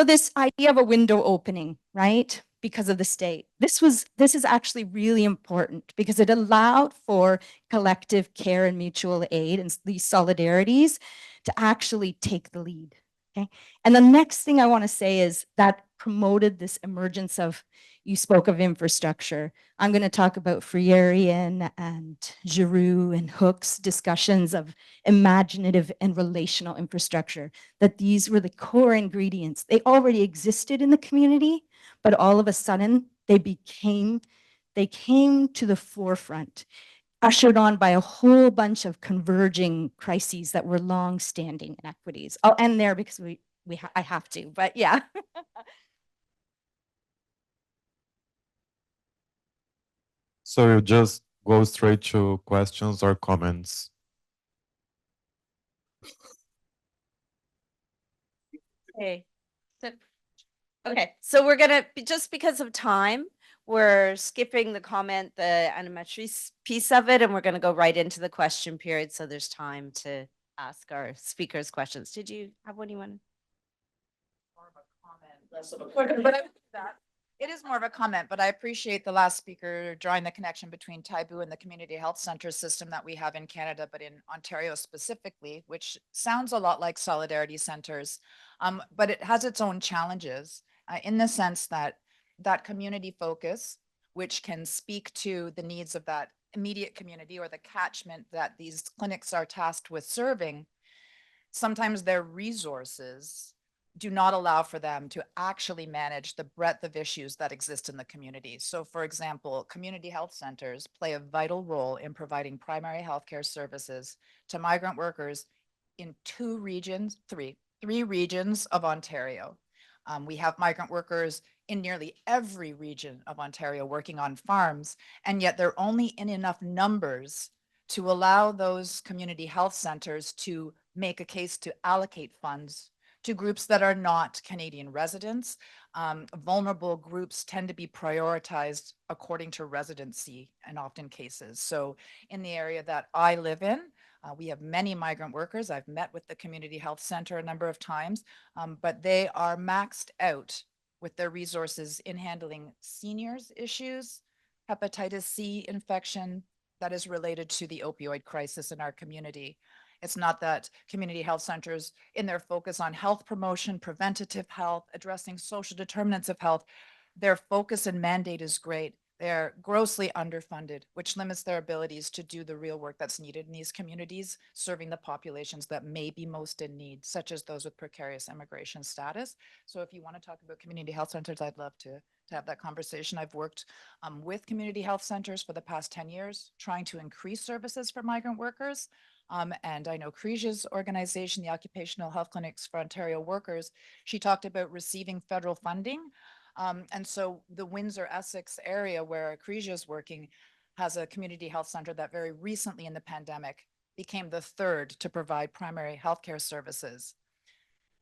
[SPEAKER 19] this idea of a window opening, right? Because of the state. This is actually really important because it allowed for collective care and mutual aid and these solidarities to actually take the lead. Okay. And the next thing I want to say is that promoted this emergence of, you spoke of infrastructure. I'm going to talk about Freirian and Giroux and Hook's discussions of imaginative and relational infrastructure, that these were the core ingredients. They already existed in the community, but all of a sudden they came to the forefront, ushered on by a whole bunch of converging crises that were long-standing inequities. I'll end there because I have to, but yeah.
[SPEAKER 13] So you just go straight to questions or comments.
[SPEAKER 2] So we're gonna, just because of time, we're skipping the comment, the animatrice piece of it, and we're gonna go right into the question period. So there's time to ask our speakers questions. Did you have one you wanted?
[SPEAKER 20] It is more of a comment, but I appreciate the last speaker drawing the connection between Taibu and the community health center system that we have in Canada, but in Ontario specifically, which sounds a lot like solidarity centers, but it has its own challenges in the sense that that community focus, which can speak to the needs of that immediate community or the catchment that these clinics are tasked with serving, sometimes their resources do not allow for them to actually manage the breadth of issues that exist in the community. So for example, community health centers play a vital role in providing primary healthcare services to migrant workers in three regions of Ontario. We have migrant workers in nearly every region of Ontario working on farms, and yet they're only in enough numbers to allow those community health centers to make a case to allocate funds to groups that are not Canadian residents. Vulnerable groups tend to be prioritized according to residency in often cases. So in the area that I live in, we have many migrant workers. I've met with the community health center a number of times, but they are maxed out with their resources in handling seniors issues, hepatitis C infection that is related to the opioid crisis in our community. It's not that community health centers, in their focus on health promotion, preventative health, addressing social determinants of health, their focus and mandate is great. They're grossly underfunded, which limits their abilities to do the real work that's needed in these communities, serving the populations that may be most in need, such as those with precarious immigration status. So if you want to talk about community health centers, I'd love to have that conversation. I've worked with community health centers for the past 10 years, trying to increase services for migrant workers. And I know Crisia's organization, the Occupational Health Clinics for Ontario Workers, she talked about receiving federal funding. And so the Windsor-Essex area where Crisia is working, has a community health center that very recently in the pandemic became the third to provide primary healthcare services.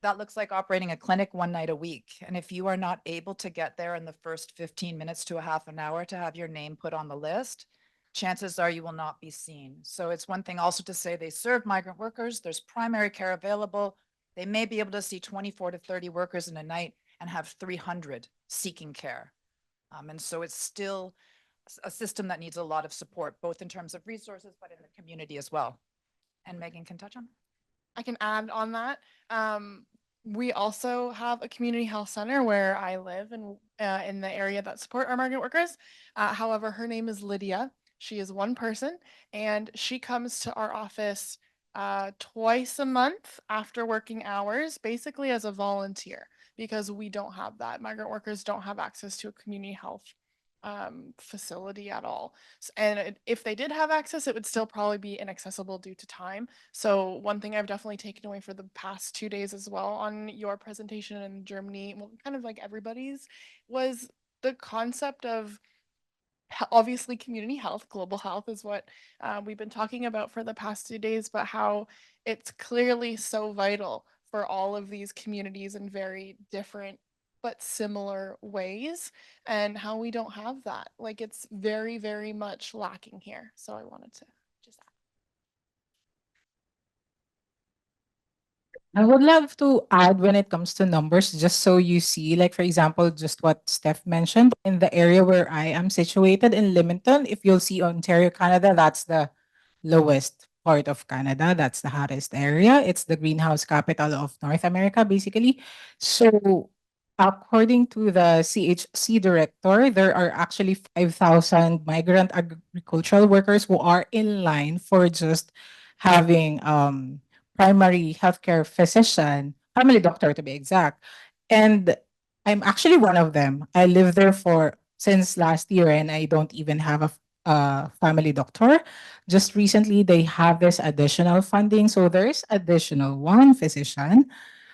[SPEAKER 20] That looks like operating a clinic one night a week. And if you are not able to get there in the first 15 minutes to a half an hour to have your name put on the list, chances are you will not be seen. So it's one thing also to say they serve migrant workers, there's primary care available. They may be able to see 24 to 30 workers in a night and have 300 seeking care. And so it's still a system that needs a lot of support, both in terms of resources, but in the community as well. And Megan can touch on.
[SPEAKER 17] I can add on that. We also have a community health center where I live and in the area that support our migrant workers. However, her name is Lydia. She is one person, and she comes to our office twice a month after working hours, basically as a volunteer, because we don't have that. Migrant workers don't have access to a community health facility at all. And if they did have access, it would still probably be inaccessible due to time. So one thing I've definitely taken away for the past 2 days as well on your presentation in Germany, well, kind of like everybody's, was the concept of obviously community health, global health is what we've been talking about for the past 2 days, but how it's clearly so vital for all of these communities in very different but similar ways, and how we don't have that. Like, it's very, very much lacking here. So I wanted to just
[SPEAKER 18] I would love to add when it comes to numbers, just so you see, like, for example, just what Steph mentioned, in the area where I am situated in Leamington, if you'll see Ontario, Canada, that's the lowest part of Canada. That's the hottest area. It's the greenhouse capital of North America, basically. So, according to the CHC director, there are actually 5,000 migrant agricultural workers who are in line for just having primary healthcare physician, family doctor to be exact. And I'm actually one of them. I live there for since last year and I don't even have a family doctor. Just recently they have this additional funding. So there's additional one physician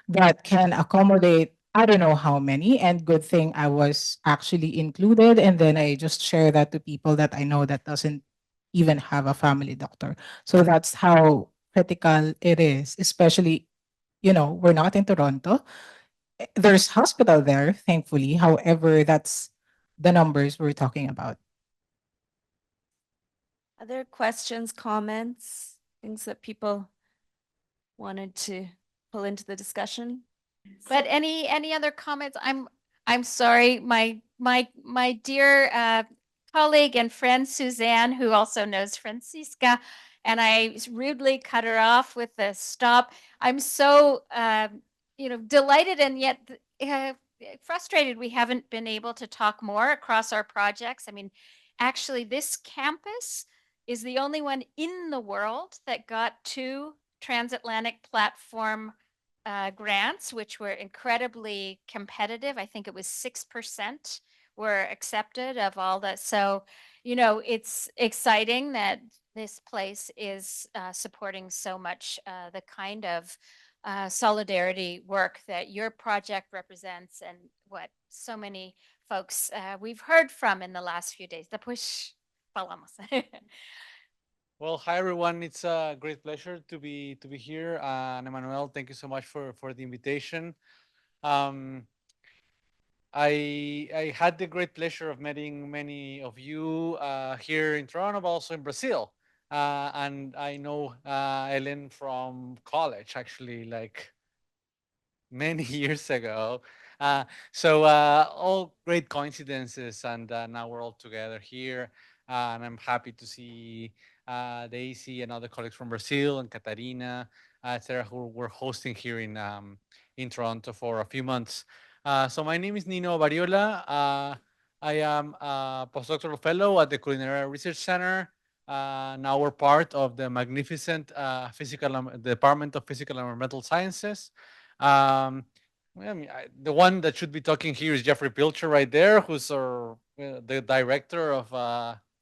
[SPEAKER 18] that can accommodate I don't know how many, and good thing I was actually included. And then I just share that to people that I know that doesn't even have a family doctor. So that's how critical it is, especially, we're not in Toronto. There's hospital there, thankfully. However, that's the numbers we're talking about.
[SPEAKER 12] Other questions, comments, things that people wanted to pull into the discussion?
[SPEAKER 1] But any other comments? I'm sorry, my dear colleague and friend Suzanne, who also knows Francisca, and I rudely cut her off with a stop. I'm so delighted and yet frustrated we haven't been able to talk more across our projects. I mean, actually, this campus is the only one in the world that got 2 transatlantic platform grants, which were incredibly competitive. I think it was 6% were accepted of all that. So, it's exciting that this place is supporting so much the kind of solidarity work that your project represents and what so many folks we've heard from in the last few days. Depois falamos.
[SPEAKER 21] Well, hi everyone. It's a great pleasure to be here. And Emmanuel, thank you so much for the invitation. I had the great pleasure of meeting many of you here in Toronto, but also in Brazil. And I know Ellen from college, actually, like many years ago. So all great coincidences, and now we're all together here. And I'm happy to see Daisy and other colleagues from Brazil and Katarina, etc., who we're hosting here in Toronto for a few months. So my name is Nino Variola. I am a postdoctoral fellow at the Culinary Research Center. Now we're part of the magnificent Department of Physical and Environmental Sciences. The one that should be talking here is Jeffrey Pilcher right there, who's the director of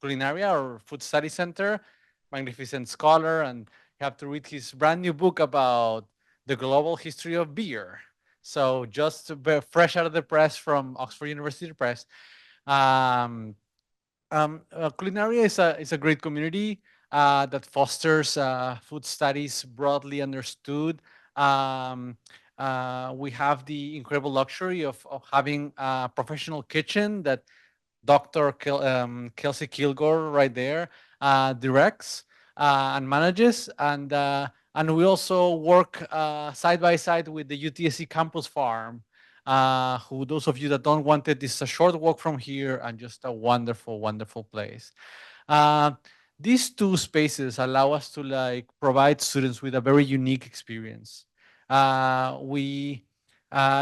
[SPEAKER 21] Culinaria or Food Study Center, magnificent scholar, and you have to read his brand new book about the global history of beer. So just fresh out of the press from Oxford University Press. Culinaria is a great community that fosters food studies broadly understood. We have the incredible luxury of having a professional kitchen that Dr. Kelsey Kilgore right there directs and manages, and we also work side by side with the UTSC campus farm. Who, those of you that don't want it, this is a short walk from here and just a wonderful, wonderful place. Uh, these two spaces allow us to like provide students with a very unique experience. We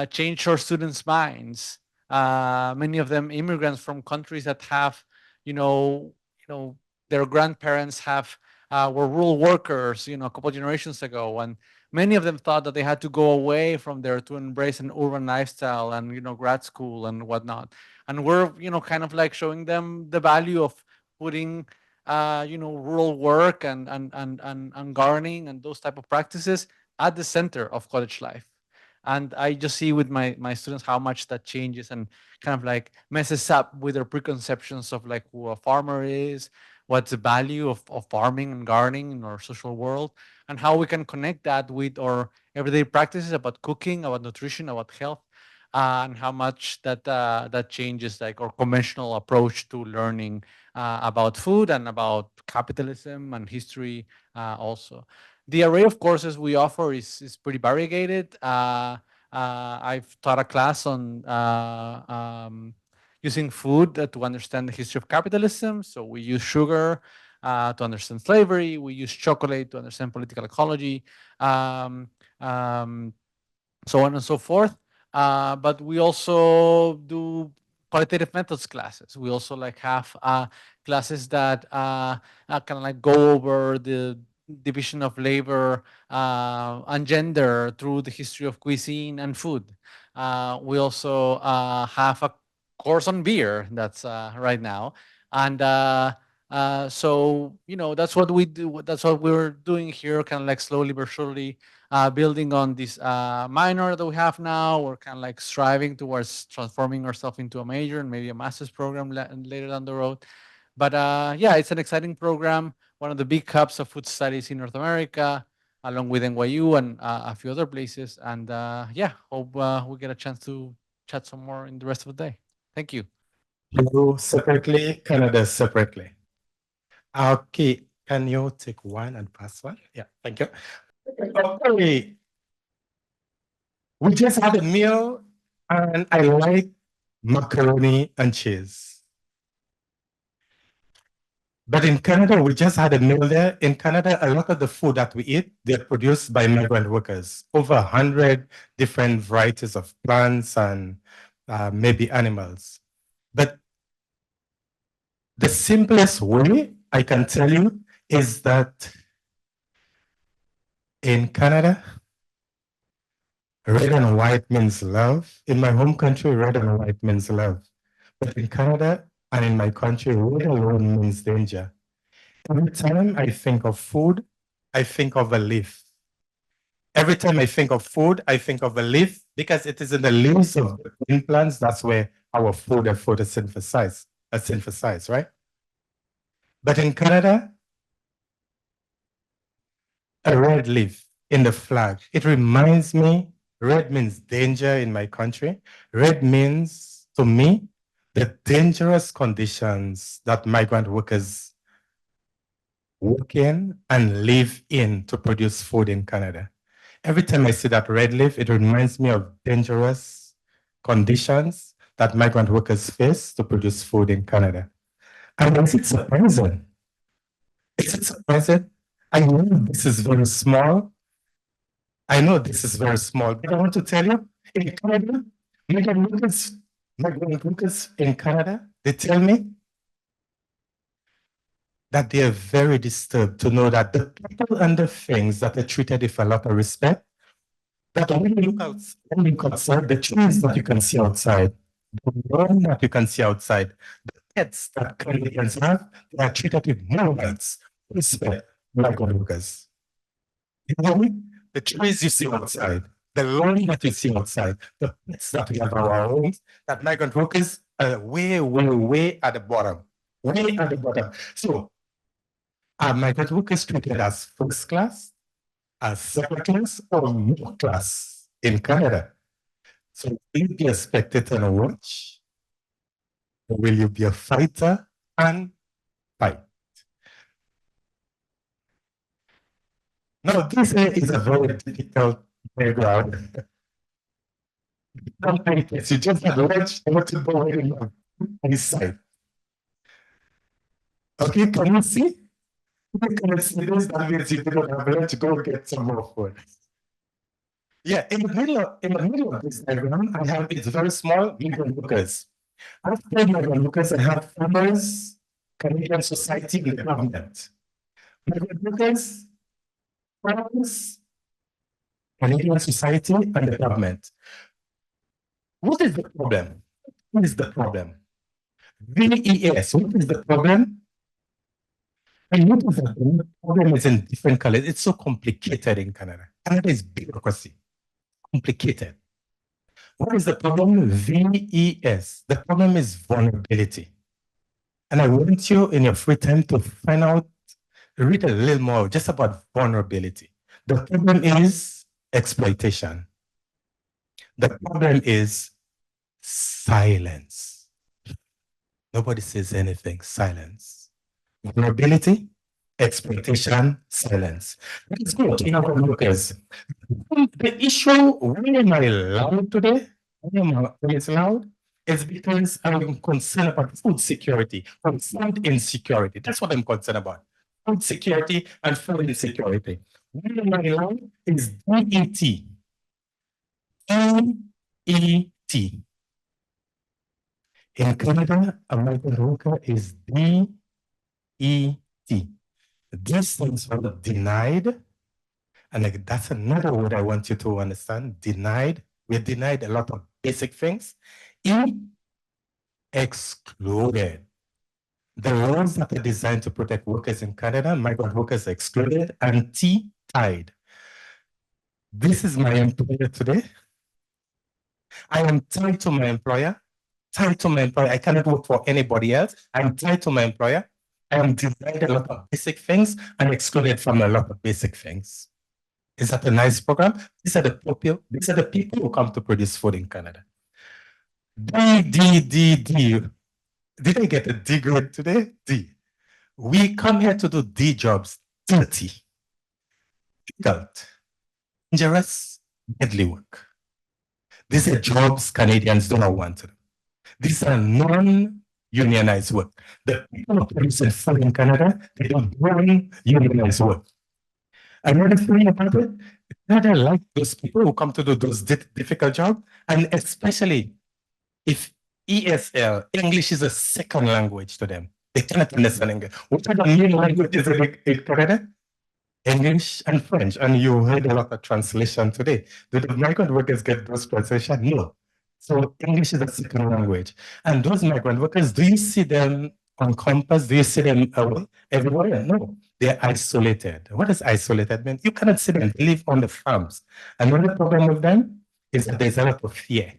[SPEAKER 21] change our students' minds. Many of them immigrants from countries that have, their grandparents have were rural workers, a couple generations ago, and many of them thought that they had to go away from there to embrace an urban lifestyle and grad school and whatnot. And we're kind of like showing them the value of putting rural work and gardening and those type of practices at the center of college life. And I just see with my students how much that changes and kind of like messes up with their preconceptions of like who a farmer is, what's the value of farming and gardening in our social world, and how we can connect that with our everyday practices about cooking, about nutrition, about health, and how much that changes like our conventional approach to learning about food and about capitalism and history also. The array of courses we offer is pretty variegated. I've taught a class on using food to understand the history of capitalism. So we use sugar to understand slavery. We use chocolate to understand political ecology, um, um, so on and so forth. But we also do qualitative methods classes. We also like have classes that kind of like go over the division of labor and gender through the history of cuisine and food. We also have a course on beer that's right now, and so that's what we do. That's what we're doing here, kind of like slowly but surely building on this minor that we have now. We're kind of like striving towards transforming ourselves into a major and maybe a master's program later down the road. But yeah, it's an exciting program, one of the big hubs of food studies in North America, along with NYU and a few other places. And yeah, hope we get a chance to chat some more in the rest of the day. Thank you.
[SPEAKER 5] Peru separately, Canada separately. Okay, can you take one and pass one? Yeah, thank you. Okay. We just had a meal and I like macaroni and cheese. But in Canada, we just had a meal there. In Canada, a lot of the food that we eat, they're produced by migrant workers. Over 100 different varieties of plants and maybe animals. But the simplest way I can tell you is that in Canada, red and white means love. In my home country, red and white means love. But in Canada and in my country, red alone means danger. Every time I think of food, I think of a leaf. Every time I think of food, I think of a leaf because it is in the leaves of the green plants. That's where our food and photosynthesized, right? But in Canada, a red leaf in the flag, it reminds me, red means danger in my country. Red means, to me, the dangerous conditions that migrant workers work in and live in to produce food in Canada. Every time I see that red leaf, it reminds me of dangerous conditions that migrant workers face to produce food in Canada. And is it surprising? Is it surprising? I know this is very small. I know this is very small, but I want to tell you, in Canada, migrant workers in Canada, they tell me that they are very disturbed to know that the people and the things that are treated with a lot of respect, that when you look outside, the trees that you can see outside, the lawn that you can see outside, the pets that Canadians have, they are treated with more rights, respect, migrant workers. You know what I mean? The trees you see outside, the lawn that you see outside, the pets that we have in our homes, that migrant workers are way, way, way at the bottom. way at the bottom. So, migrant workers treated as first class, as second class, or middle class in Canada. So, will you be a spectator and watch? Or will you be a fighter and fight? Now, this is a very difficult background. Sometimes you just have to watch what to go on this side. Okay, can you see? You can see this, that means you don't have lunch, go get some more food. Yeah, in the middle of this diagram, I have it's very small migrant workers. After migrant workers, I have farmers, Canadian society, and the government. Migrant workers, farmers, Canadian society, and the government. What is the problem? What is the problem? VES, what is the problem? And notice that the problem is in different colors. It's so complicated in Canada. Canada is bureaucracy, complicated. What is the problem? VES. The problem is vulnerability. And I want you in your free time to find out, read a little more just about vulnerability. The problem is exploitation. The problem is silence. Nobody says anything, silence. Vulnerability, exploitation, silence. Let's go to our workers. The issue, why am I loud today? Why it's loud? Is because I'm concerned about food security or food insecurity. That's what I'm concerned about. Food security and food insecurity. Why am I loud? Is DET. DET. In Canada, a migrant worker is DET. This stands for denied. And like, that's another word I want you to understand. Denied. We're denied a lot of basic things. Excluded. The laws that are designed to protect workers in Canada, migrant workers are excluded, and tied. This is my employer today. I am tied to my employer. Tied to my employer. I cannot work for anybody else. I'm tied to my employer. I am denied a lot of basic things and excluded from a lot of basic things. Is that a nice program? These are the people who come to produce food in Canada. D. Did I get a D grade today? D. We come here to do D jobs. Dirty, difficult, dangerous, deadly work. These are jobs Canadians do not want to do. These are non-unionized work. The people who produce food in Canada, they don't unionized work. Another thing about it, Canada like those people who come to do those difficult jobs, and especially if ESL, English is a second language to them. They cannot understand English. What are the main languages in Canada? English and French. And you heard a lot of translation today. Do the migrant workers get those translations? No. So English is a second language. And those migrant workers, do you see them on campus? Do you see them everywhere? No. They're isolated. What does isolated mean? You cannot see them. They live on the farms. Another problem with them is that there's a lot of fear.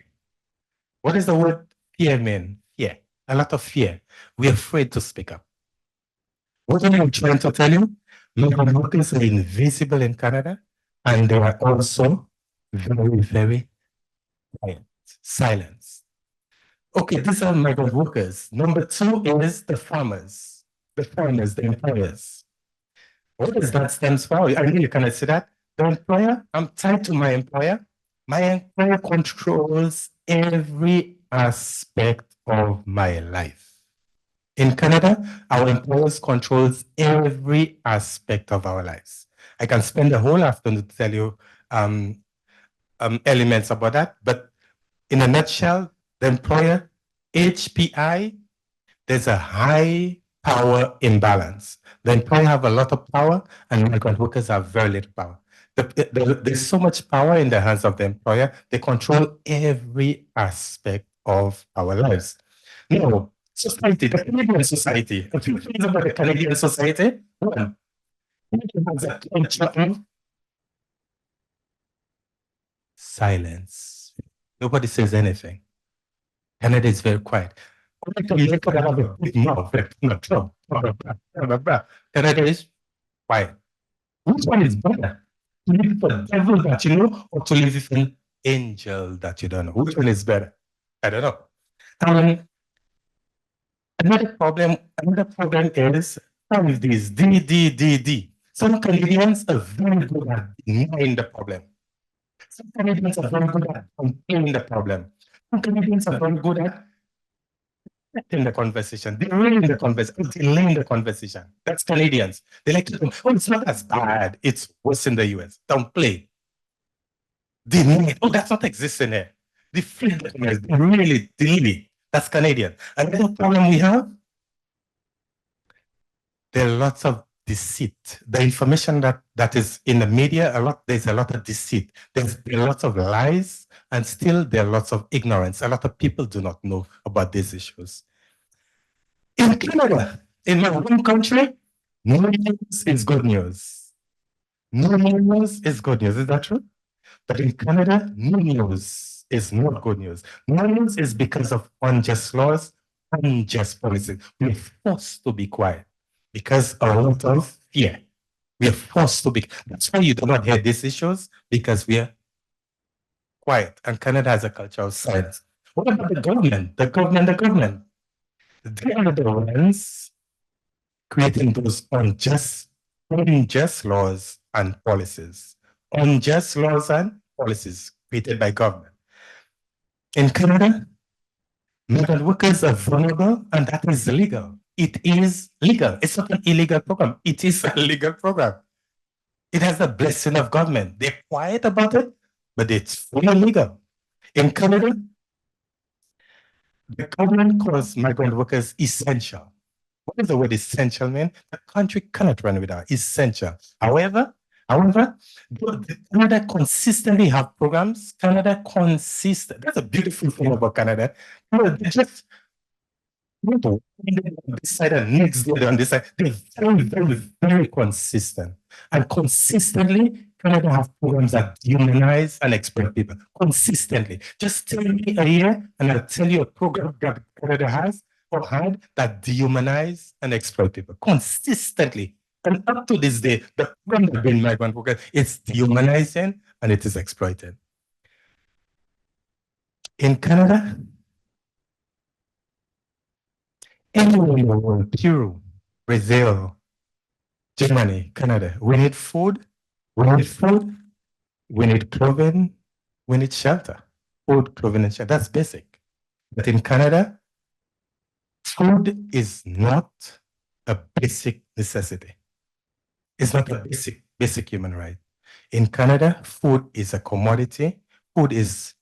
[SPEAKER 5] What does the word fear mean? Fear. A lot of fear. We're afraid to speak up. What am I trying to tell you? Migrant workers are invisible in Canada, and they are also very, very quiet, silence. Okay, these are migrant workers. Number two is the farmers, the employers. What does that stand for? I know you cannot see that. The employer, I'm tied to my employer. My employer controls every aspect of my life. In Canada, our employers controls every aspect of our lives. I can spend the whole afternoon to tell you elements about that, but in a nutshell, the employer, HPI, there's a high power imbalance. The employer have a lot of power and migrant workers have very little power. There's so much power in the hands of the employer, they control every aspect of our lives. Now, society, the Canadian society. A few things about the Canadian society. One, it has a culture of silence. Nobody says anything. Canada is very quiet. Only to make it have a big mouth, like Donald Trump. Canada is quiet. Which one is better? To live with a devil that you know, or to live with an angel that you don't know? Which one is better? I don't know. Another problem is some of these D. Some Canadians are very good at denying the problem. Some Canadians are very good at complaining the problem. Some Canadians are very good at in the conversation, derailing the conversation, delaying the conversation. That's Canadians. They like to, oh, it's not as bad. It's worse in the US. Don't play. Deny it. Oh, that's not existing here. They flip the cameras. They really delay. That's Canadian. Another problem we have, there are lots of deceit. The information that is in the media, there's a lot of deceit. There are lots of lies, and still there are lots of ignorance. A lot of people do not know about these issues. In Canada, in my home country, no news is good news. No news is good news. Is that true? But in Canada, no news is not good news. No news is because of unjust laws, unjust policies. We're forced to be quiet because of a lot of fear. We are forced to be. That's why you do not hear these issues, because we are quiet. And Canada has a culture of silence. What about the government? The government. They are the ones creating those unjust laws and policies. Unjust laws and policies created by government. In Canada, migrant workers are vulnerable, and that is legal. It is legal. It's not an illegal program. It is a legal program. It has the blessing of government. They're quiet about it, but it's fully legal. In Canada, the government calls migrant workers essential. What does the word essential mean? The country cannot run without essential. However, Canada consistently have programs. That's a beautiful thing about Canada. They just on this side and next day on this side. They're very, very, very consistent. And consistently, Canada have programs that humanize and exploit people. Consistently. Just tell me a year, and I'll tell you a program that Canada has or had that dehumanize and exploit people. Consistently. And up to this day, the program that been migrant workers is dehumanizing and it is exploited. In Canada, anywhere in the world, Peru, Brazil, Germany, Canada, we need food, we need clothing, we need shelter. Food, clothing, and shelter. That's basic. But in Canada, food is not a basic necessity. It's not a basic human right. In Canada, food is a commodity. Food is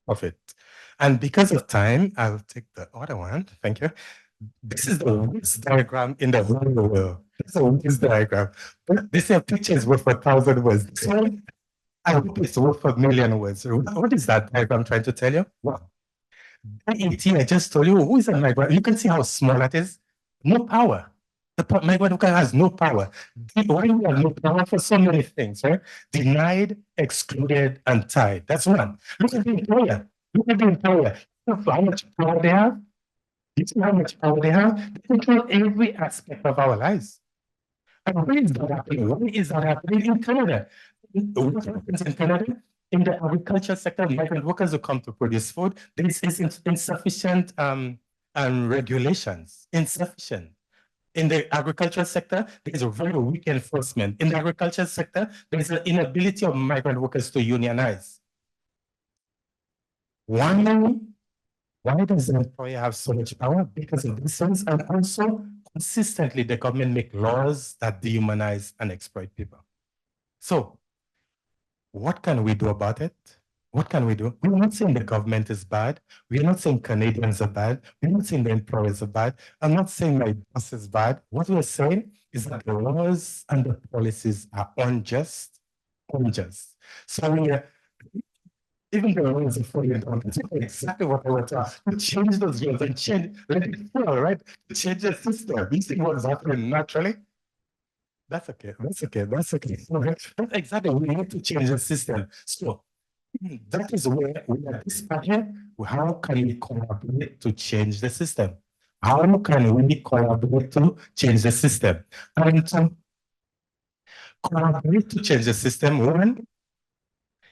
[SPEAKER 5] profit. And because of time, I'll take the other one. Thank you. This is the worst diagram in the whole world. It's a worst diagram. But they say a picture is worth 1,000 words. So I hope it's worth 1,000,000 words. What is that diagram trying to tell you? Well, I just told you, who is a migrant? You can see how small that is. No power. The migrant worker has no power. Why do we have no power? For so many things, right? Denied, excluded, and tied. That's one. Look at the employer. Look at the employer. You know how much power they have? You see how much power they have? They control every aspect of our lives. And why is that happening? Why is that happening in Canada? What happens in Canada? In the agriculture sector, migrant workers who come to produce food, there is insufficient regulations. Insufficient. In the agricultural sector, there is a very weak enforcement. In the agricultural sector, there is an inability of migrant workers to unionize. Why does the employer have so much power? Because of this sense, and also consistently the government make laws that dehumanize and exploit people. So, what can we do about it? What can we do? We're not saying the government is bad. We're not saying Canadians are bad. We're not saying the employers are bad. I'm not saying my boss is bad. What we're saying is that the laws and the policies are unjust. So we are, even the laws are falling down. That's exactly what I want to change those laws and let it fall, right? To change the system. You see what's happening naturally? That's okay. That's exactly, we need to change the system. So that is where we are this part here. How can we collaborate to change the system? How can we collaborate to change the system? And to collaborate to change the system, one,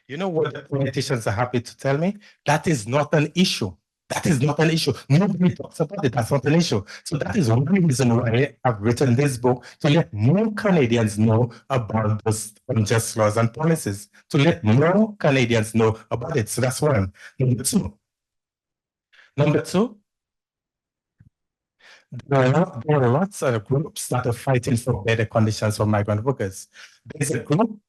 [SPEAKER 5] you know what the politicians are happy to tell me? That is not an issue. That is not an issue. Nobody talks about it. That's not an issue. So that is one reason why I've written this book, to let more Canadians know about those unjust laws and policies, to let more Canadians know about it. So that's one. Number two, there are lots of groups that are fighting for better conditions for migrant workers. There's a group,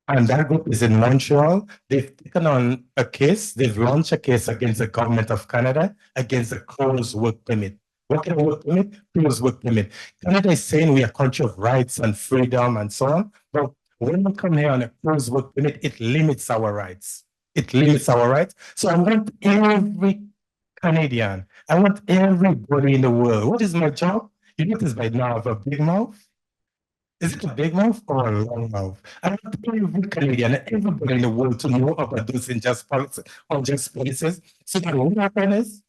[SPEAKER 5] and that group is in Montreal. They've taken on a case, they've launched a case against the government of Canada against the closed work permit. What kind of work permit? Closed work permit. Canada is saying we are a country of rights and freedom and so on. But when we come here on a closed work permit, it limits our rights. It limits our rights. So I want every Canadian, I want everybody in the world. What is my job? You notice by now I have a big mouth. Is it a big mouth or a long mouth? I want every Canadian, everybody in the world to know about those unjust policies. So that what happens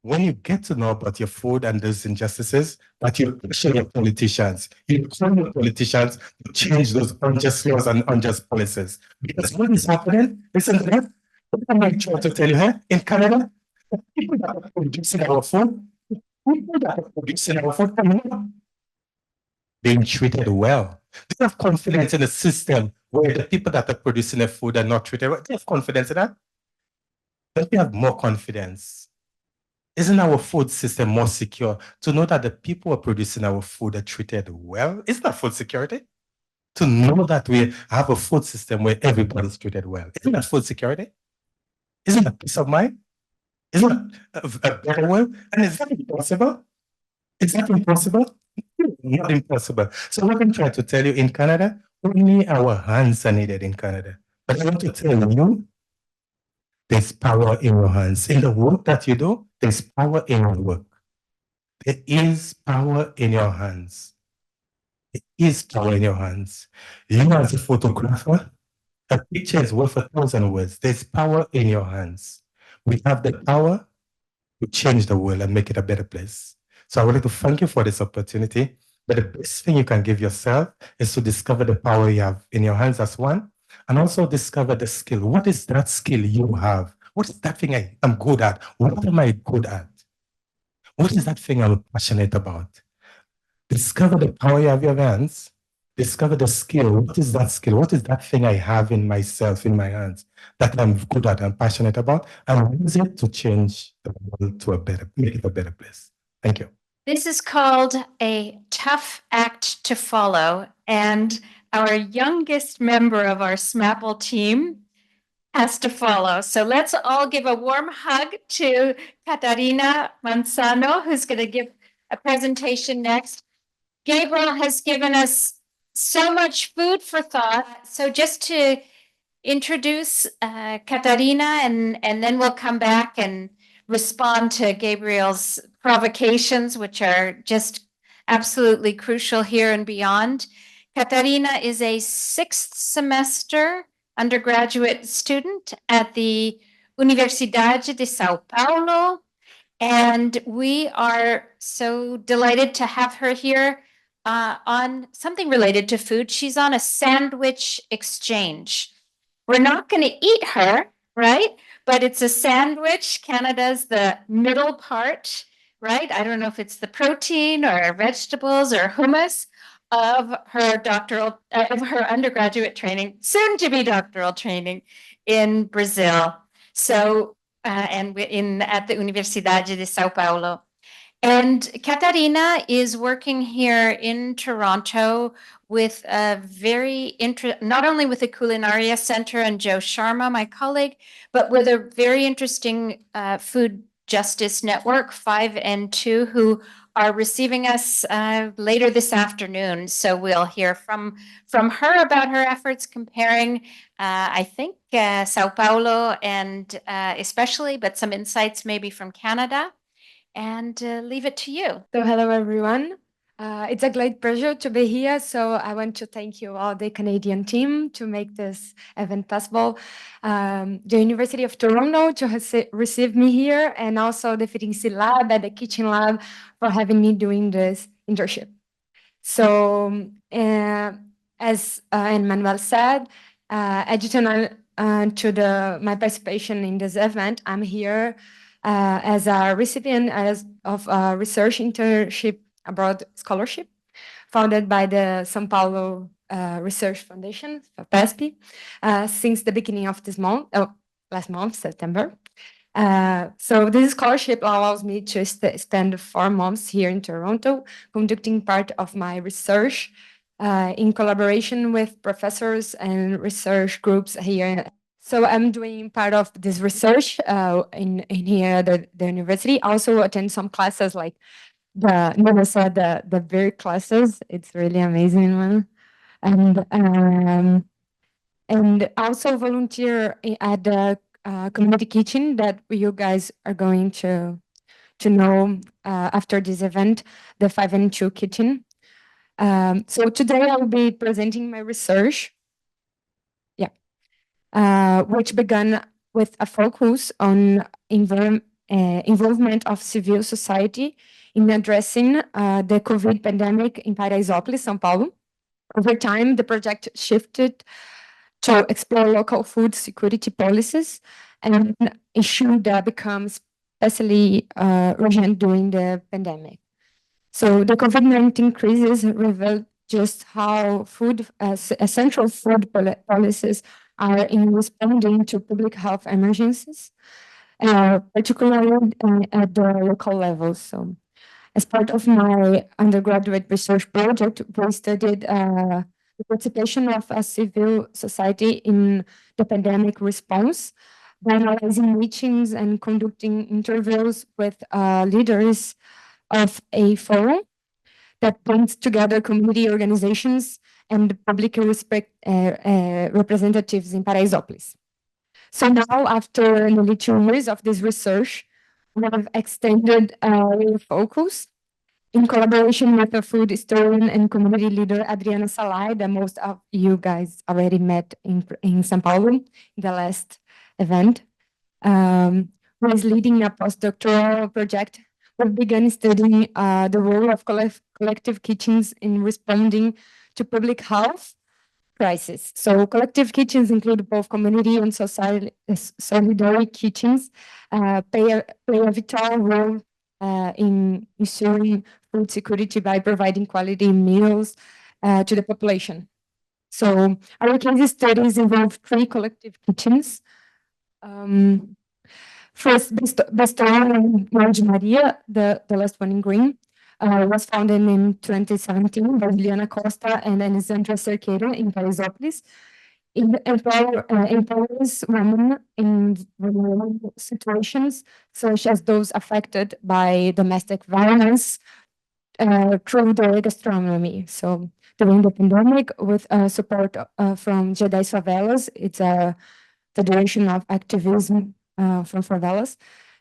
[SPEAKER 5] when you get to know about your food and those injustices, that you pressure your politicians, you call your politicians to change those unjust laws and unjust policies. Because what is happening, listen to that, what am I trying to tell you here? In Canada, the people that are producing our food, are being treated well. They have confidence in the system where the people that are producing the food are not treated well. They have confidence in that. Don't we have more confidence? Isn't our food system more secure to know that the people who are producing our food are treated well? Isn't that food security? To know that we have a food system where everybody's treated well. Isn't that food security? Isn't that peace of mind? Isn't that a better world? And is that impossible? Is that impossible? Not impossible. So what I'm trying to tell you, in Canada, only our hands are needed in Canada. But I want to tell you, there's power in your hands. In the work that you do, there's power in your work. There is power in your hands. There is power in your hands. You as a photographer, a picture is worth 1,000 words. There's power in your hands. We have the power to change the world and make it a better place. So I would like to thank you for this opportunity. But the best thing you can give yourself is to discover the power you have in your hands as one, and also discover the skill. What is that skill you have? What is that thing I'm good at? What am I good at? What is that thing I'm passionate about? Discover the power you have in your hands. Discover the skill. What is that skill? What is that thing I have in myself, in my hands, that I'm good at and passionate about? And use it to change the world to make it a better place. Thank you.
[SPEAKER 1] This is called a tough act to follow, and our youngest member of our SMAPL team has to follow. So let's all give a warm hug to Katarina Manzano, who's going to give a presentation next. Gabriel has given us so much food for thought. So just to introduce Katarina, and then we'll come back and respond to Gabriel's provocations, which are just absolutely crucial here and beyond. Katarina is a 6th semester undergraduate student at the Universidade de Sao Paulo, and we are so delighted to have her here on something related to food. She's on a sandwich exchange. We're not going to eat her, right? But it's a sandwich. Canada's the middle part, right? I don't know if it's the protein or vegetables or hummus of her undergraduate training, soon to be doctoral training in Brazil. So, and at the Universidade de Sao Paulo. And Katarina is working here in Toronto with a not only with the Culinaria Center and Joe Sharma, my colleague, but with a very interesting food justice network, 5 and 2, who are receiving us later this afternoon. So we'll hear from her about her efforts comparing, I think, Sao Paulo and especially, but some insights maybe from Canada. And leave it to you.
[SPEAKER 11] So hello everyone. It's a great pleasure to be here. So I want to thank you all, the Canadian team, to make this event possible. The University of Toronto to receive me here, and also the Firenze Lab and the Kitchen Lab for having me doing this internship. So as Manuel said, additional to my participation in this event, I'm here as a recipient of a research internship abroad scholarship founded by the São Paulo Research Foundation, PESP, since the beginning of this month, last month, September. So this scholarship allows me to spend 4 months here in Toronto, conducting part of my research in collaboration with professors and research groups here. So I'm doing part of this research in here at the university. Also attend some classes like the very classes. It's really amazing one. And also volunteer at the community kitchen that you guys are going to know after this event, the 5 and 2 kitchen. So today I will be presenting my research, which began with a focus on involvement of civil society in addressing the COVID pandemic in Paraisópolis, São Paulo. Over time, the project shifted to explore local food security policies and issue that becomes especially urgent during the pandemic. So the COVID-19 crisis revealed just how essential food policies are in responding to public health emergencies, particularly at the local level. So as part of my undergraduate research project, we studied the participation of a civil society in the pandemic response by analyzing meetings and conducting interviews with leaders of a forum that brings together community organizations and public representatives in Paraisópolis. So now, after nearly 2 years of this research, we have extended our focus in collaboration with a food historian and community leader, Adriana Salai, that most of you guys already met in São Paulo in the last event, who is leading a postdoctoral project. We've begun studying the role of collective kitchens in responding to public health crisis. So collective kitchens include both community and solidarity kitchens, play a vital role in ensuring food security by providing quality meals to the population. So our case studies involve 3 collective kitchens. First, Bestão Monte Maria, the last one in green, was founded in 2017 by Juliana Costa and Alessandra Cerqueira in Paraisópolis. It empowers women in vulnerable situations, such as those affected by domestic violence, through the gastronomy. So during the pandemic, with support from Jedi Favelas, it's a federation of activism from favelas.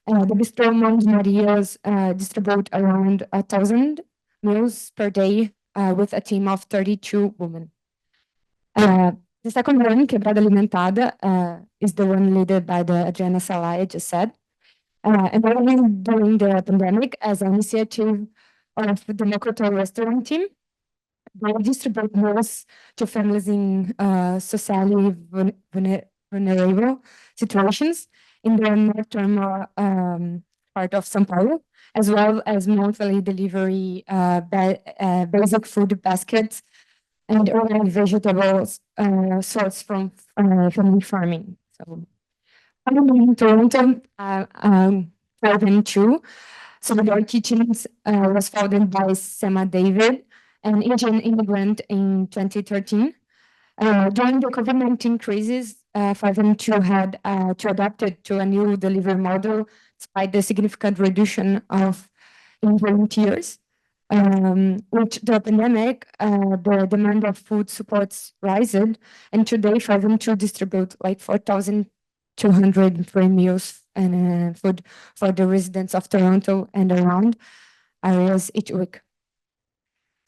[SPEAKER 11] The Bistro Monte Marias distribute around 1,000 meals per day with a team of 32 women. The second one, Quebrada Alimentada, is the one led by the Adriana Salai, I just said. And early during the pandemic, as an initiative of the Mocoto restaurant team, they distribute meals to families in socially vulnerable situations in the northern part of São Paulo, as well as monthly delivery basic food baskets and organic vegetables sourced from family farming. So, in Toronto, 2002, Solidarity Kitchens was founded by Sema David, an Indian immigrant, in 2013. During the COVID-19 crisis, 5&2 had to adapt it to a new delivery model despite the significant reduction of volunteers. With the pandemic, the demand of food supports risen, and today 5&2 distribute like 4,200 free meals and food for the residents of Toronto and around areas each week.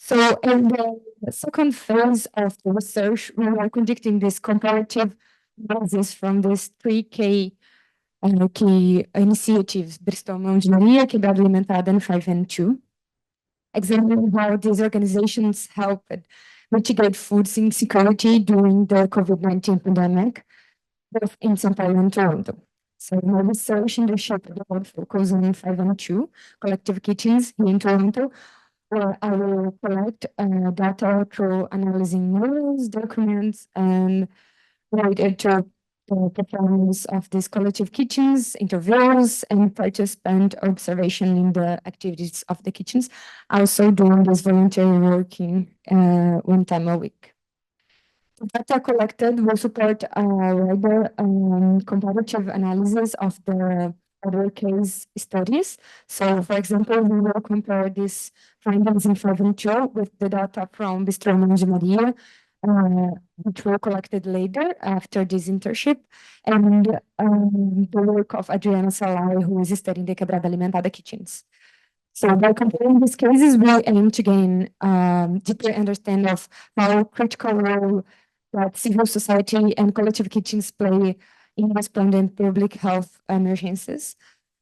[SPEAKER 11] So in the second phase of the research, we are conducting this comparative analysis from these three key initiatives: Bristol Engineering, Quebrada Alimentada, and 5N2, examining how these organizations help mitigate food insecurity during the COVID-19 pandemic, both in São Paulo and Toronto. So my research in the shape of the world focus on 5N2 collective kitchens here in Toronto, where I will collect data through analyzing news, documents, and related to the performance of these collective kitchens, interviews, and participant observation in the activities of the kitchens. Also doing this voluntary working 1 time a week. The data collected will support a wider comparative analysis of the other case studies. So, for example, we will compare these findings in 5N2 with the data from Bistro Maria, which were collected later after this internship, and the work of Adriana Salai, who is studying the Quebrada Alimentada kitchens. So by comparing these cases, we aim to gain deeper understanding of how critical role that civil society and collective kitchens play in responding public health emergencies.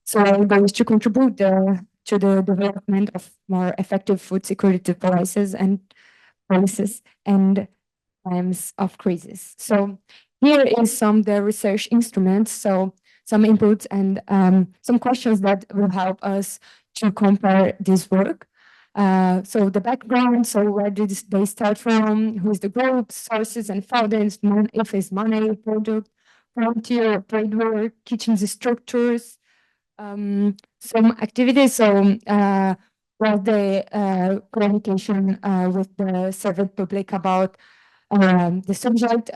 [SPEAKER 11] So our goal is to contribute to the development of more effective food security policies and times of crisis. So here is some of the research instruments. So some inputs and some questions that will help us to compare this work. So the background, so where did they start from, who is the group, sources and founders, if it's money, product, frontier, trade work, kitchens structures, some activities, so well, the communication with the servant public about the subject,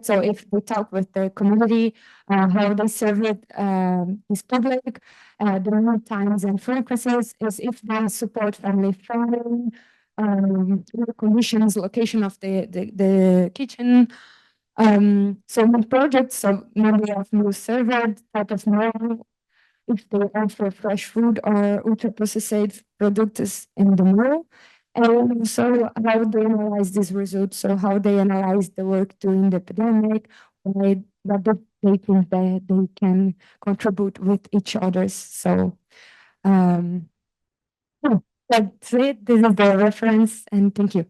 [SPEAKER 11] so if we talk with the community, how they serve it is public, the normal times and frequencies, is if they support family farming, conditions, location of the kitchen, so in projects, so number of new server, type of meal, if they offer fresh food or ultra-processed products in the meal, and also how they analyze these results, so how they analyze the work during the pandemic, what they think that they can contribute with each others. So yeah, that's it. This is the reference, and thank you.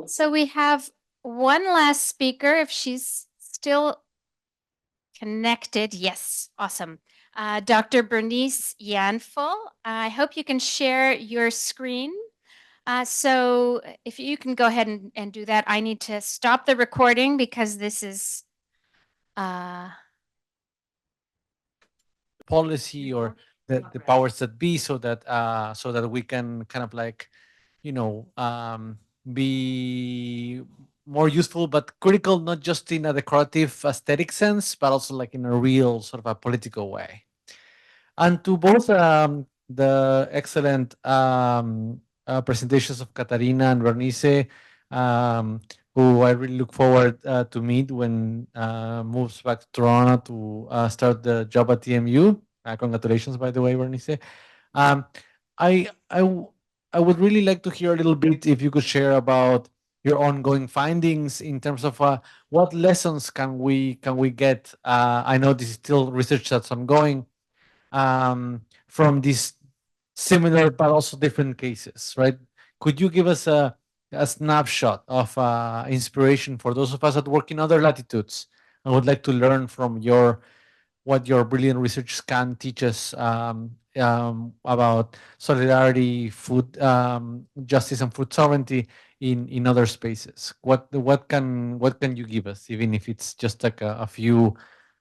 [SPEAKER 1] So we have one last speaker, if she's still connected. Yes, awesome. Dr. Bernice Yanful, I hope you can share your screen. So if you can go ahead and do that, I need to stop the recording because this is
[SPEAKER 21] policy or the powers that be, so that we can kind of like, be more useful but critical, not just in a decorative aesthetic sense, but also like in a real sort of a political way. And to both the excellent presentations of Katarina and Bernice, who I really look forward to meet when moves back to Toronto to start the job at TMU. Congratulations, by the way, Bernice. I would really like to hear a little bit, if you could share about your ongoing findings in terms of what lessons can we get. I know this is still research that's ongoing, from these similar but also different cases, right? Could you give us a snapshot of inspiration for those of us that work in other latitudes and would like to learn from what your brilliant research can teach us about solidarity, food justice, and food sovereignty in other spaces? What can you give us, even if it's just like a few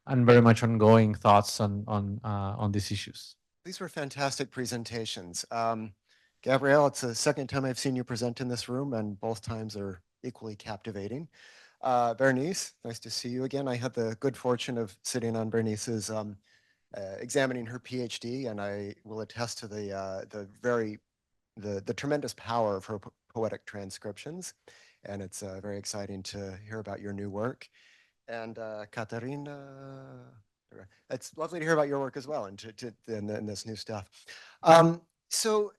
[SPEAKER 21] and very much ongoing thoughts on these issues?
[SPEAKER 10] These were fantastic presentations. Gabrielle, it's the second time I've seen you present in this room, and both times are equally captivating. Bernice, nice to see you again. I had the good fortune of sitting on Bernice's examining her PhD, and I will attest to the tremendous power of her poetic transcriptions. And it's very exciting to hear about your new work. And Katarina, it's lovely to hear about your work as well, and this new stuff. So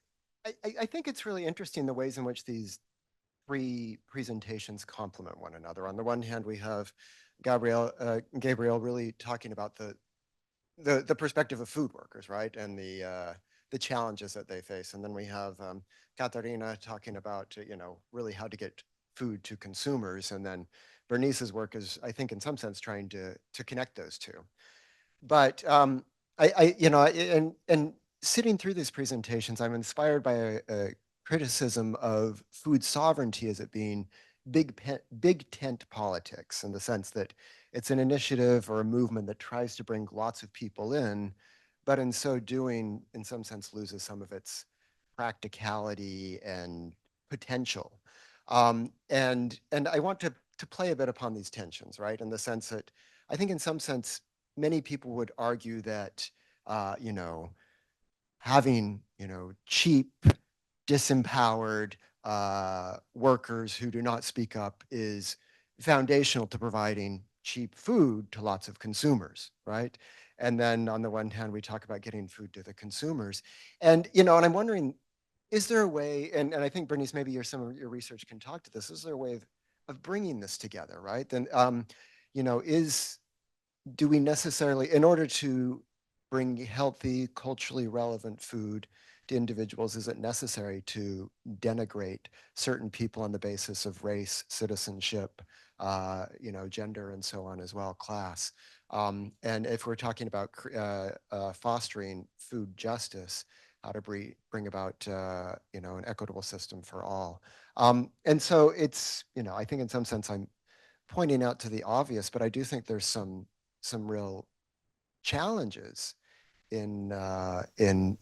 [SPEAKER 10] I think it's really interesting the ways in which these three presentations complement one another. On the one hand, we have Gabriel really talking about the perspective of food workers, right, and the challenges that they face, and then we have Katarina talking about really how to get food to consumers, and then Bernice's work is, I think, in some sense, trying to connect those two. But and sitting through these presentations, I'm inspired by a criticism of food sovereignty as it being big tent politics, in the sense that it's an initiative or a movement that tries to bring lots of people in, but in so doing, in some sense, loses some of its practicality and potential. And I want to play a bit upon these tensions, right? In the sense that I think in some sense, many people would argue that, having, cheap, disempowered workers who do not speak up is foundational to providing cheap food to lots of consumers, right? And then on the one hand, we talk about getting food to the consumers. And, and I'm wondering, is there a way, and I think Bernice, maybe some of your research can talk to this, is there a way of bringing this together, right? Then, do we necessarily, in order to bring healthy, culturally relevant food to individuals, is it necessary to denigrate certain people on the basis of race, citizenship, gender, and so on as well, class? And if we're talking about fostering food justice, how to bring about, an equitable system for all. And so it's, I think in some sense I'm pointing out to the obvious, but I do think there's some real challenges in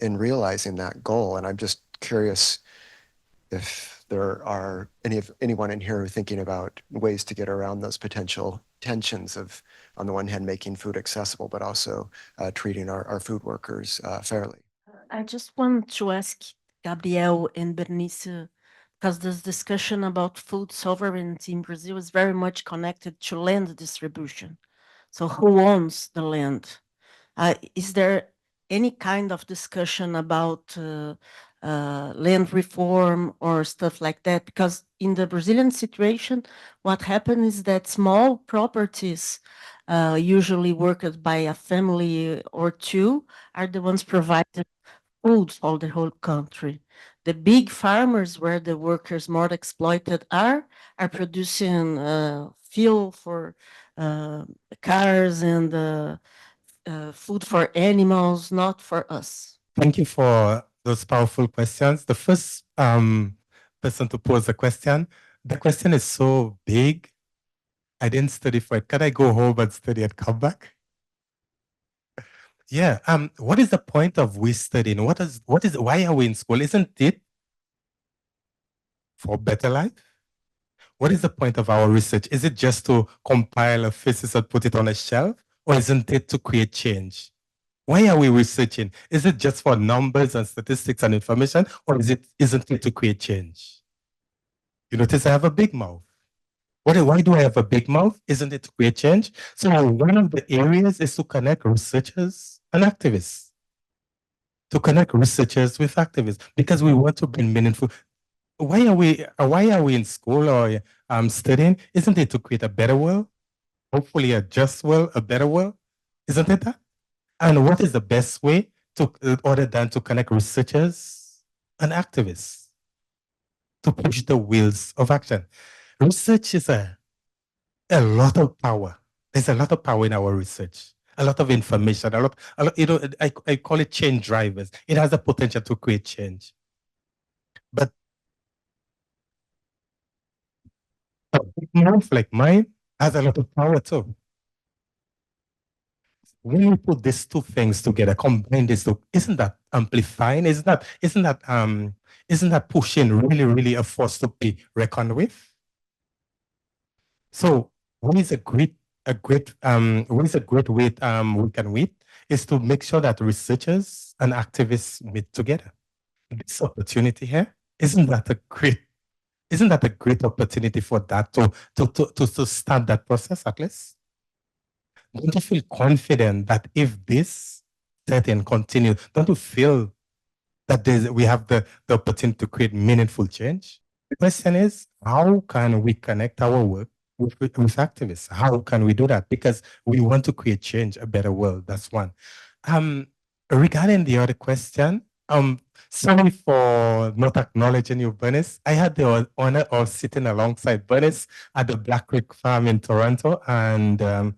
[SPEAKER 10] realizing that goal. And I'm just curious if there are anyone in here thinking about ways to get around those potential tensions of, on the one hand, making food accessible, but also treating our food workers fairly.
[SPEAKER 8] I just want to ask Gabriel and Bernice, because this discussion about food sovereignty in Brazil is very much connected to land distribution. So who owns the land? Is there any kind of discussion about land reform or stuff like that? Because in the Brazilian situation, what happens is that small properties, usually worked by a family or two, are the ones providing food for the whole country. The big farmers, where the workers more exploited are producing fuel for cars and food for animals, not for us.
[SPEAKER 5] Thank you for those powerful questions. The first person to pose a question, the question is so big. I didn't study for it. Can I go home and study and come back? Yeah. What is the point of we studying? Why are we in school? Isn't it for better life? What is the point of our research? Is it just to compile a thesis and put it on a shelf? Or isn't it to create change? Why are we researching? Is it just for numbers and statistics and information? Or isn't it to create change? You notice I have a big mouth. Why do I have a big mouth? Isn't it to create change? So one of the areas is to connect researchers and activists. To connect researchers with activists, because we want to bring meaningful. Why are we in school or studying? Isn't it to create a better world? Hopefully a just world, a better world? Isn't it that? And what is the best way other than to connect researchers and activists to push the wheels of action? Research is a lot of power. There's a lot of power in our research, a lot of information, a lot I call it change drivers. It has the potential to create change. But a big mouth like mine has a lot of power too. When we put these two things together, combine these two, isn't that amplifying? Isn't that pushing really a force to be reckoned with? So what is a great way we can meet is to make sure that researchers and activists meet together. This opportunity here, isn't that a great opportunity for that to start that process at least? Don't you feel confident that if this setting continues, don't you feel that we have the opportunity to create meaningful change. The question is, how can we connect our work with activists? How can we do that? Because we want to create change, a better world. That's one. Regarding the other question, sorry for not acknowledging you, Bernice. I had the honor of sitting alongside Bernice at the Black Creek Farm in Toronto, and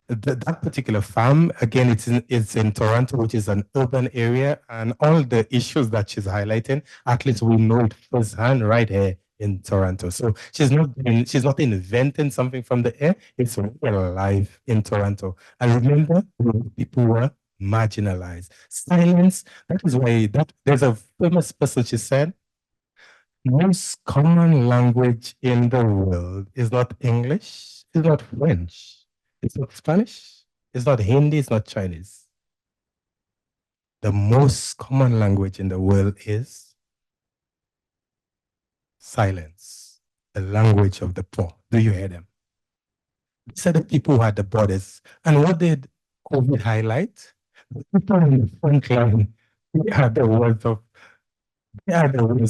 [SPEAKER 5] that particular farm, again, it's in Toronto, which is an urban area, and all the issues that she's highlighting, at least we know it firsthand right here in Toronto. So she's not inventing something from the air. It's real life in Toronto. And remember, people were marginalized. Silence. That is why there's a famous person. She said, most common language in the world is not English, it's not French. It's not Spanish. It's not Hindi. It's not Chinese. The most common language in the world is silence, the language of the poor. Do you hear them? These are the people who are the borders. And what did COVID highlight? The people in the front line, they are the ones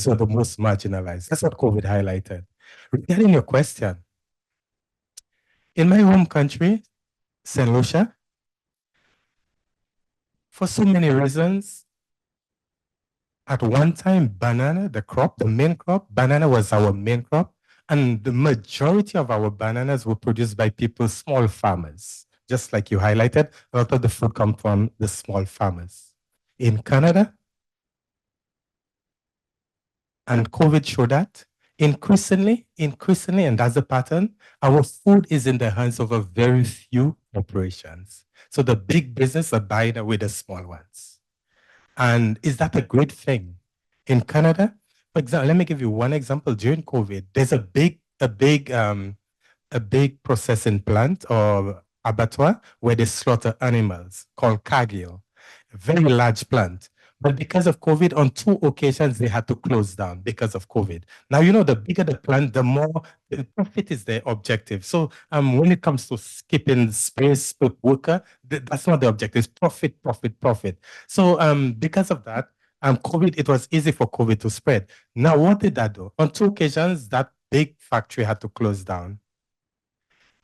[SPEAKER 5] who are the most marginalized. That's what COVID highlighted. Regarding your question, in my home country, St. Lucia, for so many reasons, at one time, banana, the main crop, banana was our main crop. And the majority of our bananas were produced by people, small farmers. Just like you highlighted, a lot of the food comes from the small farmers. In Canada, and COVID showed that, increasingly, and that's the pattern, our food is in the hands of a very few corporations. So the big business are buying away the small ones. And is that a great thing? In Canada, for example, let me give you one example. During COVID, there's a big processing plant or abattoir where they slaughter animals called Cargill, a very large plant. But because of COVID, on 2 occasions, they had to close down because of COVID. Now, the bigger the plant, the more the profit is their objective. So when it comes to skipping space per worker, that's not the objective. It's profit, profit, profit. So because of that, COVID, it was easy for COVID to spread. Now, what did that do? On 2 occasions, that big factory had to close down.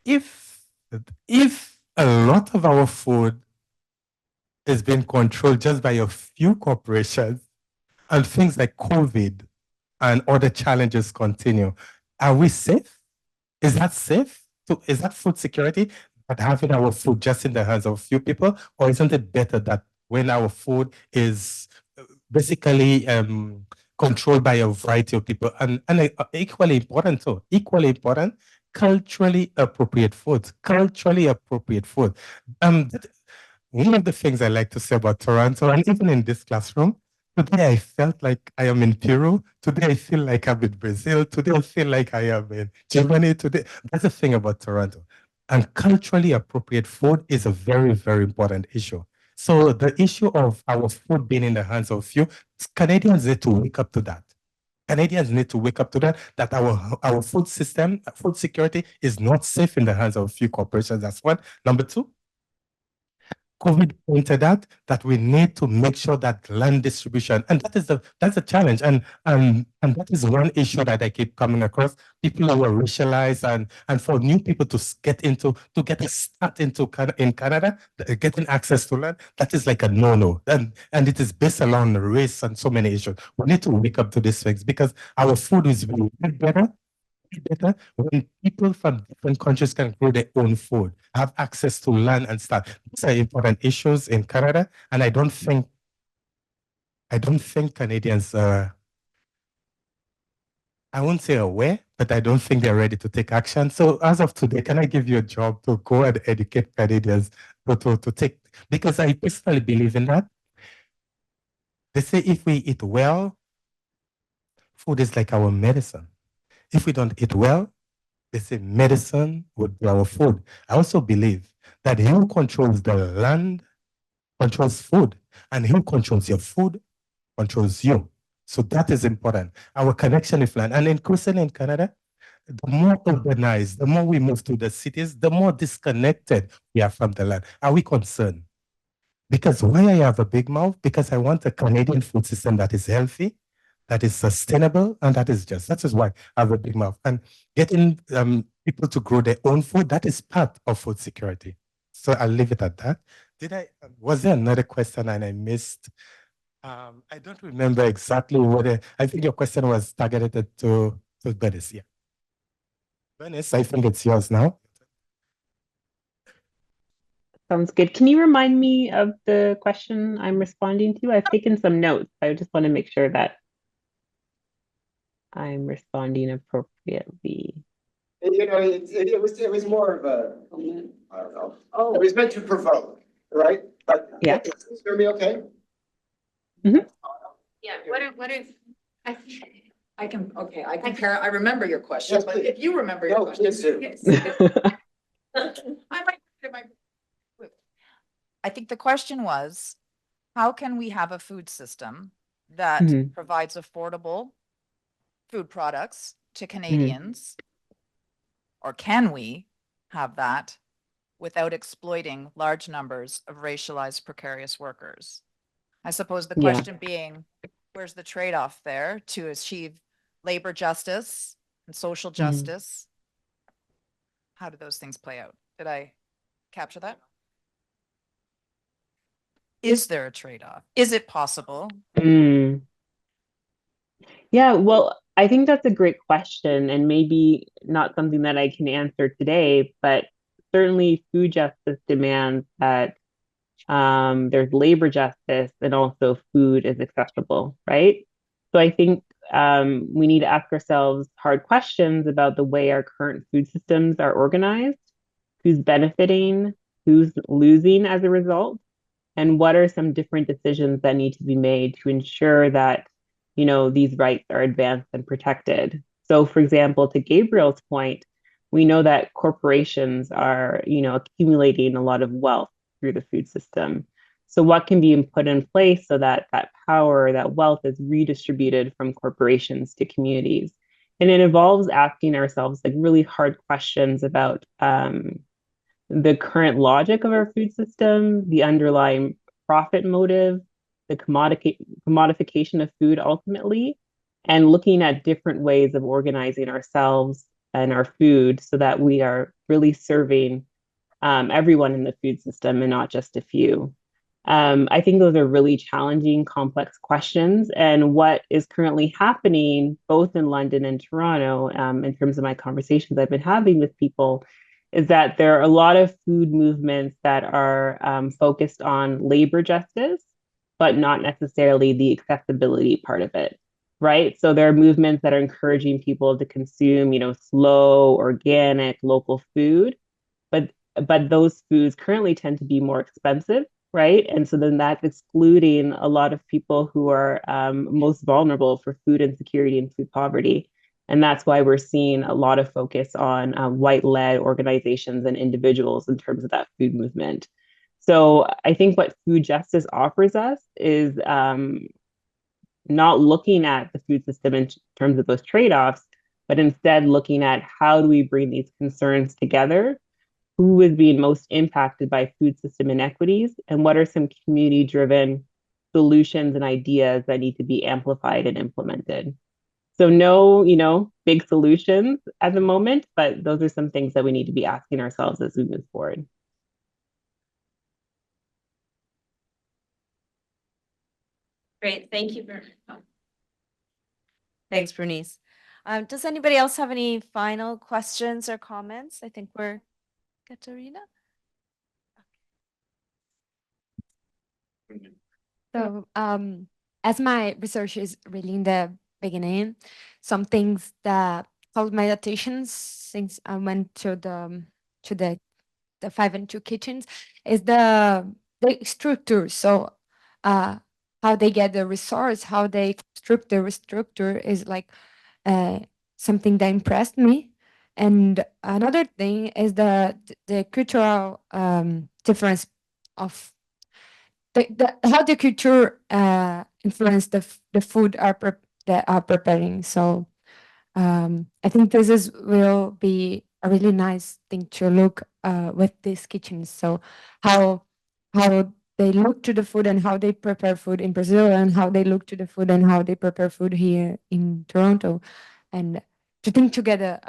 [SPEAKER 5] If a lot of our food is being controlled just by a few corporations and things like COVID and other challenges continue, are we safe? Is that safe? Is that food security, that having our food just in the hands of a few people? Or isn't it better that when our food is basically controlled by a variety of people, and equally important, culturally appropriate food. One of the things I like to say about Toronto, and even in this classroom, today I felt like I am in Peru. Today I feel like I'm in Brazil. Today I feel like I am in Germany. Today, that's the thing about Toronto. And culturally appropriate food is a very, very important issue. So the issue of our food being in the hands of few, Canadians need to wake up to that. Canadians need to wake up to that our food system, food security is not safe in the hands of a few corporations. That's one. Number two, COVID pointed out that we need to make sure that land distribution, and that's a challenge, and that is one issue that I keep coming across. People who are racialized, and for new people to get a start in Canada, getting access to land, that is like a no-no, and it is based around race and so many issues. We need to wake up to these things because our food is really better when people from different countries can grow their own food, have access to land and stuff. These are important issues in Canada, and I don't think Canadians are, I won't say aware, but I don't think they're ready to take action. So as of today, can I give you a job to go and educate Canadians to take, because I personally believe in that. They say if we eat well, food is like our medicine. If we don't eat well, they say medicine would be our food. I also believe that he who controls the land controls food, and he who controls your food controls you. So that is important. Our connection with land. And increasingly in Canada, the more urbanized, the more we move to the cities, the more disconnected we are from the land. Are we concerned? Because why I have a big mouth? Because I want a Canadian food system that is healthy, that is sustainable, and that is just. That is why I have a big mouth. And getting people to grow their own food, that is part of food security. So I'll leave it at that. Was there another question and I missed? I don't remember exactly what I think your question was targeted to Bernice. Yeah. Bernice, I think it's yours now.
[SPEAKER 7] Sounds good. Can you remind me of the question I'm responding to? I've taken some notes. I just want to make sure that I'm responding appropriately.
[SPEAKER 10] It was more of a, I don't know. Oh, it was meant to provoke, right? But
[SPEAKER 7] yeah.
[SPEAKER 10] Hear me okay?
[SPEAKER 7] Mm-hmm.
[SPEAKER 14] Yeah, what are,
[SPEAKER 20] I can I remember your question,
[SPEAKER 10] Yes,
[SPEAKER 20] but
[SPEAKER 10] please.
[SPEAKER 20] if you remember your
[SPEAKER 10] No,
[SPEAKER 20] question.
[SPEAKER 10] please do.
[SPEAKER 20] Yes. I think the question was, how can we have a food system that
[SPEAKER 7] Mhm.
[SPEAKER 20] provides affordable food products to Canadians? Or can we have that without exploiting large numbers of racialized precarious workers? I suppose the
[SPEAKER 7] Yeah.
[SPEAKER 20] question being, where's the trade-off there to achieve labor justice and social justice? How do those things play out? Did I capture that? Is there a trade-off? Is it possible?
[SPEAKER 7] Mm. Yeah, well, I think that's a great question, and maybe not something that I can answer today, but certainly food justice demands that there's labor justice and also food is accessible, right? So I think we need to ask ourselves hard questions about the way our current food systems are organized, who's benefiting, who's losing as a result, and what are some different decisions that need to be made to ensure that these rights are advanced and protected. So for example, to Gabriel's point, we know that corporations are accumulating a lot of wealth through the food system. So what can be put in place so that that power, that wealth is redistributed from corporations to communities? And it involves asking ourselves like really hard questions about the current logic of our food system, the underlying profit motive, the commodification of food ultimately, and looking at different ways of organizing ourselves and our food so that we are really serving everyone in the food system and not just a few. I think those are really challenging, complex questions. And what is currently happening, both in London and Toronto, in terms of my conversations I've been having with people, is that there are a lot of food movements that are focused on labor justice, but not necessarily the accessibility part of it, right? So there are movements that are encouraging people to consume, slow, organic, local food, but those foods currently tend to be more expensive, right? And so then that's excluding a lot of people who are most vulnerable for food insecurity and food poverty. And that's why we're seeing a lot of focus on white-led organizations and individuals in terms of that food movement. So I think what food justice offers us is not looking at the food system in terms of those trade-offs, but instead looking at how do we bring these concerns together, who is being most impacted by food system inequities, and what are some community-driven solutions and ideas that need to be amplified and implemented. So no, big solutions at the moment, but those are some things that we need to be asking ourselves as we move forward.
[SPEAKER 14] Great, thank you very much.
[SPEAKER 19] Thanks, Bernice. Does anybody else have any final questions or comments? I think we're Katarina.
[SPEAKER 11] So, as my research is really in the beginning, some things that caught my attention since I went to the 5 and 2 kitchens is the structure. So, how they get the resource, how they construct the structure is like something that impressed me. And another thing is the cultural difference of how the culture influence the food that are preparing. So I think will be a really nice thing to look with these kitchens. So how they look to the food and how they prepare food in Brazil, and how they look to the food and how they prepare food here in Toronto, and to think together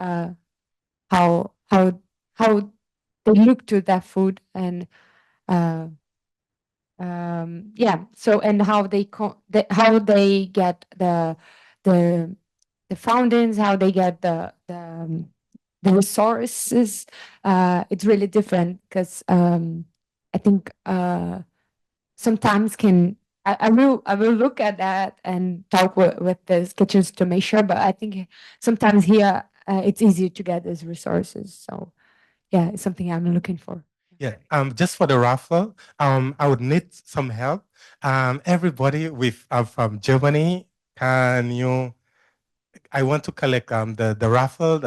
[SPEAKER 11] how they look to that food, and yeah, so and how how they get the fountains, how they get the resources. It's really different because I think sometimes I will look at that and talk with the kitchens to make sure, but I think sometimes here it's easier to get these resources. So yeah, it's something I'm looking for.
[SPEAKER 5] Yeah, just for the raffle, I would need some help. Everybody with from Germany, can you? I want to collect the raffle,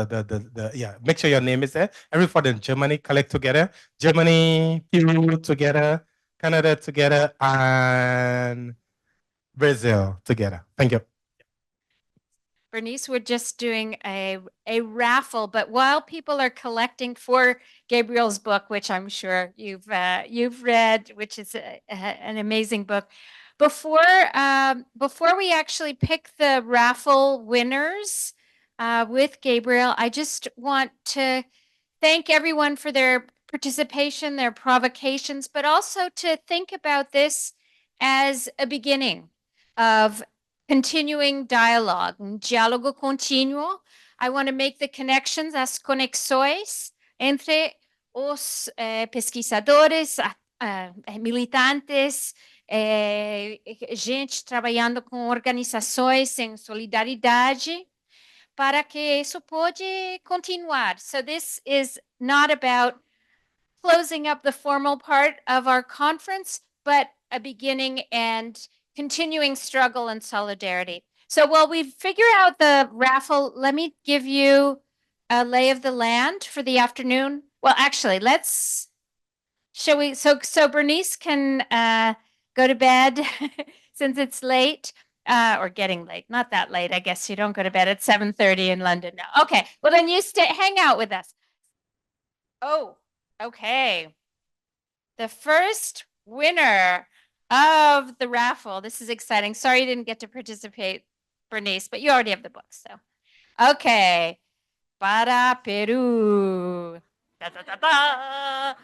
[SPEAKER 5] yeah. Make sure your name is there. Everybody in Germany collect together. Germany, Peru together, Canada together, and Brazil together. Thank you.
[SPEAKER 1] Bernice, we're just doing a raffle, but while people are collecting for Gabriel's book, which I'm sure you've read, which is an amazing book, before we actually pick the raffle winners with Gabriel, I just want to thank everyone for their participation, their provocations, but also to think about this as a beginning of continuing dialogue, um diálogo contínuo. I want to make the connections, as conexões entre os pesquisadores, militantes, gente trabalhando com organizações em solidariedade, para que isso pode continuar. So this is not about closing up the formal part of our conference, but a beginning and continuing struggle and solidarity. So while we figure out the raffle, let me give you a lay of the land for the afternoon. Well, actually, shall we, so Bernice can go to bed since it's late. Or getting late, not that late. I guess you don't go to bed at 7:30 in London now. Okay, well then you hang out with us. Oh, okay. The first winner of the raffle. This is exciting. Sorry you didn't get to participate, Bernice, but you already have the book, so. Okay. Para Peru. Da, da, da, da.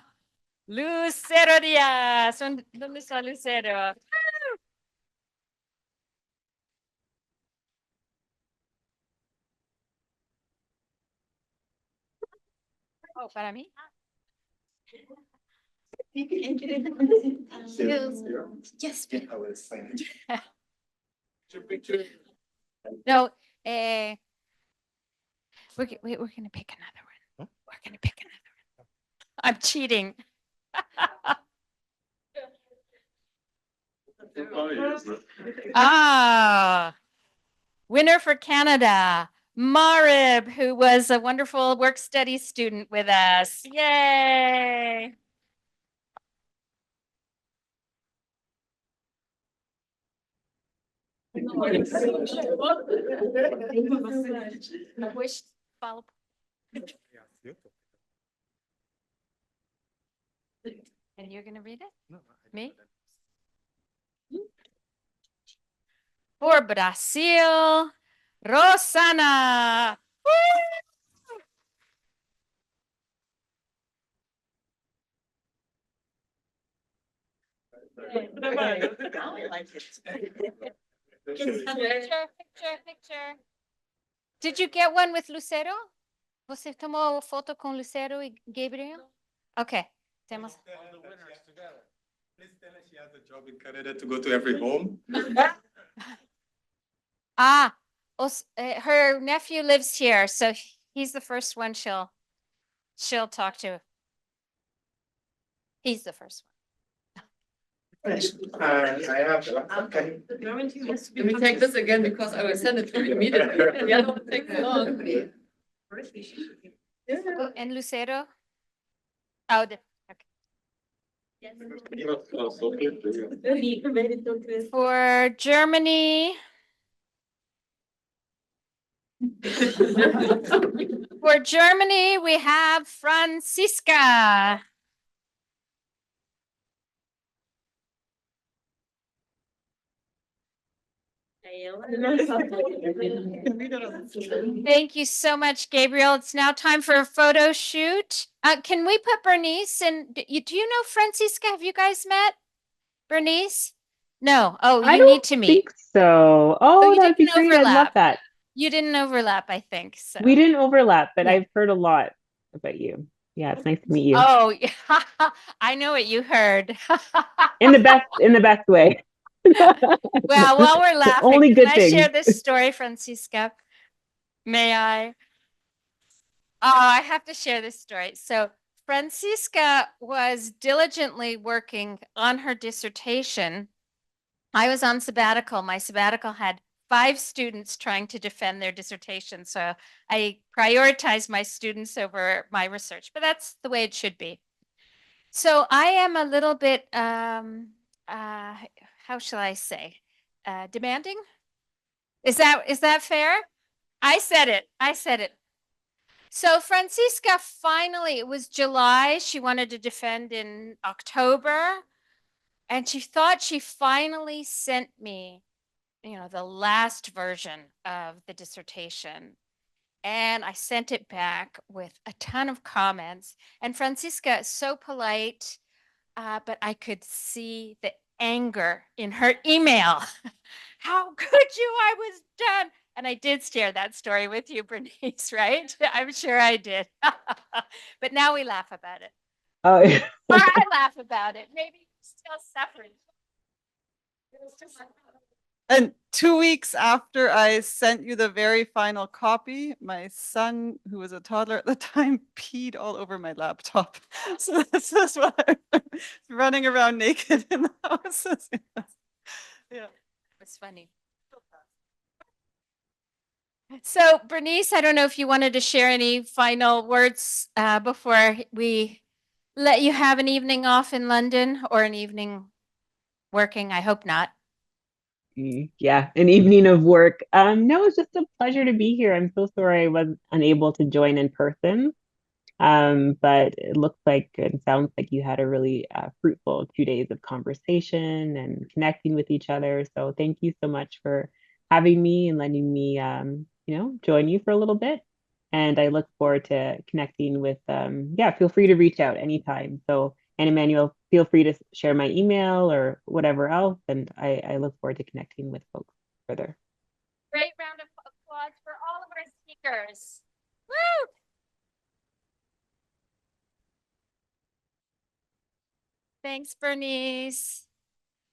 [SPEAKER 1] Lucero Diaz. ¿Dónde está Lucero? Oh, para mí. Yes. No, we're going to pick another one. We're going to pick another one. I'm cheating. Winner for Canada, Marib, who was a wonderful work study student with us. Yay! And you're going to read it? No, me? For Brazil, Rosana. Picture. Did you get one with Lucero? Você tomou foto com Lucero e Gabriel? Okay. Temos.
[SPEAKER 5] Please tell her she has a job in Canada to go to every home.
[SPEAKER 1] Her nephew lives here, so he's the first one she'll talk to. He's the first one.
[SPEAKER 6] I have. Okay. Let me take this again because I will send it to you immediately. The other one takes long.
[SPEAKER 1] And Lucero? Oh, okay. For Germany. For Germany, we have Franziska. Thank you so much, Gabriel. It's now time for a photo shoot. Can we put Bernice and do you know Francisca? Have you guys met? Bernice? No. Oh,
[SPEAKER 7] I
[SPEAKER 1] you
[SPEAKER 7] don't
[SPEAKER 1] need to meet.
[SPEAKER 7] think so. Oh,
[SPEAKER 1] you
[SPEAKER 7] that would be
[SPEAKER 1] didn't
[SPEAKER 7] great. I'd love
[SPEAKER 1] overlap.
[SPEAKER 7] that.
[SPEAKER 1] You didn't overlap, I think. So
[SPEAKER 7] We didn't overlap, but
[SPEAKER 1] Yeah.
[SPEAKER 7] I've heard a lot about you. Yeah, it's nice to meet you.
[SPEAKER 1] Oh, yeah. I know what you heard.
[SPEAKER 7] In the best way.
[SPEAKER 1] Well, while we're laughing,
[SPEAKER 7] Only
[SPEAKER 1] can
[SPEAKER 7] good
[SPEAKER 1] I share
[SPEAKER 7] things.
[SPEAKER 1] this story, Francisca? May I? Oh, I have to share this story. So Francisca was diligently working on her dissertation. I was on sabbatical. My sabbatical had 5 students trying to defend their dissertation. So I prioritized my students over my research, but that's the way it should be. So I am a little bit, how shall I say, demanding? Is that fair? I said it. I said it. So Francisca finally, it was July. She wanted to defend in October. And she thought she finally sent me, the last version of the dissertation. And I sent it back with a ton of comments. And Francisca is so polite, but I could see the anger in her email. How could you? I was done. And I did share that story with you, Bernice, right? I'm sure I did. But now we laugh about it.
[SPEAKER 7] Oh,
[SPEAKER 1] Or I laugh about it. Maybe you're still suffering.
[SPEAKER 9] And 2 weeks after I sent you the very final copy, my son, who was a toddler at the time, peed all over my laptop. So this is why I'm running around naked in the house. Yeah.
[SPEAKER 1] It's funny. So Bernice, I don't know if you wanted to share any final words before we let you have an evening off in London or an evening working. I hope not.
[SPEAKER 7] Yeah, an evening of work. No, it's just a pleasure to be here. I'm so sorry I was unable to join in person. But it looks like and sounds like you had a really fruitful 2 days of conversation and connecting with each other. So thank you so much for having me and letting me, join you for a little bit. And I look forward to connecting with, feel free to reach out anytime. So, and Emmanuel, feel free to share my email or whatever else. And I look forward to connecting with folks further.
[SPEAKER 1] Great round of applause for all of our speakers. Woo! Thanks, Bernice.